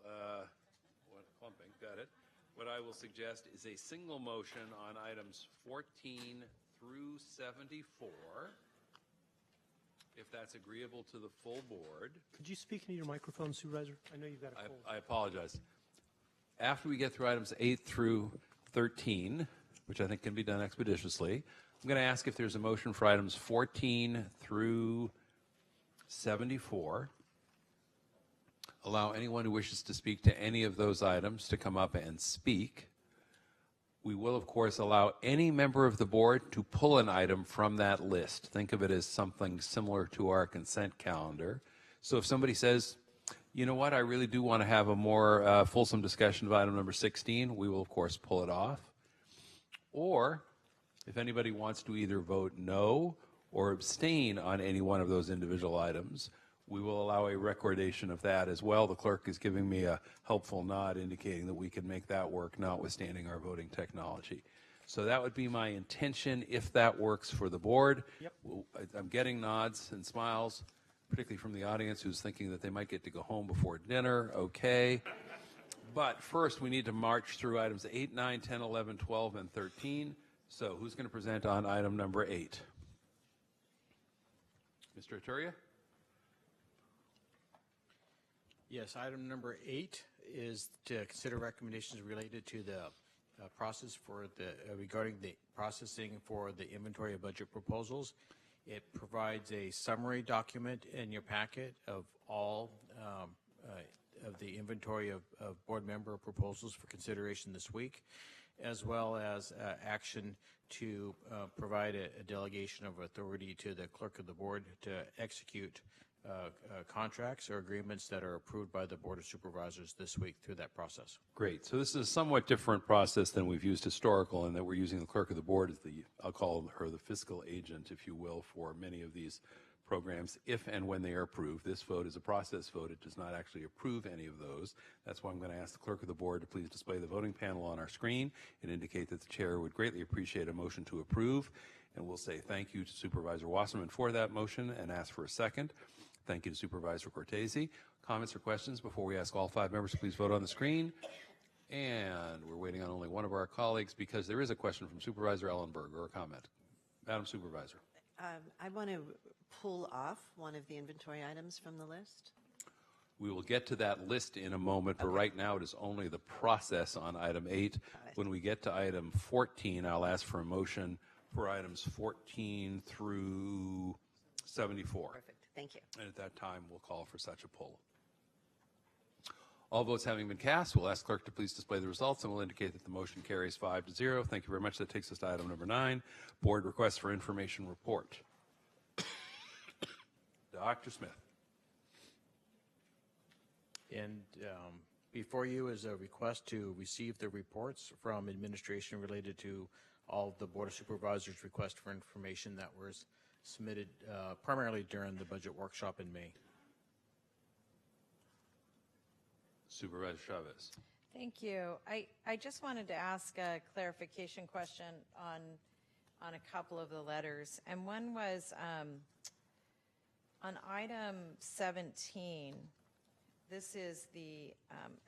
clumping, got it. What I will suggest is a single motion on items 14 through 74, if that's agreeable to the full board. Could you speak into your microphone, Supervisor? I know you've got a cold. I apologize. After we get through items 8 through 13, which I think can be done expeditiously, I'm going to ask if there's a motion for items 14 through 74. Allow anyone who wishes to speak to any of those items to come up and speak. We will, of course, allow any member of the board to pull an item from that list. Think of it as something similar to our consent calendar. So if somebody says, you know what, I really do want to have a more fulsome discussion of item number 16, we will, of course, pull it off. Or if anybody wants to either vote no or abstain on any one of those individual items, we will allow a recordation of that as well. The clerk is giving me a helpful nod indicating that we can make that work, notwithstanding our voting technology. So that would be my intention if that works for the board. Yep. I'm getting nods and smiles, particularly from the audience who's thinking that they might get to go home before dinner. Okay. But first, we need to march through items 8, 9, 10, 11, 12, and 13. So who's going to present on item number 8? Mr. Aturia? Yes, item number 8 is to consider recommendations related to the process for regarding the processing for the inventory of budget proposals. It provides a summary document in your packet of all of the inventory of board member proposals for consideration this week, as well as action to provide a delegation of authority to the clerk of the board to execute contracts or agreements that are approved by the Board of Supervisors this week through that process. Great. So this is a somewhat different process than we've used historical in that we're using the clerk of the board as I'll call her the fiscal agent, if you will, for many of these programs, if and when they are approved. This vote is a process vote. It does not actually approve any of those. That's why I'm going to ask the clerk of the board to please display the voting panel on our screen and indicate that the chair would greatly appreciate a motion to approve. And we'll say thank you to Supervisor Wasserman for that motion and ask for a second. Thank you to Supervisor Cortese. Comments or questions before we ask all 5 members to please vote on the screen? And we're waiting on only one of our colleagues because there is a question from Supervisor Ellenberg or a comment. Madam Supervisor. I want to pull off one of the inventory items from the list. We will get to that list in a moment, but right now it is only the process on item 8. When we get to item 14, I'll ask for a motion for items 14 through 74. Perfect. Thank you. And at that time, we'll call for such a poll. All votes having been cast, we'll ask clerk to please display the results, and we'll indicate that the motion carries 5-0. Thank you very much. That takes us to item number 9, board request for information report. Dr. Smith. And before you is a request to receive the reports from administration related to all of the Board of Supervisors' request for information that was submitted primarily during the budget workshop in May. Supervisor Chavez. Thank you. I just wanted to ask a clarification question on a couple of the letters. And one was on item 17. This is the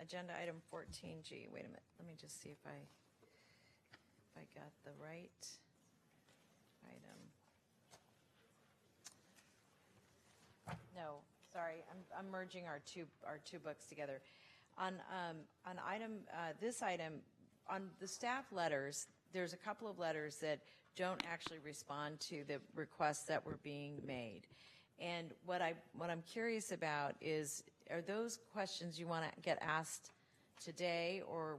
agenda item 14G. Wait a minute. Let me just see if I got the right item. No, sorry. I'm merging our two books together. On this item, on the staff letters, there's a couple of letters that don't actually respond to the requests that were being made. And what I'm curious about is, are those questions you want to get asked today, or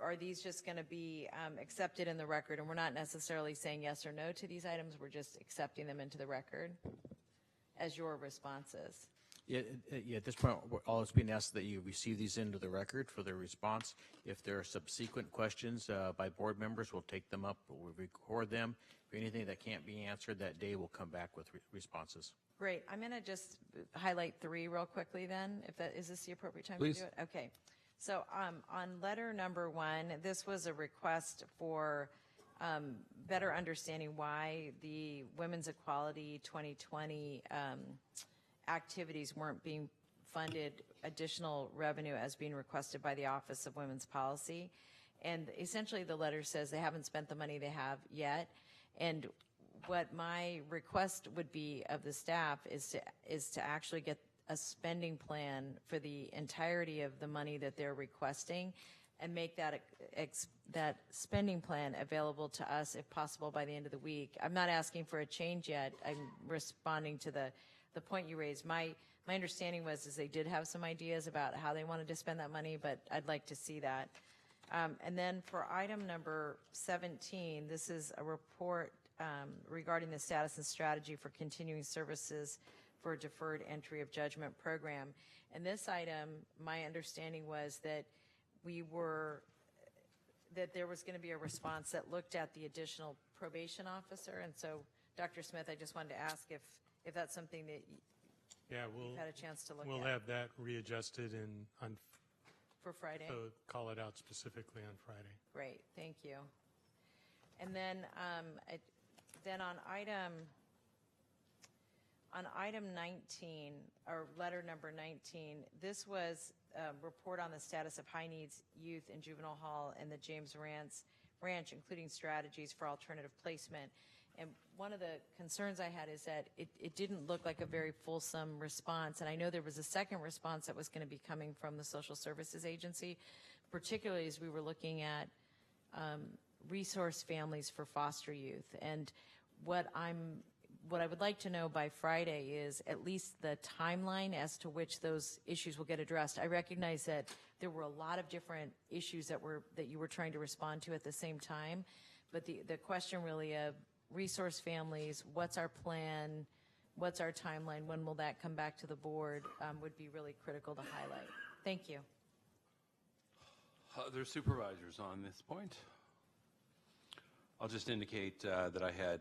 are these just going to be accepted in the record, and we're not necessarily saying yes or no to these items, we're just accepting them into the record as your responses? Yeah, at this point, all it's being asked that you receive these into the record for their response. If there are subsequent questions by board members, we'll take them up, we'll record them. If anything that can't be answered that day, we'll come back with responses. Great. I'm going to just highlight 3 real quickly then. Is this the appropriate time Please. to do it? Okay. So on letter number 1, this was a request for better understanding why the Women's Equality 2020 activities weren't being funded additional revenue as being requested by the Office of Women's Policy. And essentially the letter says they haven't spent the money they have yet. And what my request would be of the staff is to actually get a spending plan for the entirety of the money that they're requesting, and make that spending plan available to us if possible by the end of the week. I'm not asking for a change yet. I'm responding to the point you raised. My understanding was they did have some ideas about how they wanted to spend that money, but I'd like to see that. And then for item number 17, this is a report regarding the status and strategy for continuing services for deferred entry of judgment program. And this item, my understanding was that there was going to be a response that looked at the additional probation officer. And so, Dr. Smith, I just wanted to ask if that's something that you've had a chance to look at. We'll have that readjusted for Friday. So call it out specifically on Friday. Great, thank you. And then on item 19, or letter number 19, this was a report on the status of high needs youth in juvenile hall and the James Ranch, including strategies for alternative placement. And one of the concerns I had is that it didn't look like a very fulsome response. And I know there was a second response that was going to be coming from the Social Services Agency, particularly as we were looking at resource families for foster youth. And what I would like to know by Friday is at least the timeline as to which those issues will get addressed. I recognize that there were a lot of different issues that you were trying to respond to at the same time, but the question really of resource families, what's our plan, what's our timeline, when will that come back to the board, would be really critical to highlight. Thank you. Other supervisors on this point? I'll just indicate that I had,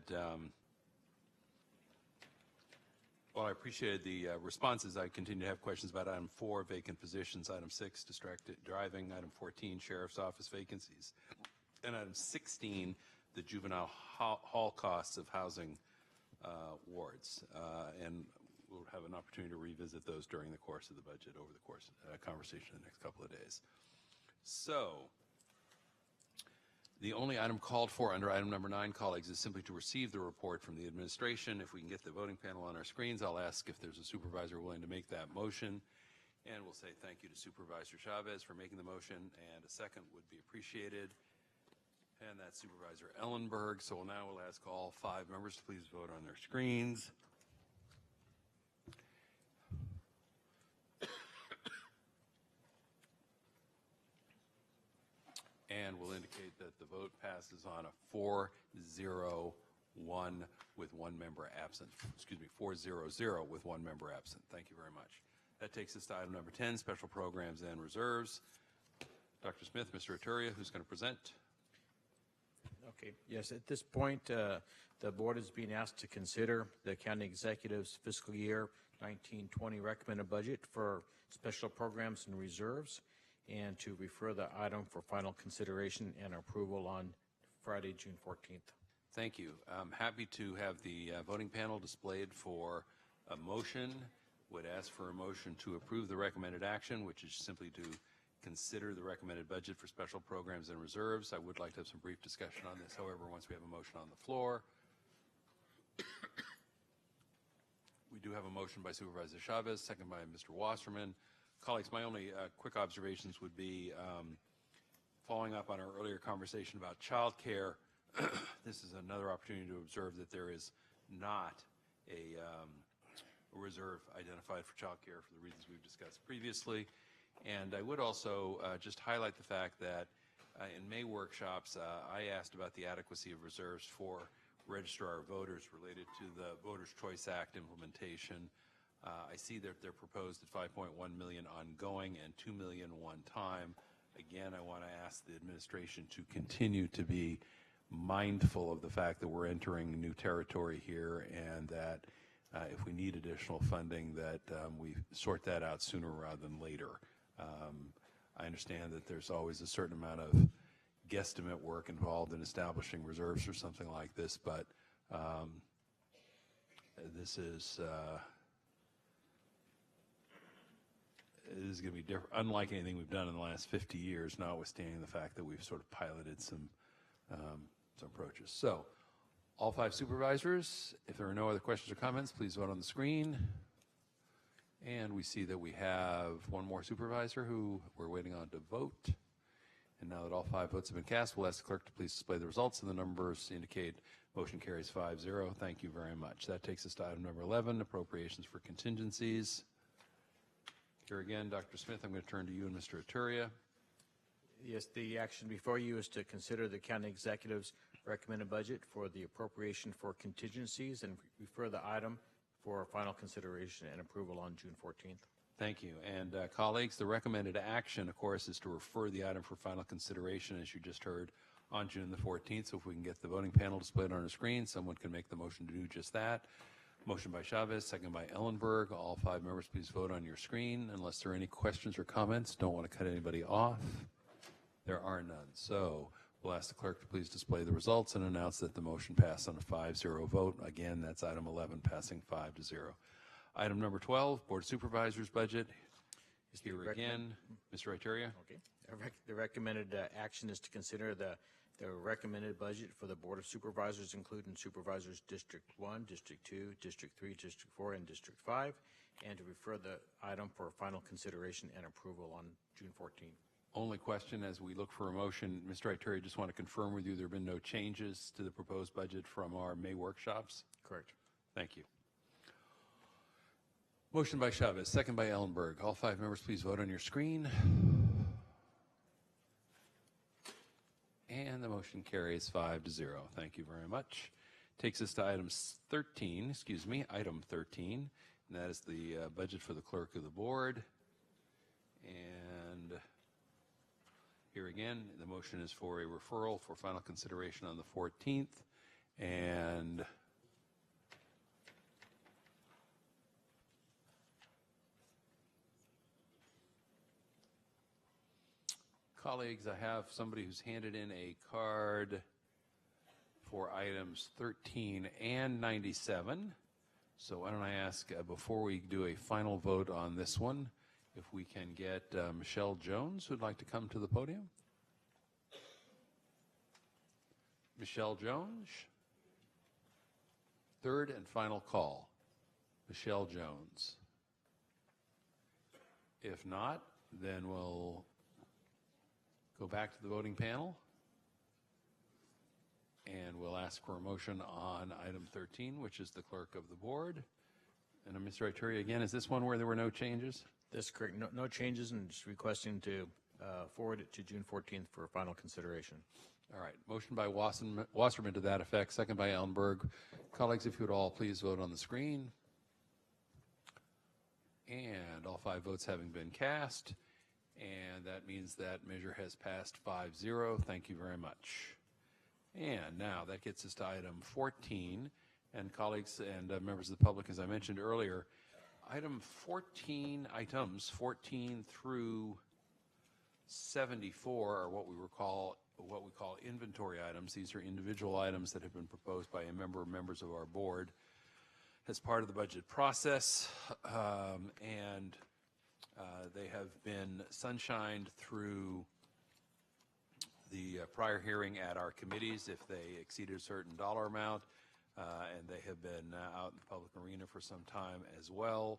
well, I appreciated the responses. I continue to have questions about item 4, vacant positions, item 6, distracted driving, item 14, sheriff's office vacancies, and item 16, the juvenile hall costs of housing wards. And we'll have an opportunity to revisit those during the course of the budget, over the course of conversation in the next couple of days. So, the only item called for under item number 9, colleagues, is simply to receive the report from the administration. If we can get the voting panel on our screens, I'll ask if there's a supervisor willing to make that motion. And we'll say thank you to Supervisor Chavez for making the motion, and a second would be appreciated. And that's Supervisor Ellenberg. So now we'll ask all 5 members to please vote on their screens. And we'll indicate that the vote passes on a 4-0-1 with one member absent. Excuse me, 4-0-0 with one member absent. Thank you very much. That takes us to item number 10, special programs and reserves. Dr. Smith, Mr. Aturia, who's going to present? Okay, yes, at this point, the board is being asked to consider the county executive's fiscal year 1920 recommended budget for special programs and reserves, and to refer the item for final consideration and approval on Friday, June 14th. Thank you. I'm happy to have the voting panel displayed for a motion. Would ask for a motion to approve the recommended action, which is simply to consider the recommended budget for special programs and reserves. I would like to have some brief discussion on this, however, once we have a motion on the floor. We do have a motion by Supervisor Chavez, second by Mr. Wasserman. Colleagues, my only quick observations would be following up on our earlier conversation about child care. This is another opportunity to observe that there is not a reserve identified for child care for the reasons we've discussed previously. And I would also just highlight the fact that in May workshops, I asked about the adequacy of reserves for registrar voters related to the Voters' Choice Act implementation. I see that they're proposed at $5.1 million ongoing and $2 million one time. Again, I want to ask the administration to continue to be mindful of the fact that we're entering new territory here, and that if we need additional funding, that we sort that out sooner rather than later. I understand that there's always a certain amount of guesstimate work involved in establishing reserves for something like this, but this is it is going to be different, unlike anything we've done in the last 50 years, notwithstanding the fact that we've sort of piloted some approaches. So, all 5 supervisors, if there are no other questions or comments, please vote on the screen. And we see that we have one more supervisor who we're waiting on to vote. And now that all 5 votes have been cast, we'll ask the clerk to please display the results, and the numbers indicate motion carries 5-0. Thank you very much. That takes us to item number 11, appropriations for contingencies. Here again, Dr. Smith, I'm going to turn to you and Mr. Aturia. Yes, the action before you is to consider the county executive's recommended budget for the appropriation for contingencies and refer the item for final consideration and approval on June 14th. Thank you. And colleagues, the recommended action, of course, is to refer the item for final consideration, as you just heard, on June the 14th. So if we can get the voting panel displayed on the screen, someone can make the motion to do just that. Motion by Chavez, second by Ellenberg. All 5 members, please vote on your screen. Unless there are any questions or comments, don't want to cut anybody off. There are none. So we'll ask the clerk to please display the results and announce that the motion passed on a 5-0 vote. Again, that's item 11 passing 5-0. Item number 12, Board of Supervisors budget. Here again, Mr. Ituria. Okay. The recommended action is to consider the recommended budget for the Board of Supervisors, including Supervisors District 1, District 2, District 3, District 4, and District 5, and to refer the item for final consideration and approval on June 14th. Only question as we look for a motion, Mr. Ituria, just want to confirm with you there have been no changes to the proposed budget from our May workshops? Correct. Thank you. Motion by Chavez, second by Ellenberg. All 5 members, please vote on your screen. And the motion carries 5-0. Thank you very much. Takes us to item 13, and that is the budget for the clerk of the board. And here again, the motion is for a referral for final consideration on the 14th. And colleagues, I have somebody who's handed in a card for items 13 and 97. So why don't I ask, before we do a final vote on this one, if we can get Michelle Jones, who'd like to come to the podium. Michelle Jones. Third and final call. Michelle Jones. If not, then we'll go back to the voting panel, and we'll ask for a motion on item 13, which is the clerk of the board. And Mr. Ituria, again, is this one where there were no changes? That's correct. No changes, and just requesting to forward it to June 14th for final consideration. All right, motion by Wasserman to that effect, second by Ellenberg. Colleagues, if you would all please vote on the screen. And all 5 votes having been cast, and that means that measure has passed 5-0. Thank you very much. And now that gets us to item 14. And colleagues and members of the public, as I mentioned earlier, items 14 through 74 are what we call inventory items. These are individual items that have been proposed by a member or members of our board as part of the budget process, and they have been sunshined through the prior hearing at our committees if they exceeded a certain dollar amount, and they have been out in the public arena for some time as well.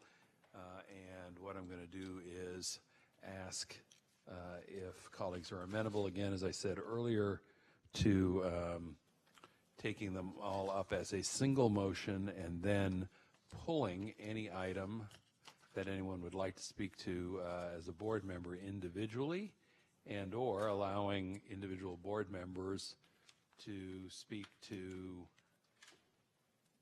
And what I'm going to do is ask if colleagues are amenable, again, as I said earlier, to taking them all up as a single motion and then pulling any item that anyone would like to speak to as a board member individually, and or allowing individual board members to speak to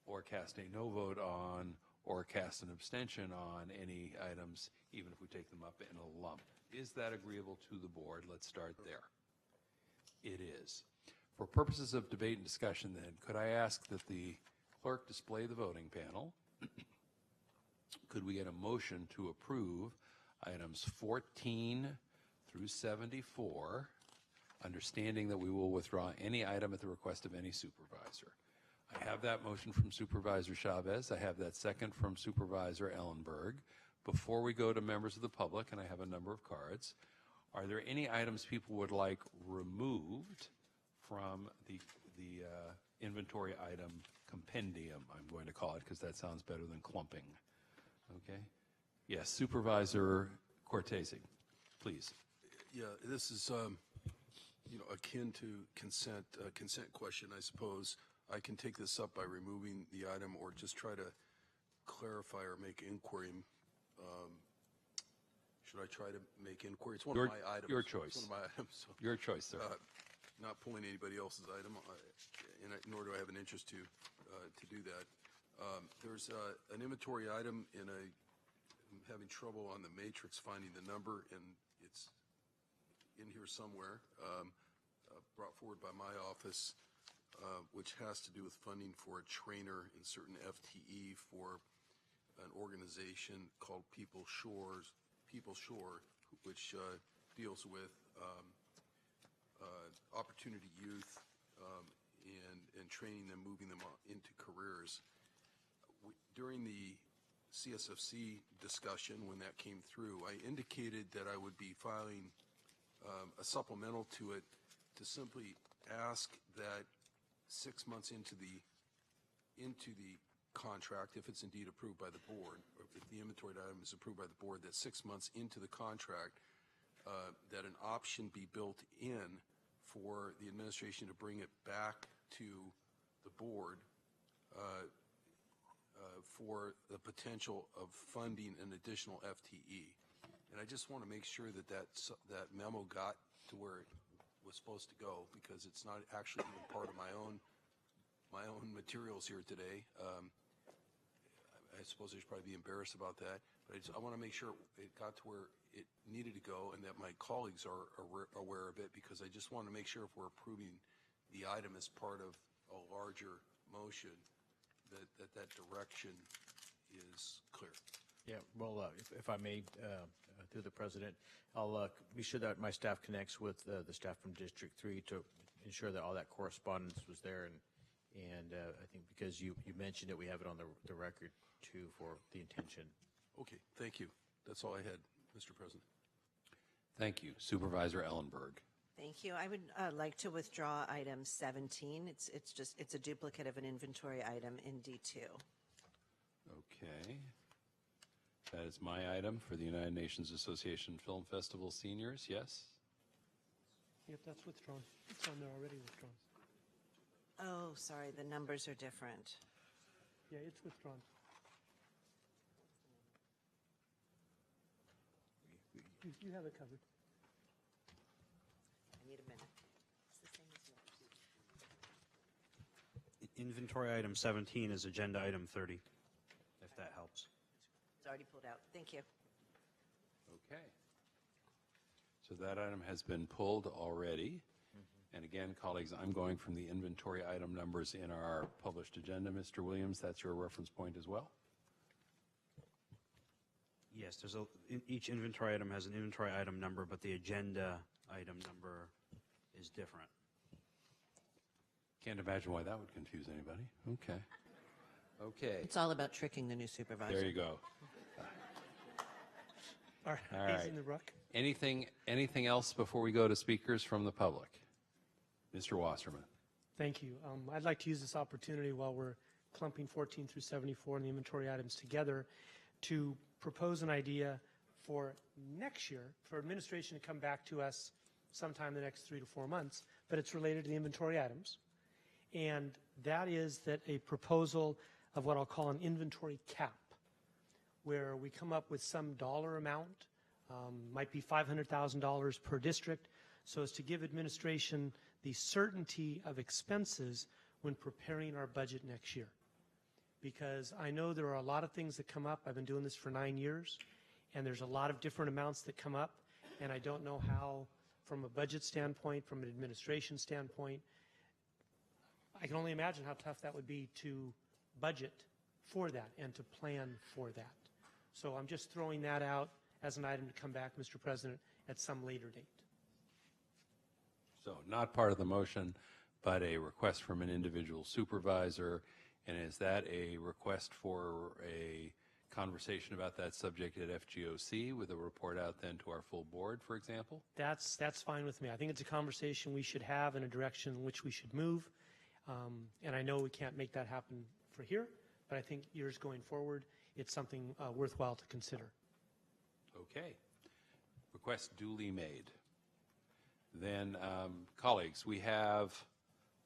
or cast a no vote on or cast an abstention on any items, even if we take them up in a lump. Is that agreeable to the board? Let's start there. It is. For purposes of debate and discussion, then, could I ask that the clerk display the voting panel? Could we get a motion to approve items 14 through 74, understanding that we will withdraw any item at the request of any supervisor? I have that motion from Supervisor Chavez. I have that second from Supervisor Ellenberg. Before we go to members of the public, and I have a number of cards, are there any items people would like removed from the inventory item compendium, I'm going to call it, because that sounds better than clumping? Okay. Yes, Supervisor Cortese, please. Yeah, this is, akin to consent question, I suppose. I can take this up by removing the item or just try to clarify or make inquiry. Should I try to make inquiry? It's one of my items. Your choice. It's one of my items. So, your choice, sir. Not pulling anybody else's item, nor do I have an interest to do that. There's an inventory item, and I'm having trouble on the matrix finding the number, and it's in here somewhere, brought forward by my office, which has to do with funding for a trainer in certain FTE for an organization called People Shore, which deals with opportunity youth and training them, moving them into careers. During the CSFC discussion, when that came through, I indicated that I would be filing a supplemental to it to simply ask that 6 months into the contract, if it's indeed approved by the board, or if the inventory item is approved by the board, that 6 months into the contract, that an option be built in for the administration to bring it back to the board for the potential of funding an additional FTE. And I just want to make sure that that memo got to where it was supposed to go, because it's not actually even part of my own materials here today. I suppose I should probably be embarrassed about that, but I want to make sure it got to where it needed to go and that my colleagues are aware of it, because I just want to make sure if we're approving the item as part of a larger motion, that direction is clear. Yeah, well, if I may, through the president, I'll be sure that my staff connects with the staff from District 3 to ensure that all that correspondence was there, and I think because you mentioned it, we have it on the record too for the intention. Okay, thank you. That's all I had, Mr. President. Thank you. Supervisor Ellenberg. Thank you. I would like to withdraw item 17. It's a duplicate of an inventory item in D2. Okay. That is my item for the United Nations Association Film Festival Seniors, yes? Yep, that's withdrawn. It's on there already withdrawn. Oh, sorry, the numbers are different. Yeah, it's withdrawn. You have it covered. Inventory item 17 is agenda item 30, if that helps. It's already pulled out. Thank you. Okay. So that item has been pulled already. And again, colleagues, I'm going from the inventory item numbers in our published agenda. Mr. Williams, that's your reference point as well? Yes, each inventory item has an inventory item number, but the agenda item number is different. Can't imagine why that would confuse anybody. Okay. Okay. It's all about tricking the new supervisor. There you go. All right. In the ruck. Anything else before we go to speakers from the public? Mr. Wasserman. Thank you. I'd like to use this opportunity while we're clumping 14 through 74 and the inventory items together to propose an idea for next year for administration to come back to us sometime in the next 3 to 4 months, but it's related to the inventory items. And that is that a proposal of what I'll call an inventory cap, where we come up with some dollar amount, might be $500,000 per district, so as to give administration the certainty of expenses when preparing our budget next year. Because I know there are a lot of things that come up. I've been doing this for 9 years, and there's a lot of different amounts that come up, and I don't know how, from a budget standpoint, from an administration standpoint, I can only imagine how tough that would be to budget for that and to plan for that. So I'm just throwing that out as an item to come back, Mr. President, at some later date. So not part of the motion, but a request from an individual supervisor. And is that a request for a conversation about that subject at FGOC with a report out then to our full board, for example? That's fine with me. I think it's a conversation we should have in a direction in which we should move. And I know we can't make that happen for here, but I think years going forward, it's something worthwhile to consider. Okay. Request duly made. Then, colleagues, we have,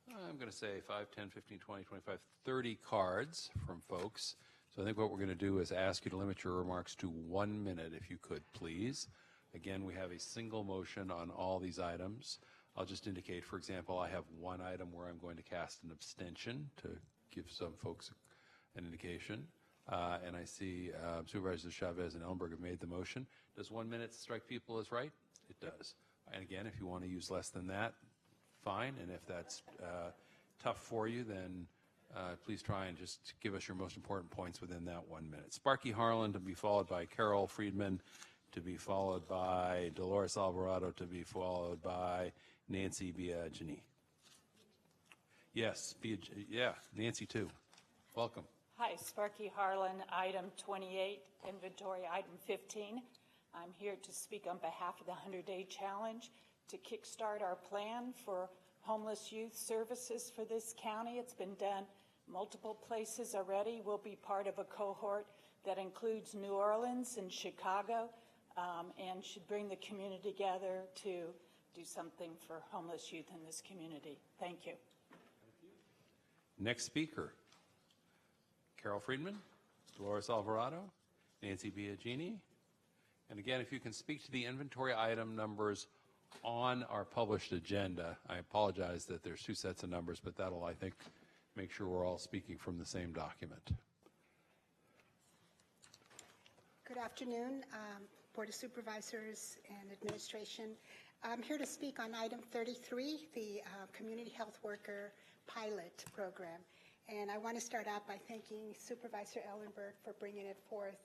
I'm going to say 5, 10, 15, 20, 25, 30 cards from folks. So I think what we're going to do is ask you to limit your remarks to 1 minute, if you could, please. Again, we have a single motion on all these items. I'll just indicate, for example, I have one item where I'm going to cast an abstention to give some folks an indication. And I see Supervisors Chavez and Ellenberg have made the motion. Does 1 minute strike people as right? It does. And again, if you want to use less than that, fine. And if that's tough for you, then please try and just give us your most important points within that 1 minute. Sparky Harlan to be followed by Carol Friedman, to be followed by Dolores Alvarado, to be followed by Nancy Biagini. Yes, yeah, Nancy too. Welcome. Hi, Sparky Harlan, item 28, inventory item 15. I'm here to speak on behalf of the 100-Day Challenge to kickstart our plan for homeless youth services for this county. It's been done multiple places already. We'll be part of a cohort that includes New Orleans and Chicago, and should bring the community together to do something for homeless youth in this community. Thank you. Next speaker, Carol Friedman, Dolores Alvarado, Nancy Biagini. And again, if you can speak to the inventory item numbers on our published agenda. I apologize that there's two sets of numbers, but that'll, I think, make sure we're all speaking from the same document. Good afternoon, Board of Supervisors and Administration. I'm here to speak on item 33, the Community Health Worker Pilot Program. And I want to start out by thanking Supervisor Ellenberg for bringing it forth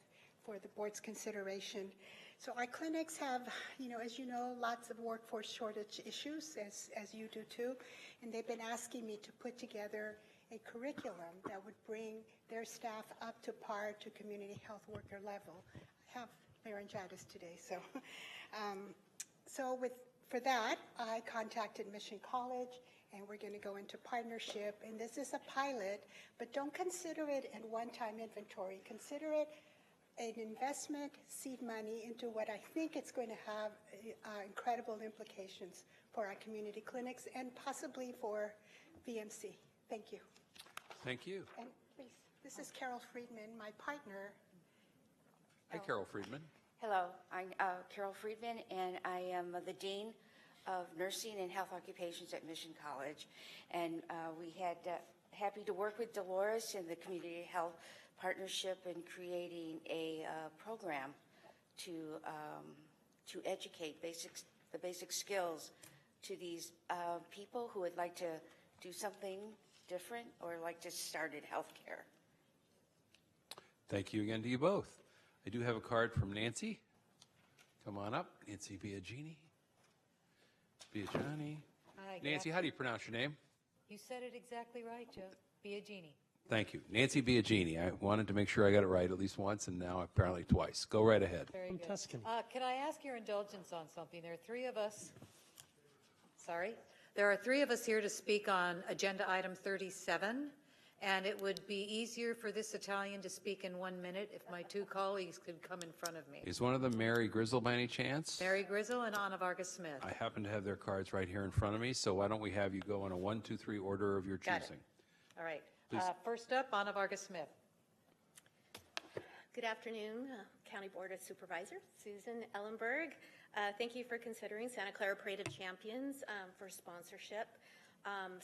for the board's consideration. So our clinics have, as you know, lots of workforce shortage issues, as you do too. And they've been asking me to put together a curriculum that would bring their staff up to par to community health worker level. I have laryngitis today, so for that, I contacted Mission College, and we're going to go into partnership. And this is a pilot, but don't consider it a one-time inventory. Consider it an investment, seed money into what I think it's going to have incredible implications for our community clinics and possibly for VMC. Thank you. Thank you. And please, this is Carol Friedman, my partner. Hi, Carol Friedman. Hello, I'm Carol Friedman, and I am the Dean of Nursing and Health Occupations at Mission College. And we had happy to work with Dolores and the Community Health Partnership in creating a program to educate the basic skills to these people who would like to do something different or like to start in healthcare. Thank you again to you both. I do have a card from Nancy. Come on up, Nancy Biagini. Biagini. Hi, Nancy, how do you pronounce your name? You said it exactly right, Joe. Biagini. Thank you. Nancy Biagini. I wanted to make sure I got it right at least once, and now apparently twice. Go right ahead. Very good. Tuscany. Could I ask your indulgence on something? There are three of us. Sorry. There are three of us here to speak on agenda item 37, and it would be easier for this Italian to speak in 1 minute if my two colleagues could come in front of me. Is one of them Mary Grizzle by any chance? Mary Grizzle and Anna Vargas Smith. I happen to have their cards right here in front of me, so why don't we have you go in a 1, 2, 3 order of your Got it. choosing. All right. Please. First up, Anna Vargas Smith. Good afternoon, County Board of Supervisors. Susan Ellenberg. Thank you for considering Santa Clara Parade of Champions for sponsorship.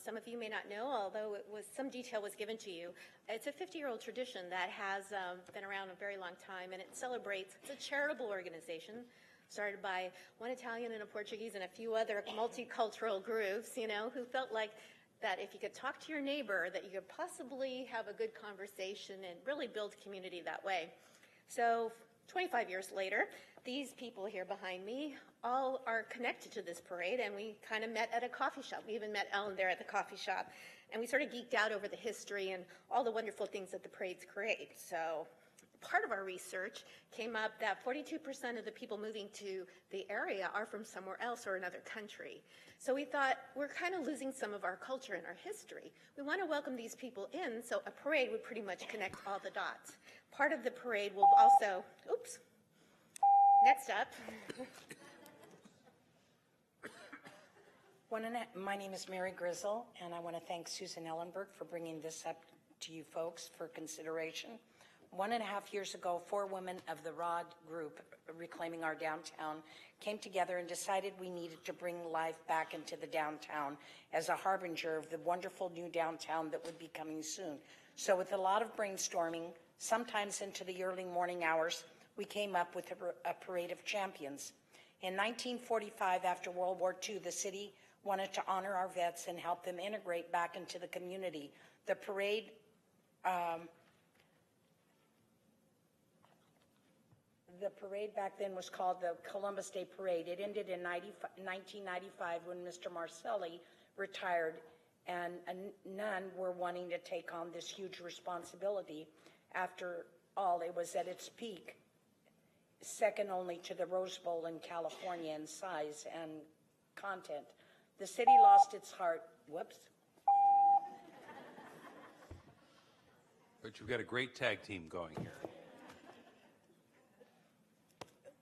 Some of you may not know, although some detail was given to you, it's a 50-year-old tradition that has been around a very long time, and it celebrates, it's a charitable organization started by one Italian and a Portuguese and a few other multicultural groups, who felt like that if you could talk to your neighbor, that you could possibly have a good conversation and really build community that way. So 25 years later, these people here behind me all are connected to this parade, and we kind of met at a coffee shop. We even met Ellen there at the coffee shop, and we sort of geeked out over the history and all the wonderful things that the parades create. So part of our research came up that 42% of the people moving to the area are from somewhere else or another country. So we thought, we're kind of losing some of our culture and our history. We want to welcome these people in, so a parade would pretty much connect all the dots. Part of the parade will also, oops, next up. My name is Mary Grizzle, and I want to thank Susan Ellenberg for bringing this up to you folks for consideration. 1.5 years ago, 4 women of the ROD group, Reclaiming Our Downtown, came together and decided we needed to bring life back into the downtown as a harbinger of the wonderful new downtown that would be coming soon. So with a lot of brainstorming, sometimes into the early morning hours, we came up with a parade of champions. In 1945, after World War II, the city wanted to honor our vets and help them integrate back into the community. The parade back then was called the Columbus Day Parade. It ended in 1995 when Mr. Marcelli retired, and none were wanting to take on this huge responsibility. After all, it was at its peak, second only to the Rose Bowl in California in size and content. The city lost its heart. Whoops. But you've got a great tag team going here.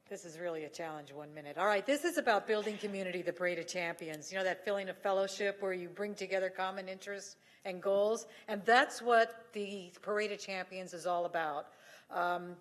This is really a challenge, 1 minute. All right, this is about building community, the Parade of Champions. You know, that feeling of fellowship where you bring together common interests and goals, and that's what the Parade of Champions is all about.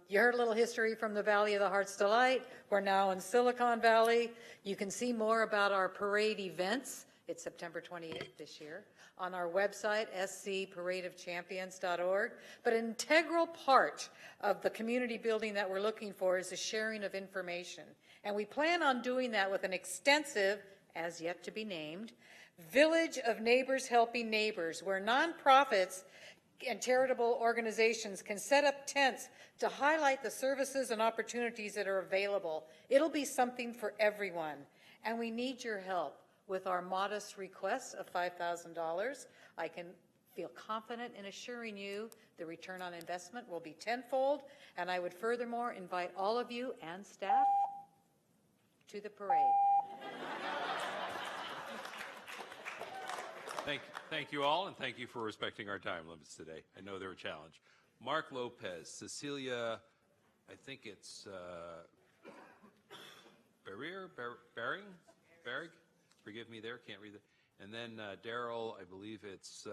You heard a little history from the Valley of the Heart's Delight. We're now in Silicon Valley. You can see more about our parade events. It's September 28th this year on our website, scparadeofchampions.org. But an integral part of the community building that we're looking for is the sharing of information. And we plan on doing that with an extensive, as yet to be named, Village of Neighbors Helping Neighbors, where nonprofits and charitable organizations can set up tents to highlight the services and opportunities that are available. It'll be something for everyone, and we need your help. With our modest request of $5,000, I can feel confident in assuring you the return on investment will be tenfold, and I would furthermore invite all of you and staff to the parade. Thank you all, and thank you for respecting our time limits today. I know they're a challenge. Mark Lopez, Cecilia, I think it's Berrig? Forgive me there, can't read it. And then Daryl, I believe it's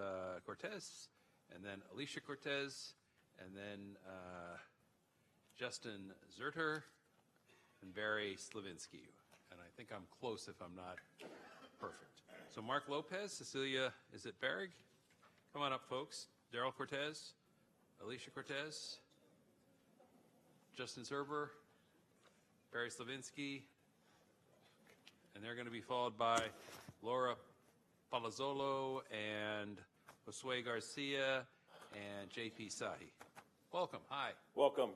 Cortez, and then Alicia Cortez, and then Justin Zerter, and Barry Slavinsky. And I think I'm close if I'm not perfect. So Mark Lopez, Cecilia, is it Berrig? Come on up, folks. Daryl Cortez, Alicia Cortez, Justin Zerber, Barry Slavinsky, and they're going to be followed by Laura Palazzolo and Josue Garcia and JP Sahi. Welcome. Hi. Welcome.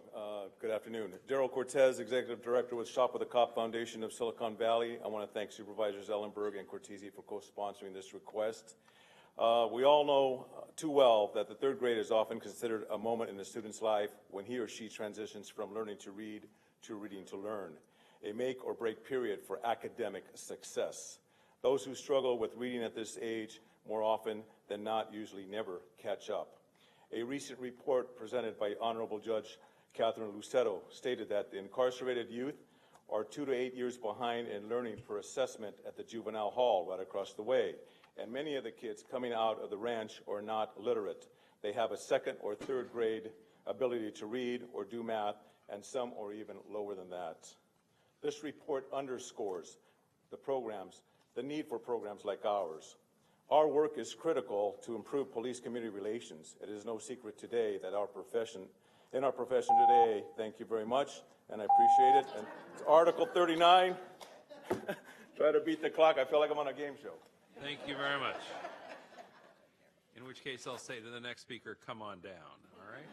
Good afternoon. Daryl Cortez, Executive Director with Shop with a Cop Foundation of Silicon Valley. I want to thank Supervisors Ellenberg and Cortese for co-sponsoring this request. We all know too well that the third grade is often considered a moment in a student's life when he or she transitions from learning to read to reading to learn, a make or break period for academic success. Those who struggle with reading at this age more often than not usually never catch up. A recent report presented by Honorable Judge Catherine Lucero stated that the incarcerated youth are 2 to 8 years behind in learning for assessment at the juvenile hall right across the way. And many of the kids coming out of the ranch are not literate. They have a second or third grade ability to read or do math, and some are even lower than that. This report underscores the need for programs like ours. Our work is critical to improve police-community relations. It is no secret today that in our profession today, thank you very much, and I appreciate it. And it's Article 39. Try to beat the clock. I feel like I'm on a game show. Thank you very much. In which case, I'll say to the next speaker, come on down, all right?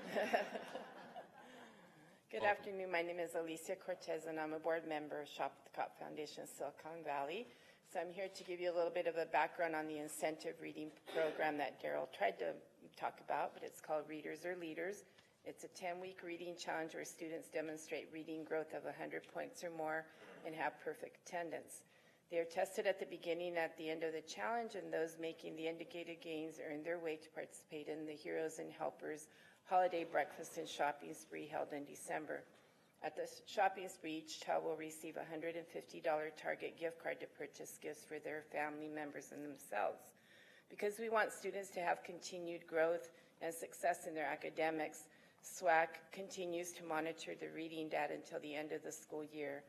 Good afternoon. My name is Alicia Cortez, and I'm a board member of Shop with the Cop Foundation, Silicon Valley. So I'm here to give you a little bit of a background on the incentive reading program that Daryl tried to talk about, but it's called Readers or Leaders. It's a 10-week reading challenge where students demonstrate reading growth of 100 points or more and have perfect attendance. They are tested at the beginning and at the end of the challenge, and those making the indicated gains earn their way to participate in the Heroes and Helpers holiday breakfast and shopping spree held in December. At the shopping spree, each child will receive a $150 Target gift card to purchase gifts for their family members and themselves. Because we want students to have continued growth and success in their academics, SWAC continues to monitor the reading data until the end of the school year.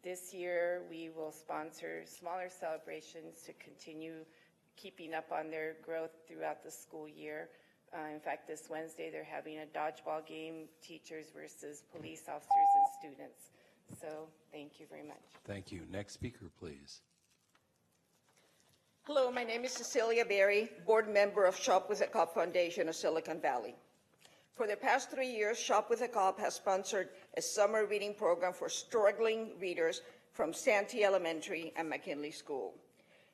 This year, we will sponsor smaller celebrations to continue keeping up on their growth throughout the school year. In fact, this Wednesday, they're having a dodgeball game, teachers versus police officers and students. So thank you very much. Thank you. Next speaker, please. Hello, my name is Cecilia Berry, board member of Shop with a Cop Foundation of Silicon Valley. For the past 3 years, Shop with a Cop has sponsored a summer reading program for struggling readers from Santee Elementary and McKinley School.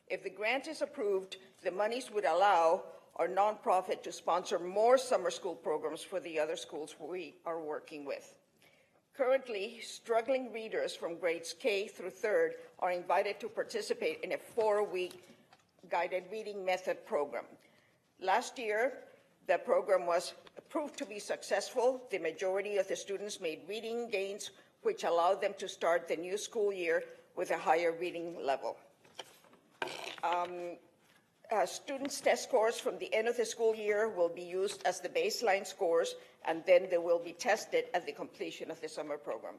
If the grant is approved, the monies would allow our nonprofit to sponsor more summer school programs for the other schools we are working with. Currently, struggling readers from grades K through 3rd are invited to participate in a 4-week guided reading method program. Last year, the program was proved to be successful. The majority of the students made reading gains, which allowed them to start the new school year with a higher reading level. Students' test scores from the end of the school year will be used as the baseline scores, and then they will be tested at the completion of the summer program.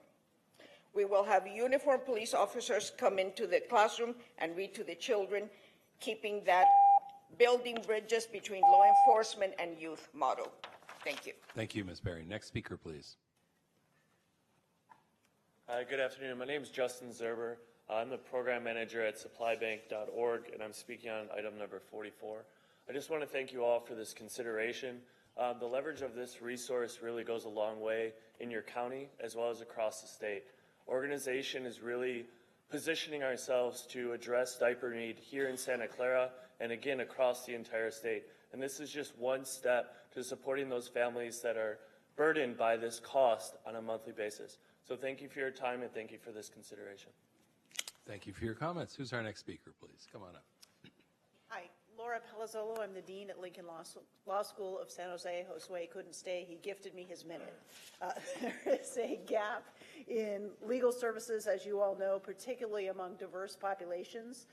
We will have uniformed police officers come into the classroom and read to the children, keeping that building bridges between law enforcement and youth motto. Thank you. Thank you, Ms. Berry. Next speaker, please. Hi, good afternoon. My name is Justin Zerber. I'm the program manager at supplybank.org, and I'm speaking on item number 44. I just want to thank you all for this consideration. The leverage of this resource really goes a long way in your county as well as across the state. Organization is really positioning ourselves to address diaper need here in Santa Clara and again across the entire state. And this is just one step to supporting those families that are burdened by this cost on a monthly basis. So thank you for your time and thank you for this consideration. Thank you for your comments. Who's our next speaker, please? Come on up. Hi, Laura Palazzolo. I'm the dean at Lincoln Law School of San Jose. Josue couldn't stay. He gifted me his minute. There is a gap in legal services, as you all know, particularly among diverse populations.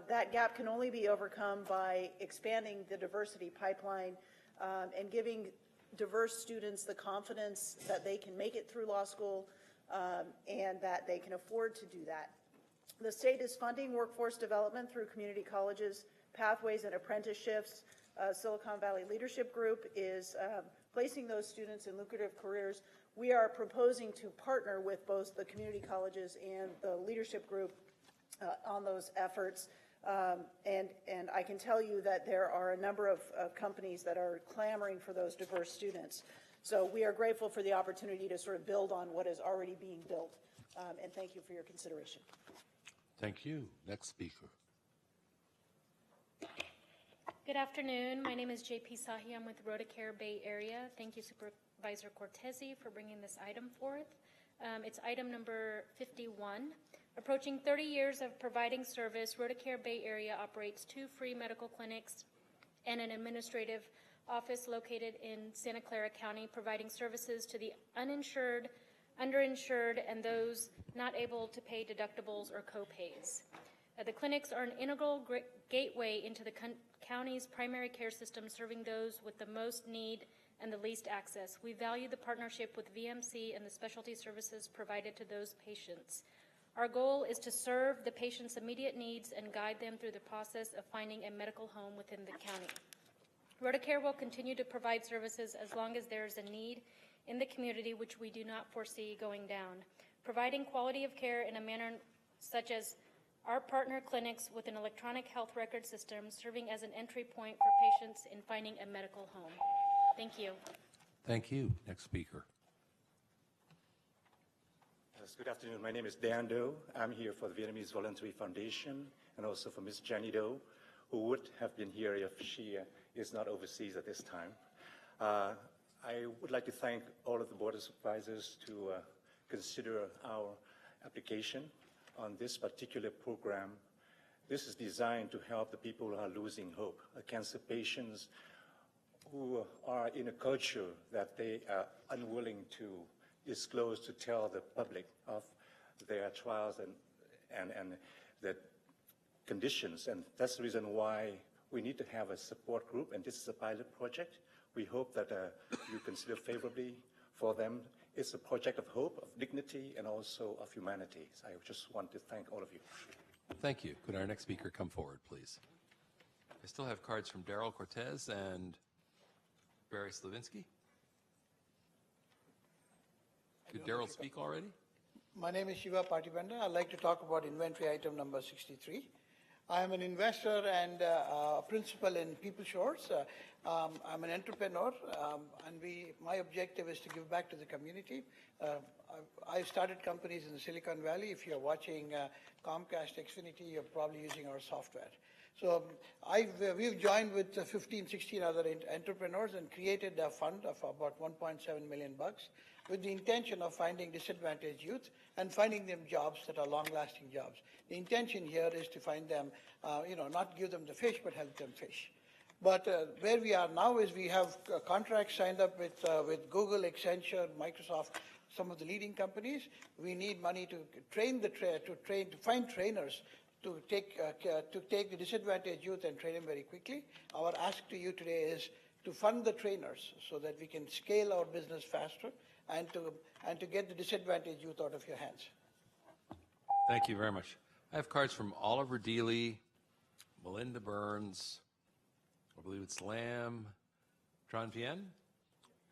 That gap can only be overcome by expanding the diversity pipeline and giving diverse students the confidence that they can make it through law school and that they can afford to do that. The state is funding workforce development through community colleges, pathways and apprenticeships, Silicon Valley Leadership Group is placing those students in lucrative careers. We are proposing to partner with both the community colleges and the leadership group on those efforts. And I can tell you that there are a number of companies that are clamoring for those diverse students. So we are grateful for the opportunity to sort of build on what is already being built. And thank you for your consideration. Thank you. Next speaker. Good afternoon. My name is JP Sahi. I'm with RhodaCare Bay Area. Thank you, Supervisor Cortese, for bringing this item forth. It's item number 51. Approaching 30 years of providing service, RhodaCare Bay Area operates 2 free medical clinics and an administrative office located in Santa Clara County, providing services to the uninsured, underinsured, and those not able to pay deductibles or co-pays. The clinics are an integral gateway into the county's primary care system, serving those with the most need and the least access. We value the partnership with VMC and the specialty services provided to those patients. Our goal is to serve the patient's immediate needs and guide them through the process of finding a medical home within the county. RhodaCare will continue to provide services as long as there is a need in the community, which we do not foresee going down. Providing quality of care in a manner such as our partner clinics with an electronic health record system, serving as an entry point for patients in finding a medical home. Thank you. Thank you. Next speaker. Yes, good afternoon. My name is Dan Do. I'm here for the Vietnamese Voluntary Foundation and also for Ms. Jenny Do, who would have been here if she is not overseas at this time. I would like to thank all of the Board of Supervisors to consider our application on this particular program. This is designed to help the people who are losing hope, cancer patients who are in a culture that they are unwilling to disclose, to tell the public of their trials and the conditions. And that's the reason why we need to have a support group, and this is a pilot project. We hope that you consider favorably for them. It's a project of hope, of dignity, and also of humanity. So I just want to thank all of you. Thank you. Could our next speaker come forward, please? I still have cards from Daryl Cortez and Barry Slavinsky. Did Daryl speak already? My name is Shiva Patibanda. I'd like to talk about inventory item number 63. I am an investor and a principal in People Shores. I'm an entrepreneur, and my objective is to give back to the community. I started companies in the Silicon Valley. If you're watching Comcast Xfinity, you're probably using our software. So we've joined with 15, 16 other entrepreneurs and created a fund of about $1.7 million with the intention of finding disadvantaged youth and finding them jobs that are long-lasting jobs. The intention here is to find them, not give them the fish, but help them fish. But where we are now is we have contracts signed up with Google, Accenture, Microsoft, some of the leading companies. We need money to find trainers to take the disadvantaged youth and train them very quickly. Our ask to you today is to fund the trainers so that we can scale our business faster and to get the disadvantaged youth out of your hands. Thank you very much. I have cards from Oliver Deely, Melinda Burns, I believe it's Lam Tranvien,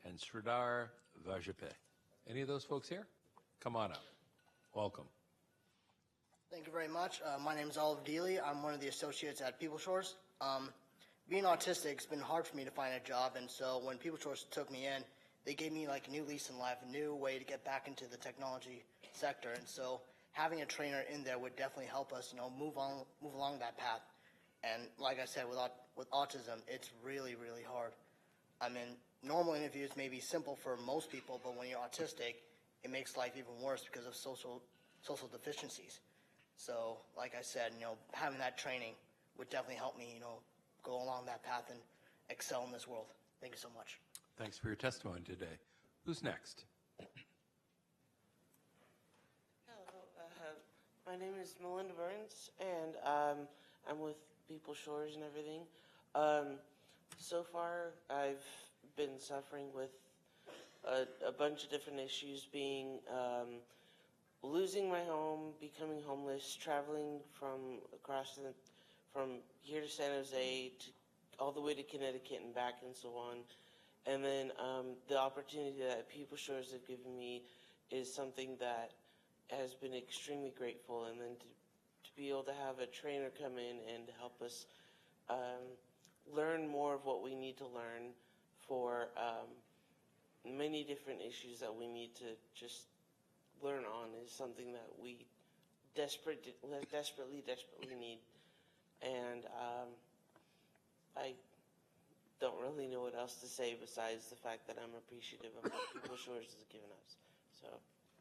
and Sridhar Vajpayee. Any of those folks here? Come on up. Welcome. Thank you very much. My name is Oliver Deely. I'm one of the associates at People Shores. Being autistic, it's been hard for me to find a job, and so when People Shores took me in, they gave me like a new lease in life, a new way to get back into the technology sector, and so having a trainer in there would definitely help us, move along that path. And like I said, with autism, it's really, really hard. I mean, normal interviews may be simple for most people, but when you're autistic, it makes life even worse because of social deficiencies. So, like I said, having that training would definitely help me, go along that path and excel in this world. Thank you so much. Thanks for your testimony today. Who's next? Hello, my name is Melinda Burns, and I'm with People Shores and everything. So far, I've been suffering with a bunch of different issues, being losing my home, becoming homeless, traveling from here to San Jose to all the way to Connecticut and back and so on. And then the opportunity that People Shores have given me is something that has been extremely grateful. And then to be able to have a trainer come in and help us learn more of what we need to learn for many different issues that we need to just learn on is something that we desperately need. And I don't really know what else to say besides the fact that I'm appreciative of what People Shores has given us. So,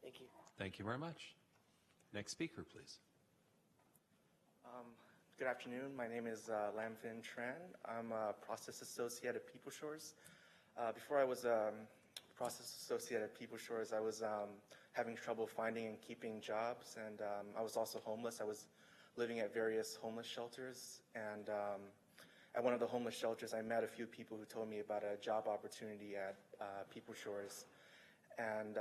thank you. Thank you very much. Next speaker, please. Good afternoon. My name is Lamfin Tran. I'm a process associate at People Shores. Before I was a process associate at People Shores, I was having trouble finding and keeping jobs, and I was also homeless. I was living at various homeless shelters, and at one of the homeless shelters, I met a few people who told me about a job opportunity at People Shores. And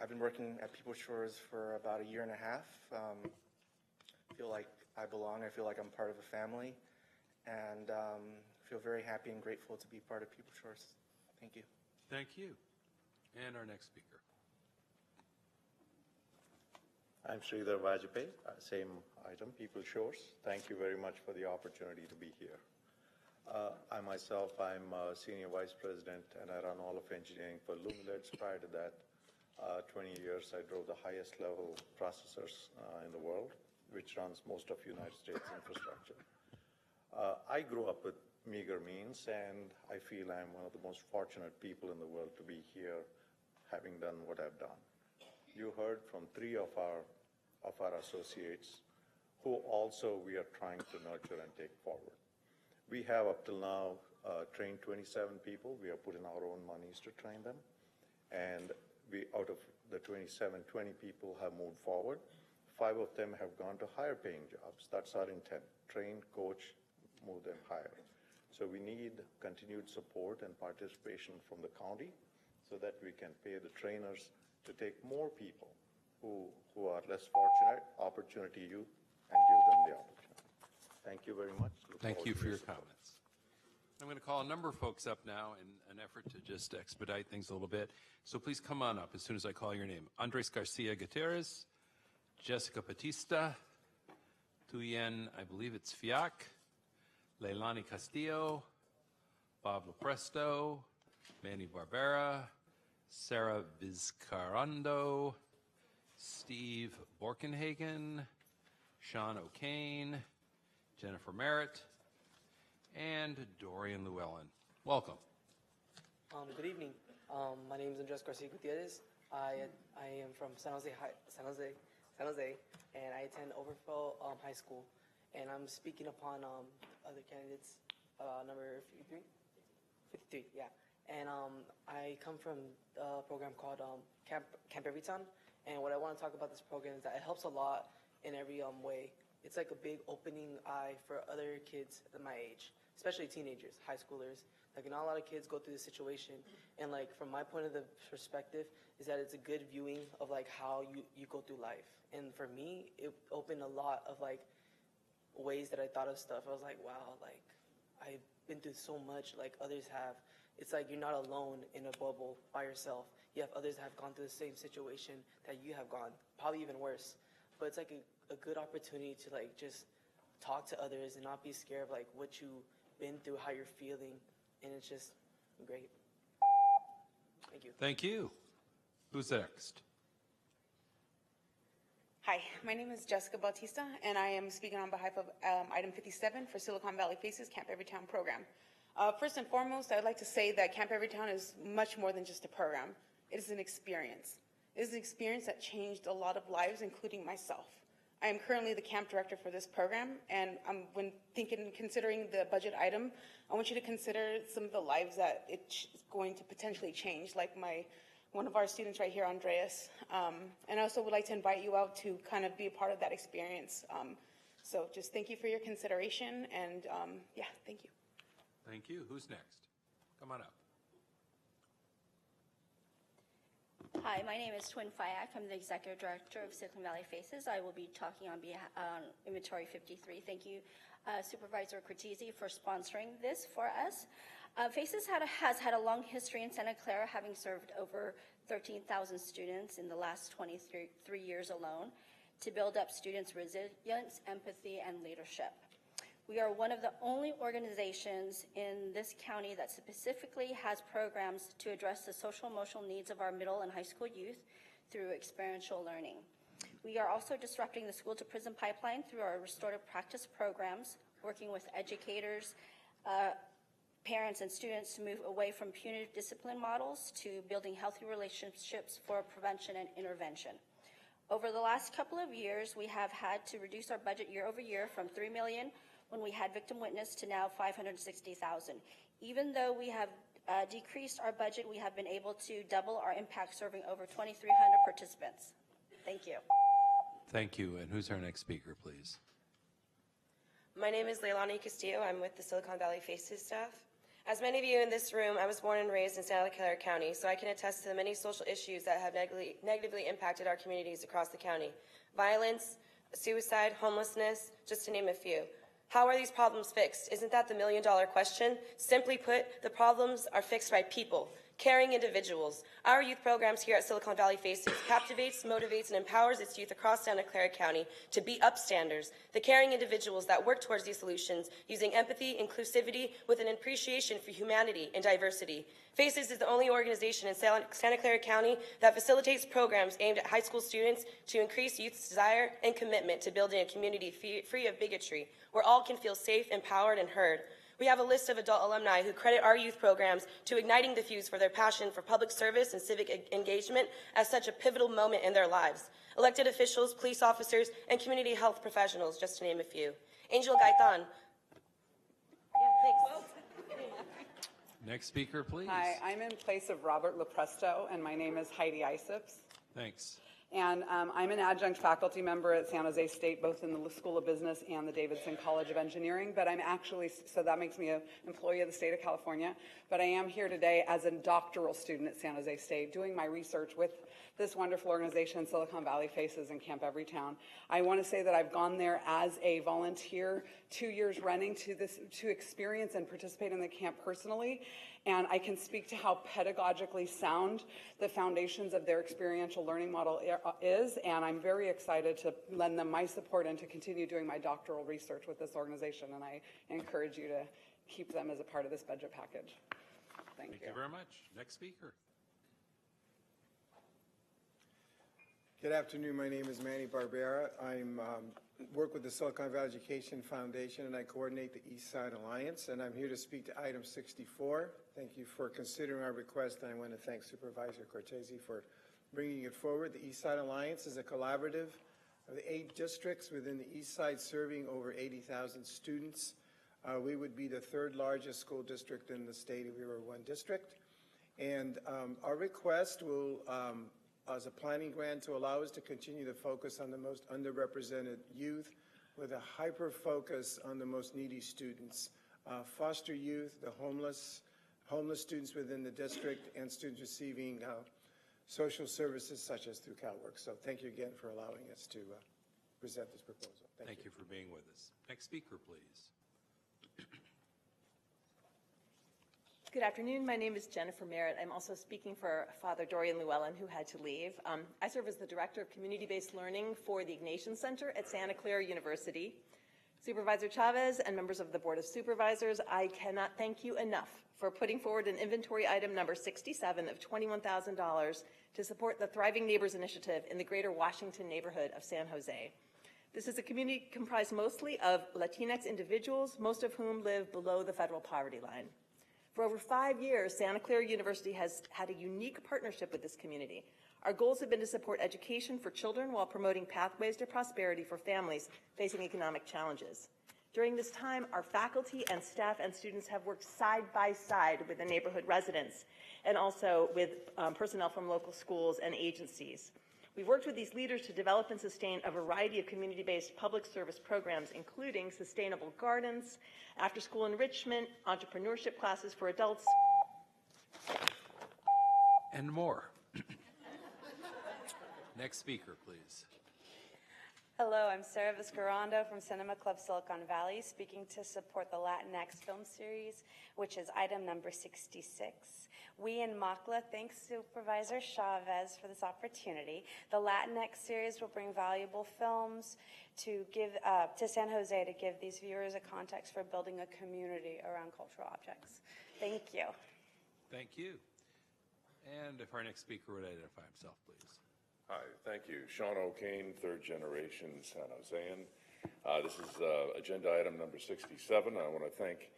I've been working at People Shores for about a year and a half. I feel like I belong. I feel like I'm part of a family, and feel very happy and grateful to be part of People Shores. Thank you. Thank you. And our next speaker. I'm Sridhar Vajpayee, same item, People Shores. Thank you very much for the opportunity to be here. I myself, I'm Senior Vice President and I run all of engineering for Lumilids. Prior to that, 20 years, I drove the highest level processors in the world, which runs most of United States infrastructure. I grew up with meager means, and I feel I'm one of the most fortunate people in the world to be here, having done what I've done. You heard from 3 of our associates, who also we are trying to nurture and take forward. We have up till now trained 27 people. We have put in our own monies to train them, and out of the 27, 20 people have moved forward. 5 of them have gone to higher paying jobs. That's our intent. Train, coach, move them higher. So we need continued support and participation from the county so that we can pay the trainers to take more people who are less fortunate, opportunity youth, and give them the opportunity. Thank you very much. Thank you for your comments. I'm going to call a number of folks up now in an effort to just expedite things a little bit. So please come on up as soon as I call your name. Andres Garcia Gutierrez, Jessica Batista, Tuyen, I believe it's Fiac, Leilani Castillo, Pablo Presto, Manny Barbera, Sarah Vizcarando, Steve Borkenhagen, Sean O'Kane, Jennifer Merritt, and Dorian Llewellyn. Welcome. Good evening. My name is Andres Garcia Gutierrez. I am from San Jose, and I attend Overflow High School. And I'm speaking upon other candidates, number 53, yeah. And I come from a program called Camp Everytown. And what I want to talk about this program is that it helps a lot in every way. It's like a big opening eye for other kids at my age, especially teenagers, high schoolers. Like, not a lot of kids go through this situation. And like, from my point of the perspective, is that it's a good viewing of like how you go through life. And for me, it opened a lot of like ways that I thought of stuff. I was like, wow, like I've been through so much like others have. It's like you're not alone in a bubble by yourself. You have others that have gone through the same situation that you have gone, probably even worse. But it's like a good opportunity to like just talk to others and not be scared of like what you've been through, how you're feeling, and it's just great. Thank you. Thank you. Who's next? Hi, my name is Jessica Bautista, and I am speaking on behalf of item 57 for Silicon Valley Faces Camp Everytown program. First and foremost, I'd like to say that Camp Everytown is much more than just a program. It is an experience. It is an experience that changed a lot of lives, including myself. I am currently the camp director for this program, and when considering the budget item, I want you to consider some of the lives that it's going to potentially change, like one of our students right here, Andreas. And I also would like to invite you out to kind of be a part of that experience. So just thank you for your consideration, and yeah, thank you. Thank you. Who's next? Come on up. Hi, my name is Twin Fayak. I'm the Executive Director of Silicon Valley Faces. I will be talking on behalf on Inventory 53. Thank you, Supervisor Cortese, for sponsoring this for us. Faces has had a long history in Santa Clara, having served over 13,000 students in the last 23 years alone to build up students' resilience, empathy, and leadership. We are one of the only organizations in this county that specifically has programs to address the social emotional needs of our middle and high school youth through experiential learning. We are also disrupting the school to prison pipeline through our restorative practice programs, working with educators, parents, and students to move away from punitive discipline models to building healthy relationships for prevention and intervention. Over the last couple of years, we have had to reduce our budget year over year from $3 million when we had victim witness to now $560,000. Even though we have decreased our budget, we have been able to double our impact, serving over 2,300 participants. Thank you. Thank you. And who's our next speaker, please? My name is Leilani Castillo. I'm with the Silicon Valley Faces staff. As many of you in this room, I was born and raised in Santa Clara County, so I can attest to the many social issues that have negatively impacted our communities across the county. Violence, suicide, homelessness, just to name a few. How are these problems fixed? Isn't that the million-dollar question? Simply put, the problems are fixed by people, caring individuals. Our youth programs here at Silicon Valley Faces captivates, motivates, and empowers its youth across Santa Clara County to be upstanders, the caring individuals that work towards these solutions using empathy, inclusivity, with an appreciation for humanity and diversity. Faces is the only organization in Santa Clara County that facilitates programs aimed at high school students to increase youth's desire and commitment to building a community free of bigotry, where all can feel safe, empowered, and heard. We have a list of adult alumni who credit our youth programs to igniting the fuse for their passion for public service and civic engagement as such a pivotal moment in their lives. Elected officials, police officers, and community health professionals, just to name a few. Angel Gaitan. Yeah, thanks. Next speaker, please. Hi, I'm in place of Robert Lepresto, and my name is Heidi Isips. Thanks. And I'm an adjunct faculty member at San Jose State, both in the School of Business and the Davidson College of Engineering, but I'm actually, so that makes me an employee of the state of California, but I am here today as a doctoral student at San Jose State, doing my research with this wonderful organization, Silicon Valley Faces in Camp Everytown. I want to say that I've gone there as a volunteer 2 years running to experience and participate in the camp personally, and I can speak to how pedagogically sound the foundations of their experiential learning model is, and I'm very excited to lend them my support and to continue doing my doctoral research with this organization, and I encourage you to keep them as a part of this budget package. Thank you. Thank you very much. Next speaker. Good afternoon. My name is Manny Barbera. I work with the Silicon Valley Education Foundation, and I coordinate the East Side Alliance, and I'm here to speak to item 64. Thank you for considering our request, and I want to thank Supervisor Cortese for bringing it forward. The East Side Alliance is a collaborative of the 8 districts within the East Side serving over 80,000 students. We would be the 3rd largest school district in the state if we were one district. And our request will as a planning grant to allow us to continue to focus on the most underrepresented youth with a hyper focus on the most needy students, foster youth, the homeless students within the district, and students receiving social services such as through CalWorks. So thank you again for allowing us to present this proposal. Thank you for being with us. Next speaker, please. Good afternoon. My name is Jennifer Merritt. I'm also speaking for Father Dorian Llewellyn, who had to leave. I serve as the Director of Community-Based Learning for the Ignatian Center at Santa Clara University. Supervisor Chavez and members of the Board of Supervisors, I cannot thank you enough for putting forward an inventory item number 67 of $21,000 to support the Thriving Neighbors Initiative in the greater Washington neighborhood of San Jose. This is a community comprised mostly of Latinx individuals, most of whom live below the federal poverty line. For over 5 years, Santa Clara University has had a unique partnership with this community. Our goals have been to support education for children while promoting pathways to prosperity for families facing economic challenges. During this time, our faculty and staff and students have worked side by side with the neighborhood residents and also with personnel from local schools and agencies. We've worked with these leaders to develop and sustain a variety of community-based public service programs, including sustainable gardens, after-school enrichment, entrepreneurship classes for adults, and more. Next speaker, please. Hello, I'm Sarah Viscarando from Cinema Club Silicon Valley, speaking to support the Latinx film series, which is item number 66. We in MACLA thank Supervisor Chavez for this opportunity. The Latinx series will bring valuable films to San Jose to give these viewers a context for building a community around cultural objects. Thank you. Thank you. And if our next speaker would identify himself, please. Hi, thank you. Sean O'Kane, third generation San Josean. This is agenda item number 67. I want to thank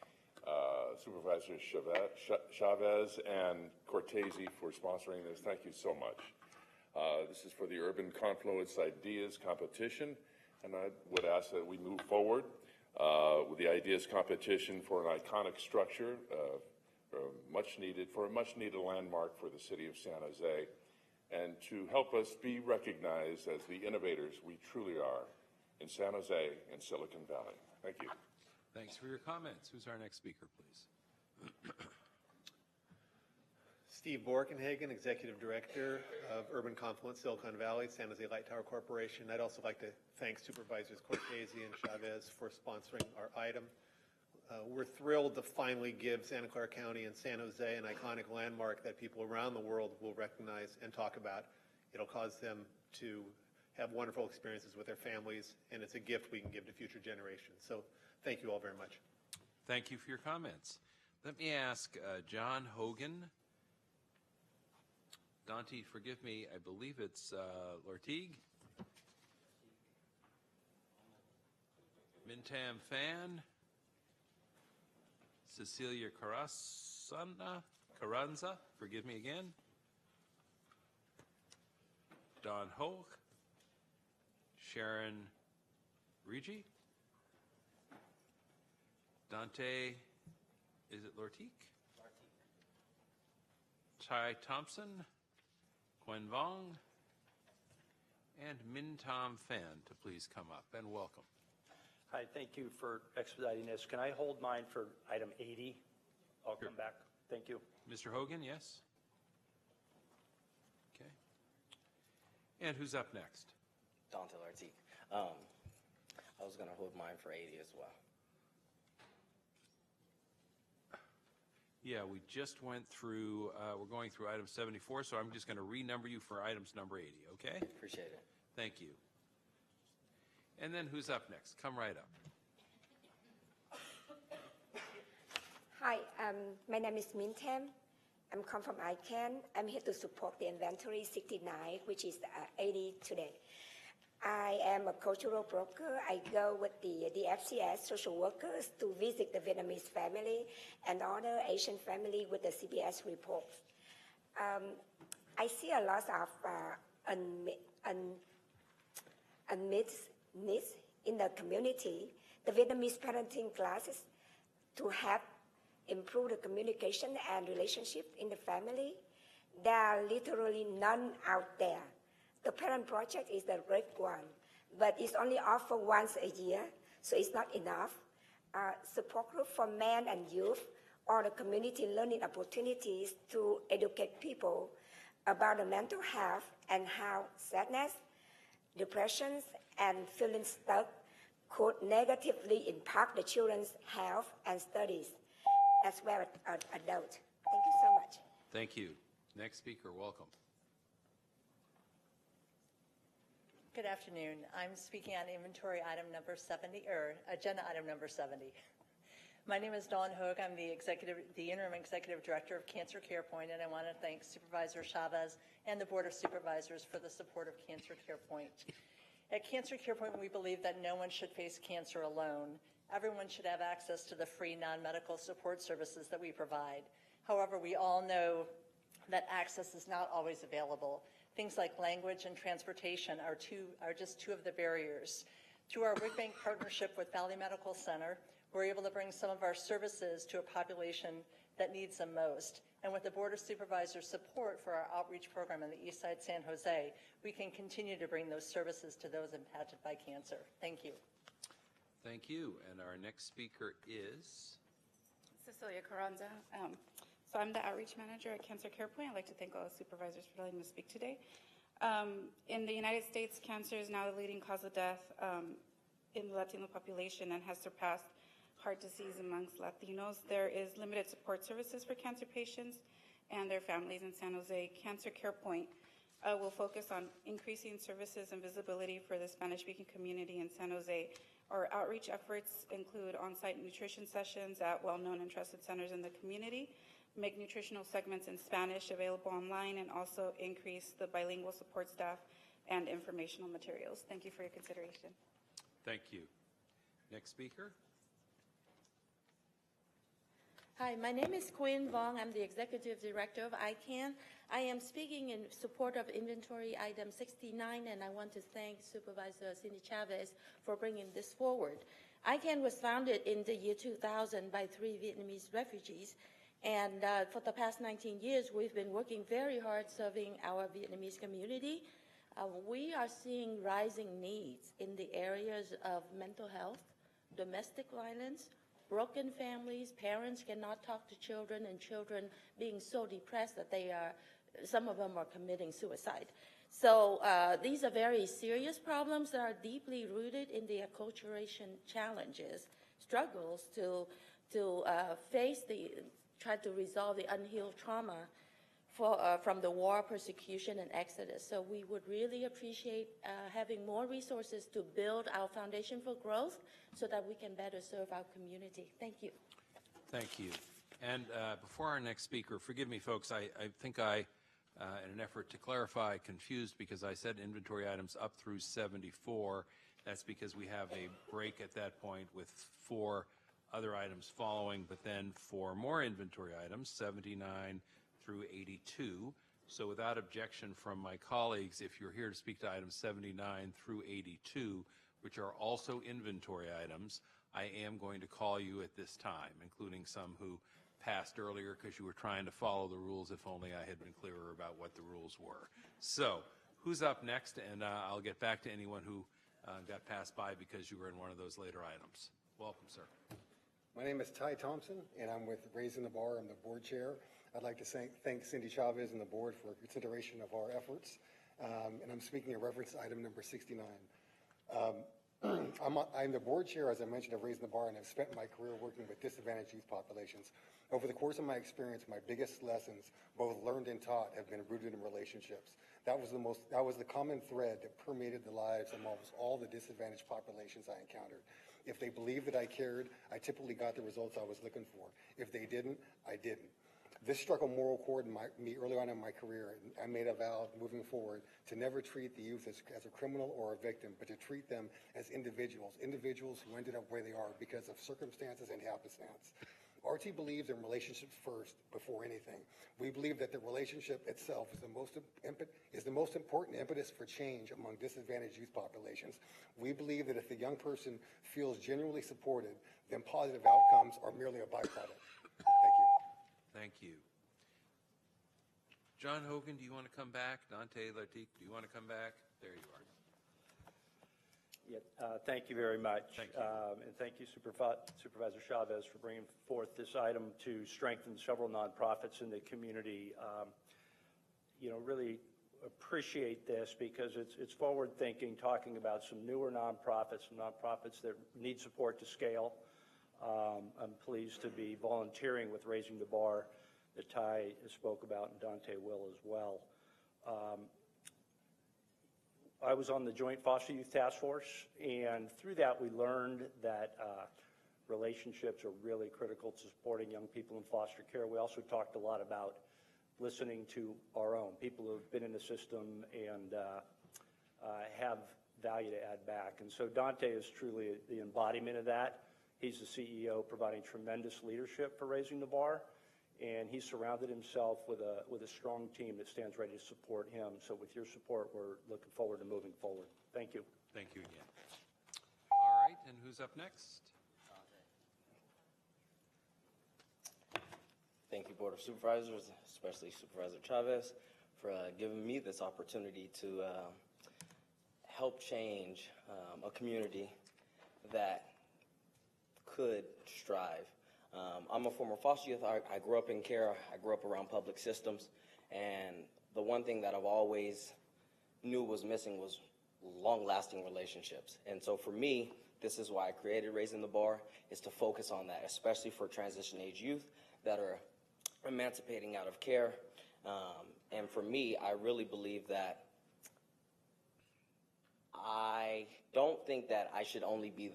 Supervisors Chavez and Cortese for sponsoring this. Thank you so much. This is for the Urban Confluence Ideas Competition, and I would ask that we move forward with the Ideas Competition for an iconic structure for a much needed landmark for the city of San Jose, and to help us be recognized as the innovators we truly are in San Jose and Silicon Valley. Thank you. Thanks for your comments. Who's our next speaker, please? Steve Borkenhagen, Executive Director of Urban Confluence Silicon Valley, San Jose Light Tower Corporation. I'd also like to thank Supervisors Cortese and Chavez for sponsoring our item. We're thrilled to finally give Santa Clara County and San Jose an iconic landmark that people around the world will recognize and talk about. It'll cause them to have wonderful experiences with their families, and it's a gift we can give to future generations. So thank you all very much. Thank you for your comments. Let me ask John Hogan. Dante, forgive me, I believe it's Lortigue. Mintam Fan. Cecilia Carranza, forgive me again. Don Hoch. Sharon Rigi. Dante, is it Lortique? Chai Thompson. Quen Vong. And Min Tom Fan to please come up and welcome. Hi, thank you for expediting this. Can I hold mine for item 80? I'll come back. Thank you. Mr. Hogan, yes? Okay. And who's up next? Dante Lartique. I was going to hold mine for 80 as well. Yeah, we just went through, we're going through item 74, so I'm just going to renumber you for items number 80, okay? Appreciate it. Thank you. And then who's up next? Come right up. Hi, my name is Min Tam. I'm come from ICANN. I'm here to support the inventory 69, which is 80 today. I am a cultural broker. I go with the FCS social workers to visit the Vietnamese family and other Asian family with the CBS reports. I see a lot of unmet needs in the community. The Vietnamese parenting classes to help improve the communication and relationship in the family. There are literally none out there. The parent project is the great one, but it's only offered once a year, so it's not enough. Support group for men and youth or the community learning opportunities to educate people about the mental health and how sadness, depressions, and feeling stuck could negatively impact the children's health and studies, as well as adults. Thank you so much. Thank you. Next speaker, welcome. Good afternoon. I'm speaking on inventory item number 70, or agenda item number 70. My name is Dawn Hogue. I'm the interim executive director of Cancer Care Point, and I want to thank Supervisor Chavez and the Board of Supervisors for the support of Cancer Care Point. At Cancer Care Point, we believe that no one should face cancer alone. Everyone should have access to the free non-medical support services that we provide. However, we all know that access is not always available. Things like language and transportation are just two of the barriers. Through our Wick Bank partnership with Valley Medical Center, we're able to bring some of our services to a population that needs them most. And with the Board of Supervisors' support for our outreach program in the East Side San Jose, we can continue to bring those services to those impacted by cancer. Thank you. Thank you. And our next speaker is? Cecilia Carranza. So I'm the outreach manager at Cancer Care Point. I'd like to thank all the supervisors for letting me speak today. In the United States, cancer is now the leading cause of death in the Latino population and has surpassed heart disease amongst Latinos. There is limited support services for cancer patients and their families in San Jose. Cancer Care Point will focus on increasing services and visibility for the Spanish-speaking community in San Jose. Our outreach efforts include on-site nutrition sessions at well-known and trusted centers in the community, make nutritional segments in Spanish available online, and also increase the bilingual support staff and informational materials. Thank you for your consideration. Thank you. Next speaker. Hi, my name is Quinn Vong. I'm the Executive Director of ICANN. I am speaking in support of inventory item 69, and I want to thank Supervisor Cindy Chavez for bringing this forward. ICANN was founded in the year 2000 by 3 Vietnamese refugees, and for the past 19 years, we've been working very hard serving our Vietnamese community. We are seeing rising needs in the areas of mental health, domestic violence, broken families, parents cannot talk to children, and children being so depressed that some of them are committing suicide. So these are very serious problems that are deeply rooted in the acculturation challenges, struggles to try to resolve the unhealed trauma from the war, persecution, and exodus. So we would really appreciate having more resources to build our foundation for growth so that we can better serve our community. Thank you. Thank you. And before our next speaker, forgive me, folks, I think I, in an effort to clarify, confused because I said inventory items up through 74. That's because we have a break at that point with 4 other items following, but then 4 more inventory items, 79 through 82. So without objection from my colleagues, if you're here to speak to items 79 through 82, which are also inventory items, I am going to call you at this time, including some who passed earlier because you were trying to follow the rules. If only I had been clearer about what the rules were. So who's up next? And I'll get back to anyone who got passed by because you were in one of those later items. Welcome, sir. My name is Ty Thompson, and I'm with Raising the Bar. I'm the board chair. I'd like to thank Cindy Chavez and the board for consideration of our efforts. And I'm speaking in reference to item number 69. I'm the board chair, as I mentioned, of Raising the Bar, and I've spent my career working with disadvantaged youth populations. Over the course of my experience, my biggest lessons, both learned and taught, have been rooted in relationships. That was the common thread that permeated the lives of almost all the disadvantaged populations I encountered. If they believed that I cared, I typically got the results I was looking for. If they didn't, I didn't. This struck a moral chord in me early on in my career, and I made a vow moving forward to never treat the youth as a criminal or a victim, but to treat them as individuals who ended up where they are because of circumstances and happenstance. RT believes in relationships first before anything. We believe that the relationship itself is the most important impetus for change among disadvantaged youth populations. We believe that if the young person feels genuinely supported, then positive outcomes are merely a byproduct. Thank you. Thank you. John Hogan, do you want to come back? Dante Latique, do you want to come back? There you are. Yeah, thank you very much. Thank you. And thank you, Supervisor Chavez, for bringing forth this item to strengthen several nonprofits in the community. Really appreciate this because it's forward-thinking, talking about some newer nonprofits, that need support to scale. I'm pleased to be volunteering with Raising the Bar that Ty spoke about, and Dante will as well. I was on the Joint Foster Youth Task Force, and through that we learned that relationships are really critical to supporting young people in foster care. We also talked a lot about listening to our own, people who have been in the system and have value to add back. And so Dante is truly the embodiment of that. He's the CEO, providing tremendous leadership for Raising the Bar, and he's surrounded himself with a strong team that stands ready to support him. So with your support, we're looking forward to moving forward. Thank you. Thank you again. All right, and who's up next? Thank you, Board of Supervisors, especially Supervisor Chavez, for giving me this opportunity to help change a community that could strive. I'm a former foster youth. I grew up in care. I grew up around public systems. And the one thing that I've always knew was missing was long-lasting relationships. And so for me, this is why I created Raising the Bar, is to focus on that, especially for transition-age youth that are emancipating out of care. And for me, I really believe that I don't think that I should only be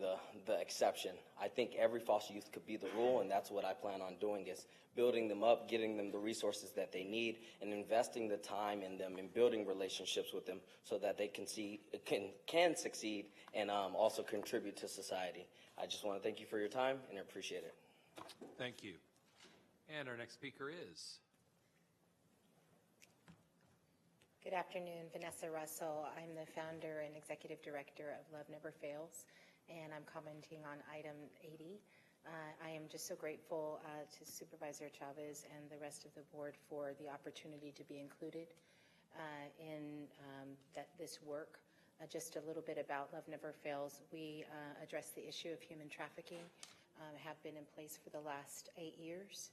the exception. I think every foster youth could be the rule, and that's what I plan on doing, is building them up, getting them the resources that they need, and investing the time in them and building relationships with them so that they can succeed and also contribute to society. I just want to thank you for your time, and I appreciate it. Thank you. And our next speaker is... Good afternoon, Vanessa Russell. I'm the founder and executive director of Love Never Fails, and I'm commenting on item 80. I am just so grateful to Supervisor Chavez and the rest of the board for the opportunity to be included in this work. Just a little bit about Love Never Fails. We address the issue of human trafficking, have been in place for the last 8 years.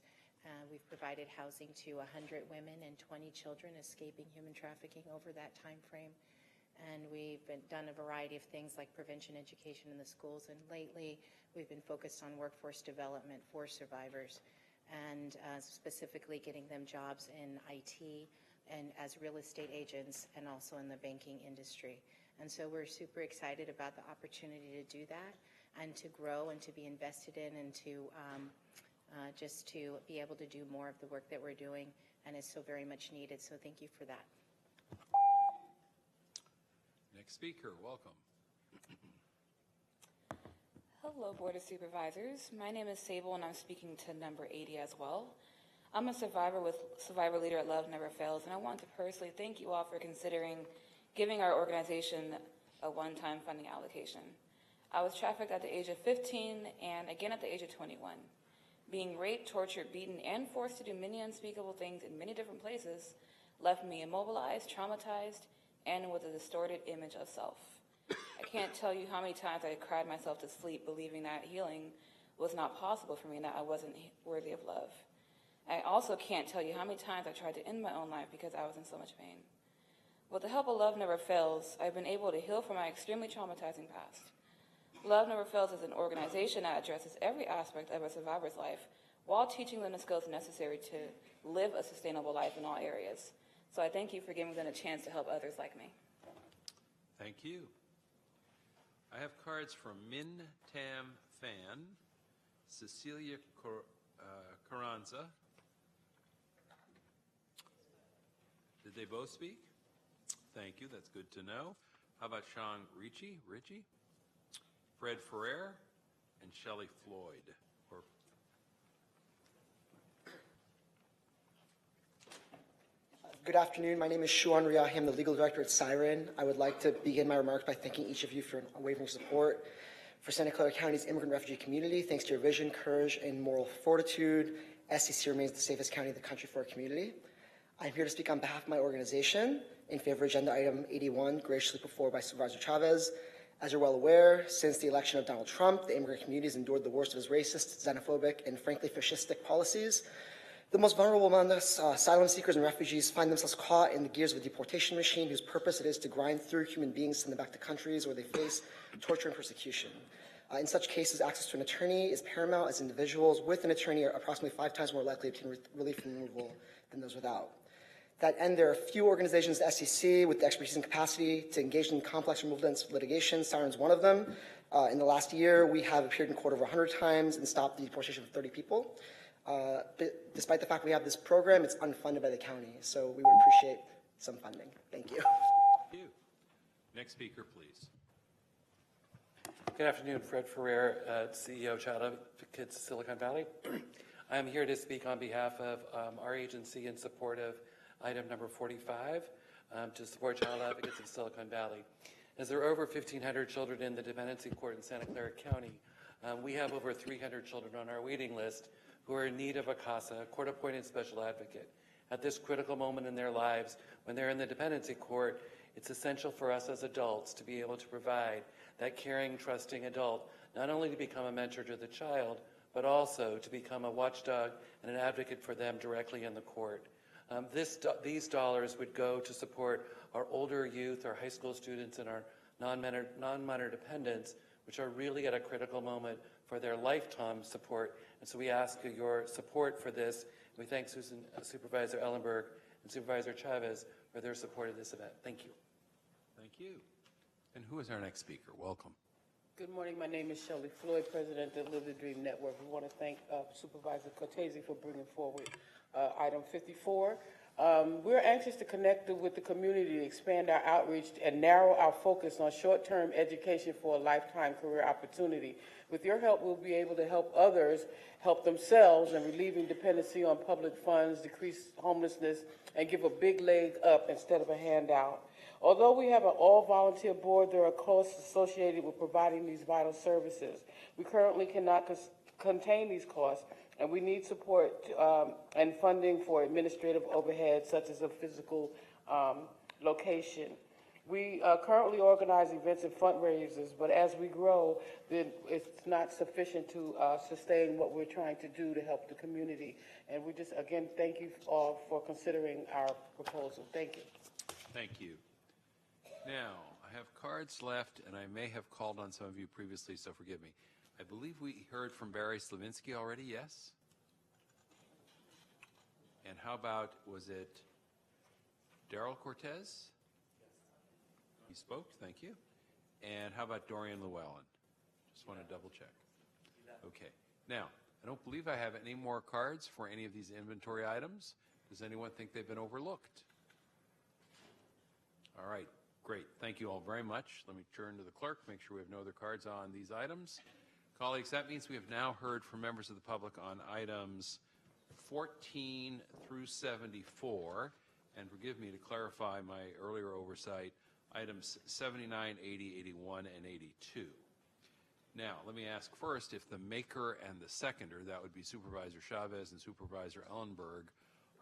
We've provided housing to 100 women and 20 children escaping human trafficking over that time frame. And we've done a variety of things like prevention education in the schools. And lately, we've been focused on workforce development for survivors and specifically getting them jobs in IT and as real estate agents and also in the banking industry. And so we're super excited about the opportunity to do that and to grow and to be invested in and to just to be able to do more of the work that we're doing, and is so very much needed. So thank you for that. Next speaker, welcome. Hello, Board of Supervisors. My name is Sable, and I'm speaking to number 80 as well. I'm a survivor with Survivor Leader at Love Never Fails, and I want to personally thank you all for considering giving our organization a one-time funding allocation. I was trafficked at the age of 15 and again at the age of 21. Being raped, tortured, beaten, and forced to do many unspeakable things in many different places left me immobilized, traumatized, and with a distorted image of self. I can't tell you how many times I cried myself to sleep believing that healing was not possible for me and that I wasn't worthy of love. I also can't tell you how many times I tried to end my own life because I was in so much pain. With the help of Love Never Fails, I've been able to heal from my extremely traumatizing past. Love Never Fails is an organization that addresses every aspect of a survivor's life while teaching them the skills necessary to live a sustainable life in all areas. So I thank you for giving them a chance to help others like me. Thank you. I have cards from Min Tam Fan, Cecilia Carranza. Did they both speak? Thank you, that's good to know. How about Sean Richie, Fred Ferrer, and Shelley Floyd? Good afternoon. My name is Shuan Riahi. I'm the legal director at Siren. I would like to begin my remarks by thanking each of you for unwavering support for Santa Clara County's immigrant refugee community. Thanks to your vision, courage, and moral fortitude, SCC remains the safest county in the country for our community. I'm here to speak on behalf of my organization in favor of agenda item 81, graciously put forward by Supervisor Chavez. As you're well aware, since the election of Donald Trump, the immigrant community has endured the worst of his racist, xenophobic, and frankly fascistic policies. The most vulnerable among us, asylum seekers and refugees, find themselves caught in the gears of a deportation machine whose purpose it is to grind through human beings, send them back to countries where they face torture and persecution. In such cases, access to an attorney is paramount, as individuals with an attorney are approximately 5 times more likely to obtain relief from removal than those without. To that end, there are few organizations at SEC with the expertise and capacity to engage in complex removal litigation. Siren's one of them. In the last year, we have appeared in court over 100 times and stopped the deportation of 30 people. But despite the fact we have this program, it's unfunded by the county, so we would appreciate some funding. Thank you. Thank you. Next speaker, please. Good afternoon, Fred Ferrer, CEO, Child Advocates Silicon Valley. I am here to speak on behalf of our agency in support of item number 45, to support Child Advocates of Silicon Valley. As there are over 1,500 children in the dependency court in Santa Clara County, we have over 300 children on our waiting list who are in need of a CASA, a court-appointed special advocate. At this critical moment in their lives, when they're in the dependency court, it's essential for us as adults to be able to provide that caring, trusting adult, not only to become a mentor to the child, but also to become a watchdog and an advocate for them directly in the court. These dollars would go to support our older youth, our high school students, and our non-minor dependents, which are really at a critical moment for their lifetime support. And so we ask your support for this. We thank Supervisor Ellenberg and Supervisor Chavez for their support of this event. Thank you. Thank you. And who is our next speaker? Welcome. Good morning. My name is Shelley Floyd, President of Live the Dream Network. We want to thank Supervisor Cortese for bringing forward item 54. We're anxious to connect with the community to expand our outreach and narrow our focus on short-term education for a lifetime career opportunity. With your help, we'll be able to help others help themselves in relieving dependency on public funds, decrease homelessness, and give a big leg up instead of a handout. Although we have an all-volunteer board, there are costs associated with providing these vital services. We currently cannot contain these costs, and we need support and funding for administrative overhead, such as a physical location. We currently organize events and fundraisers, but as we grow, then it's not sufficient to sustain what we're trying to do to help the community. And we just, again, thank you all for considering our proposal. Thank you. Thank you. Now, I have cards left, and I may have called on some of you previously, so forgive me. I believe we heard from Barry Slavinsky already, yes? And how about, was it Daryl Cortez? He spoke, thank you. And how about Dorian Llewellyn? Just want to double check. Okay. Now, I don't believe I have any more cards for any of these inventory items. Does anyone think they've been overlooked? All right, great. Thank you all very much. Let me turn to the clerk, make sure we have no other cards on these items. Colleagues, that means we have now heard from members of the public on items 14 through 74. And forgive me to clarify my earlier oversight, items 79, 80, 81, and 82. Now, let me ask first if the maker and the seconder, that would be Supervisor Chavez and Supervisor Ellenberg,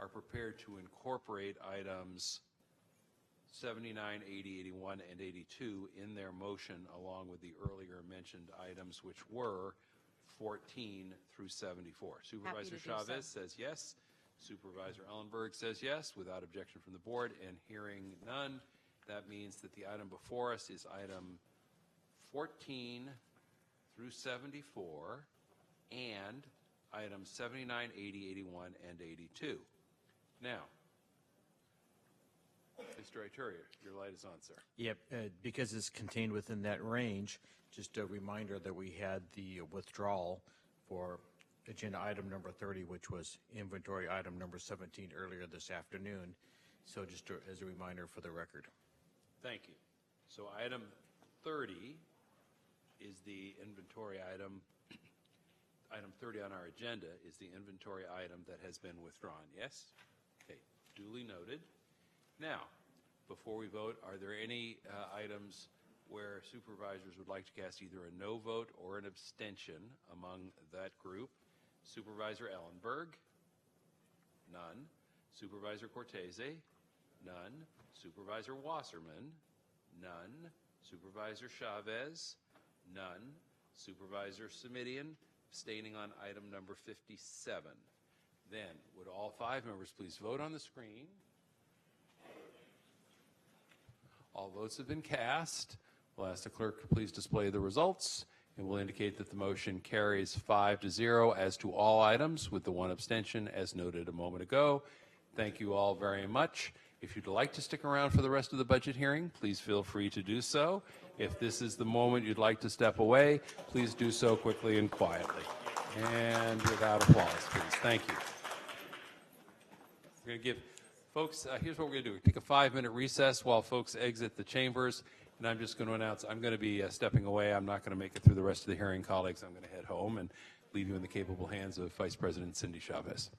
are prepared to incorporate items 79, 80, 81, and 82 in their motion, along with the earlier mentioned items, which were 14 through 74. Supervisor Chavez says yes. Supervisor Ellenberg says yes, without objection from the board, and hearing none, that means that the item before us is item 14 through 74 and items 79, 80, 81, and 82. Now, Mr. Iturier, your light is on, sir. Yep, because it's contained within that range, just a reminder that we had the withdrawal for agenda item number 30, which was inventory item number 17 earlier this afternoon. So just as a reminder for the record. Thank you. So item 30 is the inventory item. Item 30 on our agenda is the inventory item that has been withdrawn. Yes? Okay, duly noted. Now, before we vote, are there any items where supervisors would like to cast either a no vote or an abstention among that group? Supervisor Ellenberg? None. Supervisor Cortese? None. Supervisor Wasserman? None. Supervisor Chavez? None. Supervisor Simidian? Abstaining on item number 57. Then, would all 5 members please vote on the screen? All votes have been cast. We'll ask the clerk to please display the results, and we'll indicate that the motion carries 5-0 as to all items, with the one abstention as noted a moment ago. Thank you all very much. If you'd like to stick around for the rest of the budget hearing, please feel free to do so. If this is the moment you'd like to step away, please do so quickly and quietly. And without applause, please. Thank you. We're going to give folks, here's what we're going to do. Take a 5-minute recess while folks exit the chambers, and I'm just going to announce I'm going to be stepping away. I'm not going to make it through the rest of the hearing, colleagues. I'm going to head home and leave you in the capable hands of Vice President Cindy Chavez.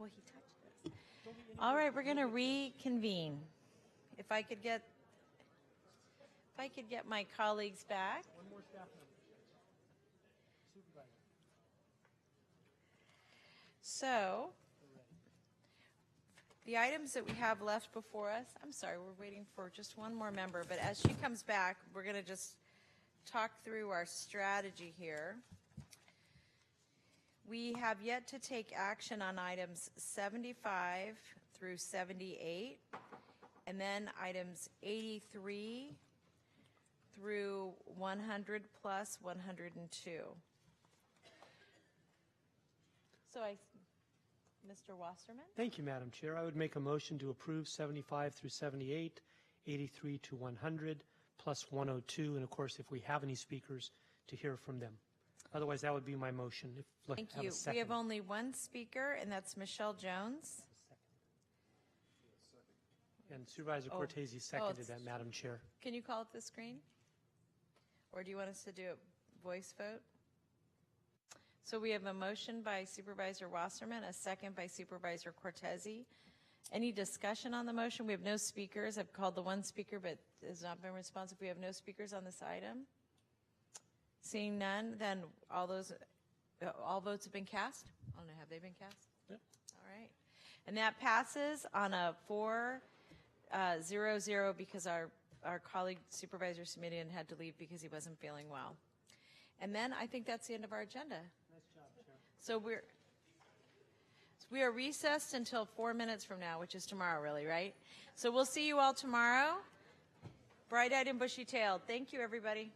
Well, he touched us. All right, we're going to reconvene. If I could get my colleagues back. One more staff member. Supervisor. So, the items that we have left before us, I'm sorry, we're waiting for just one more member, but as she comes back, we're going to just talk through our strategy here. We have yet to take action on items 75 through 78, and then items 83 through 100 plus 102. So Mr. Wasserman? Thank you, Madam Chair. I would make a motion to approve 75 through 78, 83 to 100, plus 102, and of course, if we have any speakers, to hear from them. Otherwise, that would be my motion. Thank you. We have only one speaker, and that's Michelle Jones. And Supervisor Cortese seconded that, Madam Chair. Can you call up the screen? Or do you want us to do a voice vote? So we have a motion by Supervisor Wasserman, a second by Supervisor Cortese. Any discussion on the motion? We have no speakers. I've called the one speaker, but has not been responsive. We have no speakers on this item. Seeing none, then all votes have been cast? I don't know, have they been cast? Yep. All right. And that passes on a 4-0-0 because our colleague Supervisor Simidian had to leave because he wasn't feeling well. And then I think that's the end of our agenda. Nice job, Chair. So we are recessed until 4 minutes from now, which is tomorrow, really, right? So we'll see you all tomorrow. Bright-eyed and bushy-tailed. Thank you, everybody.